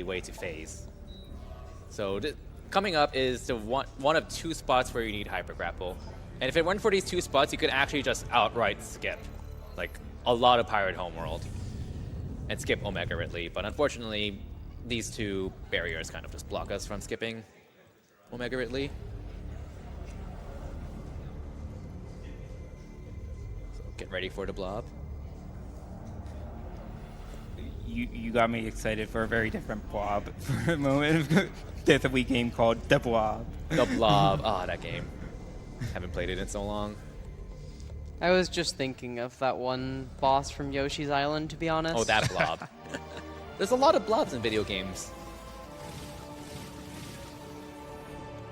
way to phase. So coming up is the one of 2 spots where you need Hyper Grapple. And if it weren't for these 2 spots, you could actually just outright skip, like, a lot of Pirate Homeworld and skip Omega Ridley, but unfortunately these 2 barriers kind of just block us from skipping Omega Ridley. So get ready for the blob. You got me excited for a very different blob for a moment. There's a Wii game called The Blob. The Blob. Ah, that game. Haven't played it in so long. I was just thinking of that one boss from Yoshi's Island, to be honest. Oh, that blob. There's a lot of blobs in video games.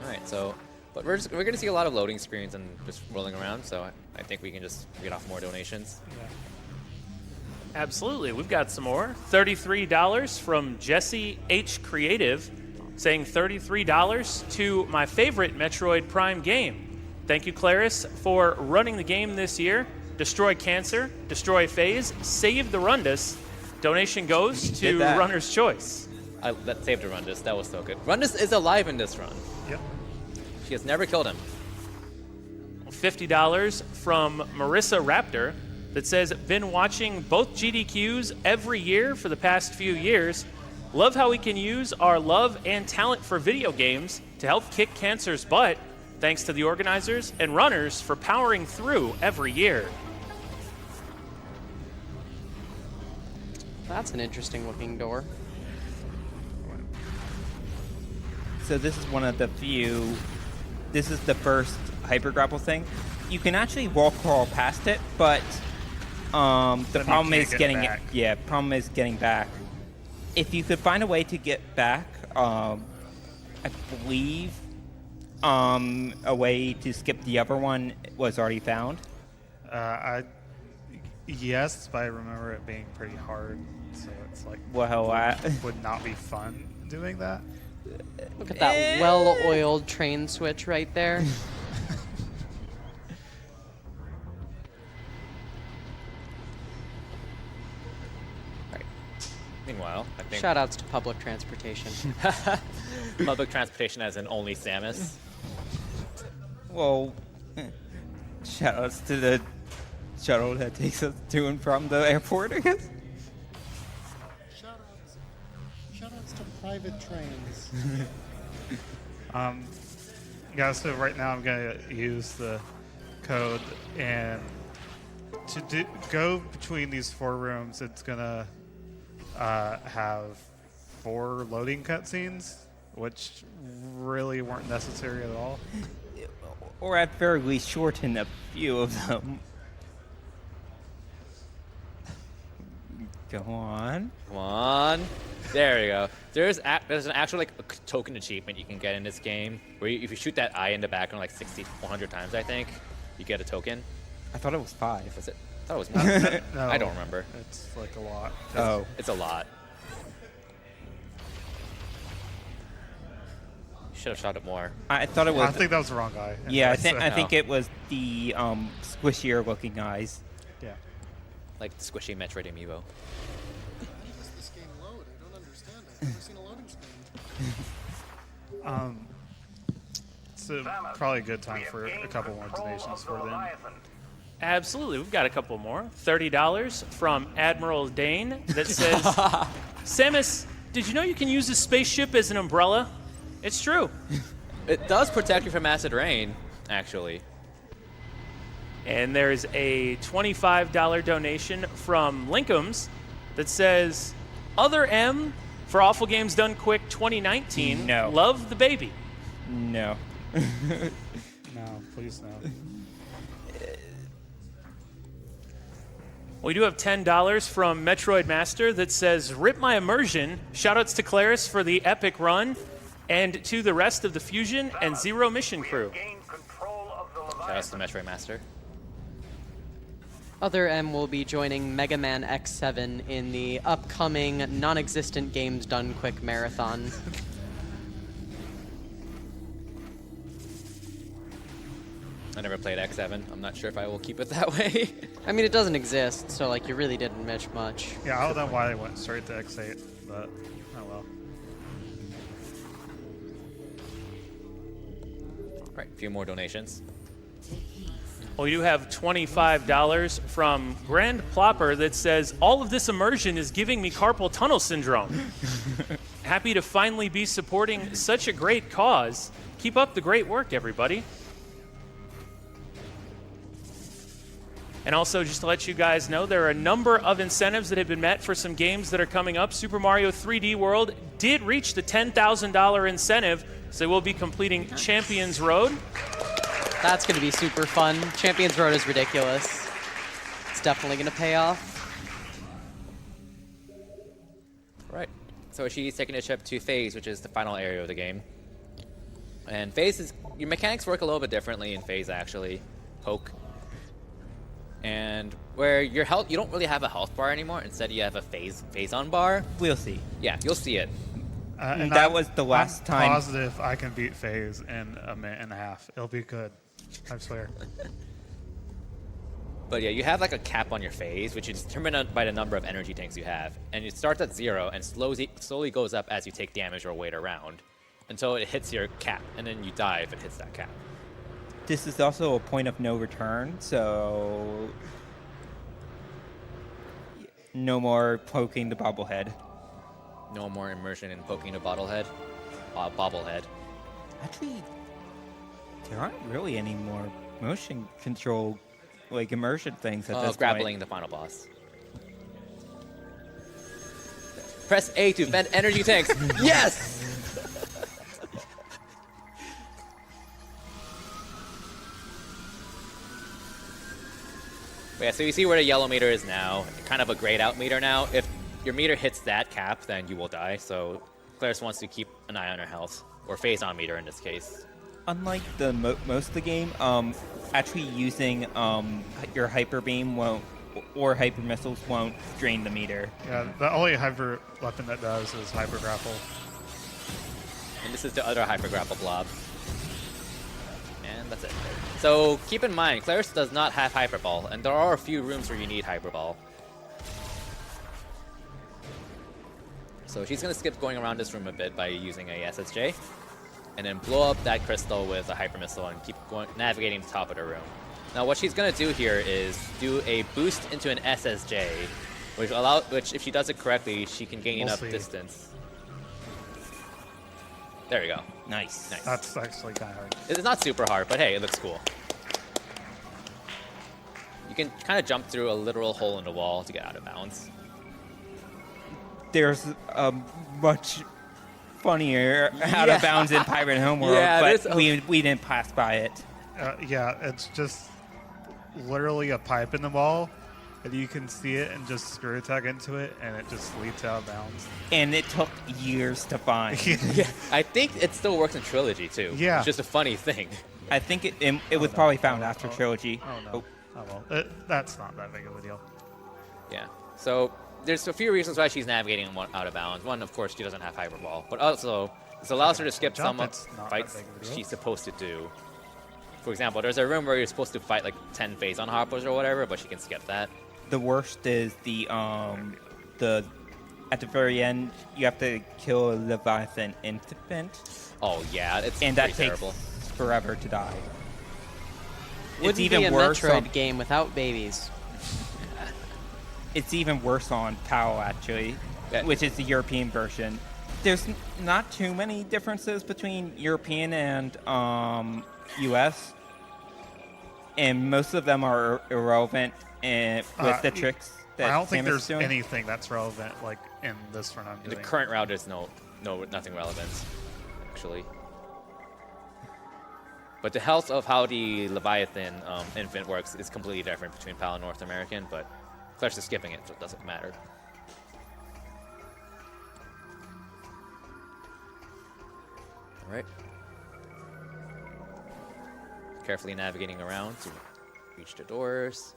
Alright, so, but we're going to see a lot of loading screens and just rolling around, so I think we can just get off more donations. Yeah. Absolutely. We've got some more. $33 from Jesse H. Creative saying $33 to my favorite Metroid Prime game. Thank you, Claris, for running the game this year. Destroy Cancer, Destroy Phase, Save the Rundus. Donation goes to Runner's Choice. That saved the Rundus. That was so good. Rundus is alive in this run. Yep. She has never killed him. $50 from Marissa Raptor that says, been watching both GDQs every year for the past few years. Love how we can use our love and talent for video games to help kick cancer's butt. Thanks to the organizers and runners for powering through every year. That's an interesting looking door. So this is one of the few. This is the first Hyper Grapple thing. You can actually wall crawl past it, but the problem is getting back. Problem is getting back. If you could find a way to get back, I believe a way to skip the other one was already found. Yes, but I remember it being pretty hard, so it's like Well, would not be fun doing that. Look at that well-oiled train switch right there. Right. Meanwhile, I think Shoutouts to public transportation. public transportation as in only Samus. well, shoutouts to the shuttle that takes us to and from the airport, I guess. Shoutouts to private trains. Yeah, so right now I'm going to use the code, and to go between these 4 rooms, it's going to have 4 loading cutscenes, which really weren't necessary at all. Or at very least shorten a few of them. Go on. Come on. There you go. There's an actual like a token achievement you can get in this game where if you shoot that eye in the background like 100 times, I think, you get a token. I thought it was 5. Was it? I thought it was more. No, I don't remember. It's like a lot. Oh. It's a lot. Should have shot it more. I thought it was. I think that was the wrong guy. Yeah, I Anyway, think it was the squishier looking eyes. Yeah. Like the squishy Metroid amiibo. I've seen a loading screen. So probably a good time for a couple more donations for them. Absolutely. We've got a couple more. $30 from Admiral Dane that says, Samus, did you know you can use a spaceship as an umbrella? It's true. It does protect you from acid rain, actually. And there's a $25 donation from Linkums that says, Other M for Awful Games Done Quick 2019. No. Love the baby. No. No, please no. We do have $10 from Metroid Master that says, Rip my immersion. Shoutouts to Claris for the epic run, and to the rest of the Fusion and Zero Mission crew. Shoutouts to Metroid Master. Other M will be joining Mega Man X7 in the upcoming non-existent Games Done Quick marathon. I never played X7. I'm not sure if I will keep it that way. I mean, it doesn't exist, so like you really didn't miss much. Yeah, I don't know why they went straight to X8, but oh well. Right, a few more donations. Well, we do have $25 from Grand Plopper that says, all of this immersion is giving me carpal tunnel syndrome. Happy to finally be supporting such a great cause. Keep up the great work, everybody. And also, just to let you guys know, there are a number of incentives that have been met for some games that are coming up. Super Mario 3D World did reach the $10,000 incentive, so we'll be completing Champions Road. That's going to be super fun. Champions Road is ridiculous. It's definitely going to pay off. Right. So she's taking a trip to Phase, which is the final area of the game. And Phase is... Your mechanics work a little bit differently in Phase, actually. Poke. And where your health... You don't really have a health bar anymore. Instead, you have a phase-on bar. We'll see. Yeah, you'll see it. And That was the last I'm time- positive I can beat Phase in a minute and a half. It'll be good. I swear. But yeah, you have like a cap on your phase, which is determined by the number of energy tanks you have. And it starts at 0 and slowly goes up as you take damage or wait around until it hits your cap, and then you die if it hits that cap. This is also a point of no return, so no more poking the bobblehead. No more immersion in poking a bobblehead. Actually, there aren't really any more motion control, like immersion things at this Grappling the final boss. Press A to vent energy tanks. Yes! But yeah, so you see where the yellow meter is now. Kind of a grayed out meter now. If your meter hits that cap, then you will die. So Claris wants to keep an eye on her health. Or phase on meter in this case. Unlike the most of the game, actually using your hyper beam won't, or hyper missiles won't drain the meter. Yeah, the only hyper weapon that does is hyper grapple. And this is the other hyper grapple blob. And that's it. So keep in mind, Claris does not have hyper ball, and there are a few rooms where you need hyper ball. So she's gonna skip going around this room a bit by using a SSJ, and then blow up that crystal with a hyper missile and keep going, navigating the top of the room. Now what she's gonna do here is do a boost into an SSJ, which if she does it correctly, she can gain enough distance. There we go. Nice. Nice. That's actually kind of hard. It's not super hard, but hey, it looks cool. You can kind of jump through a literal hole in the wall to get out of bounds. There's a much funnier out of bounds in Pirate Homeworld, Yeah, but we didn't pass by it. Yeah, it's just literally a pipe in the wall, and you can see it and just screw attack into it, and it just leaps out of bounds. And it took years to find. Yeah, I think it still works in Trilogy too. Yeah. It's just a funny thing. I think it was probably found after Trilogy. Oh no. Oh well, that's not that big of a deal. Yeah. So there's a few reasons why she's navigating out of bounds. One, of course, she doesn't have hyper ball, but also this allows her to skip Jump, some it's not fights that big of a deal. she's supposed to do. For example, there's a room where you're supposed to fight like 10 phase on hoppers or whatever, but she can skip that. The worst is the at the very end, you have to kill a Leviathan infant, Oh yeah, it's and that pretty takes terrible. forever to die. Wouldn't It's even be a worse Metroid on, game without babies. It's even worse on PAL, actually, Yeah. which is the European version. There's not too many differences between European and US, and most of them are irrelevant with the tricks that I don't think Samus there's is doing. anything that's relevant like in this run I'm In the doing. current route, there's nothing relevant, actually. But the health of how the Leviathan infant works is completely different between PAL and North American, but Claire's just skipping it, so it doesn't matter. Alright. Carefully navigating around to reach the doors.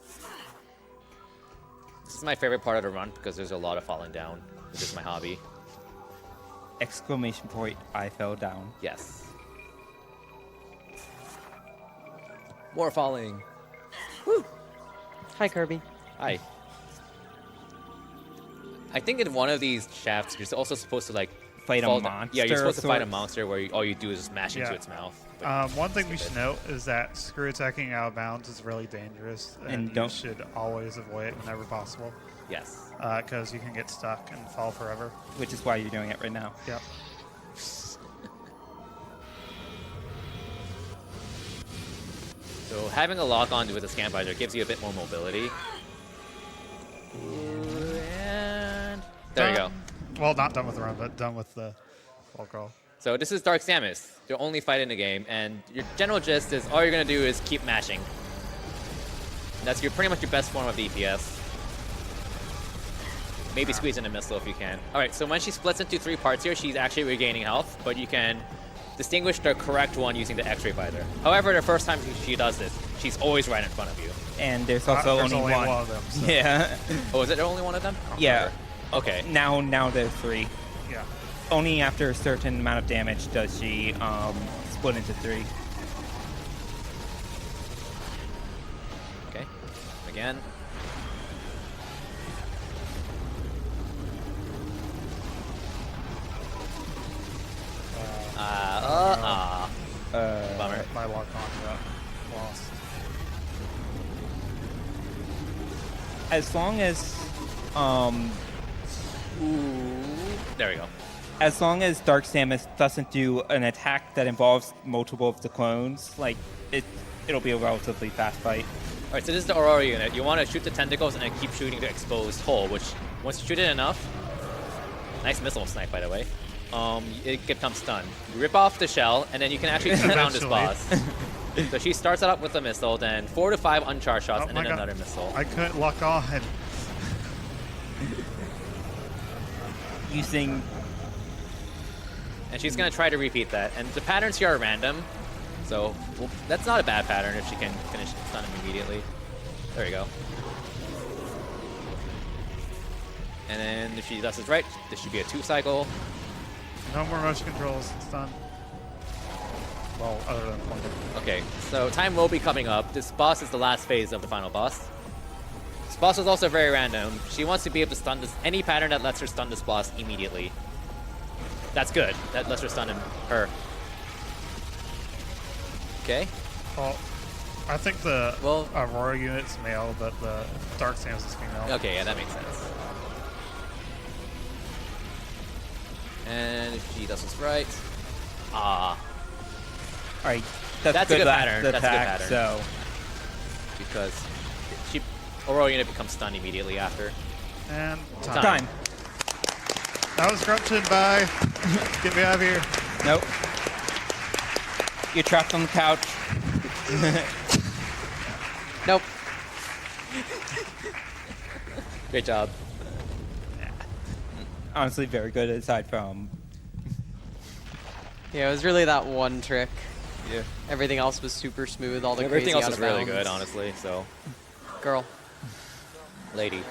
This is my favorite part of the run because there's a lot of falling down, which is my hobby. Exclamation point, I fell down. Yes. More falling. Hi, Kirby. Hi. I think in one of these shafts, you're also supposed to like Fight a fall down. monster Yeah, you're supposed of to fight a sorts. monster where all you do is just mash into Yeah. its mouth. But One thing we should note is that screw attacking out of bounds is really dangerous, and And you don't- should always avoid it whenever possible, yes. because you can get stuck and fall forever. Which is why you're doing it right now. Yep. So having a lock on with the scan visor gives you a bit more mobility. And there you go. Well, not done with the run, but done with the wall crawl. So this is Dark Samus, the only fight in the game, and your general gist is all you're gonna do is keep mashing. That's pretty much your best form of DPS. Maybe squeeze in a missile if you can. All right, so when she splits into 3 parts here, she's actually regaining health, but you can distinguish the correct one using the X-ray visor. However, the first time she does this, she's always right in front of you. And there's also There's only one. of them. So, Yeah. Oh, is it only one of them? I don't Yeah. remember. Okay. Now there's 3. yeah. Only after a certain amount of damage does she split into 3. Okay. Again. Bummer. My lock on got lost. As long as There we go. as long as Dark Samus doesn't do an attack that involves multiple of the clones, like it'll be a relatively fast fight. All right, so this is the Aurora unit. You want to shoot the tentacles and then keep shooting the exposed hole, which once you shoot it enough, nice missile snipe, by the way, it becomes stunned. You rip off the shell, and then you can actually shoot down this boss. So she starts it up with a missile, then 4 to 5 uncharged shots, Oh and my then God. another missile. I couldn't lock on. Using And she's going to try to repeat that. And the patterns here are random, so well, that's not a bad pattern if she can finish stun him immediately. There you go. And then if she does this right, this should be a 2-cycle. No more motion controls. It's done. Well, other than pointing. Okay, so time will be coming up. This boss is the last phase of the final boss. This boss is also very random. She wants to be able to stun this any pattern that lets her stun this boss immediately. That's good. That lets her stun her. Okay. Well, I think the Well- Aurora unit's male, but the Dark Samus is female. Okay, yeah, that makes sense. And if she does this right, all right. That's a good la- pattern. That's a good attack, pattern. So because she Aurora unit becomes stunned immediately after. And Time. time. That was corruption. Bye. Get me out of here. Nope. You're trapped on the couch. Nope. Great job. Honestly, very good aside from. Yeah, it was really that one trick. Yeah. Everything else was super smooth. All the Everything crazy else out is of really bounds. good, honestly. So, Girl. lady.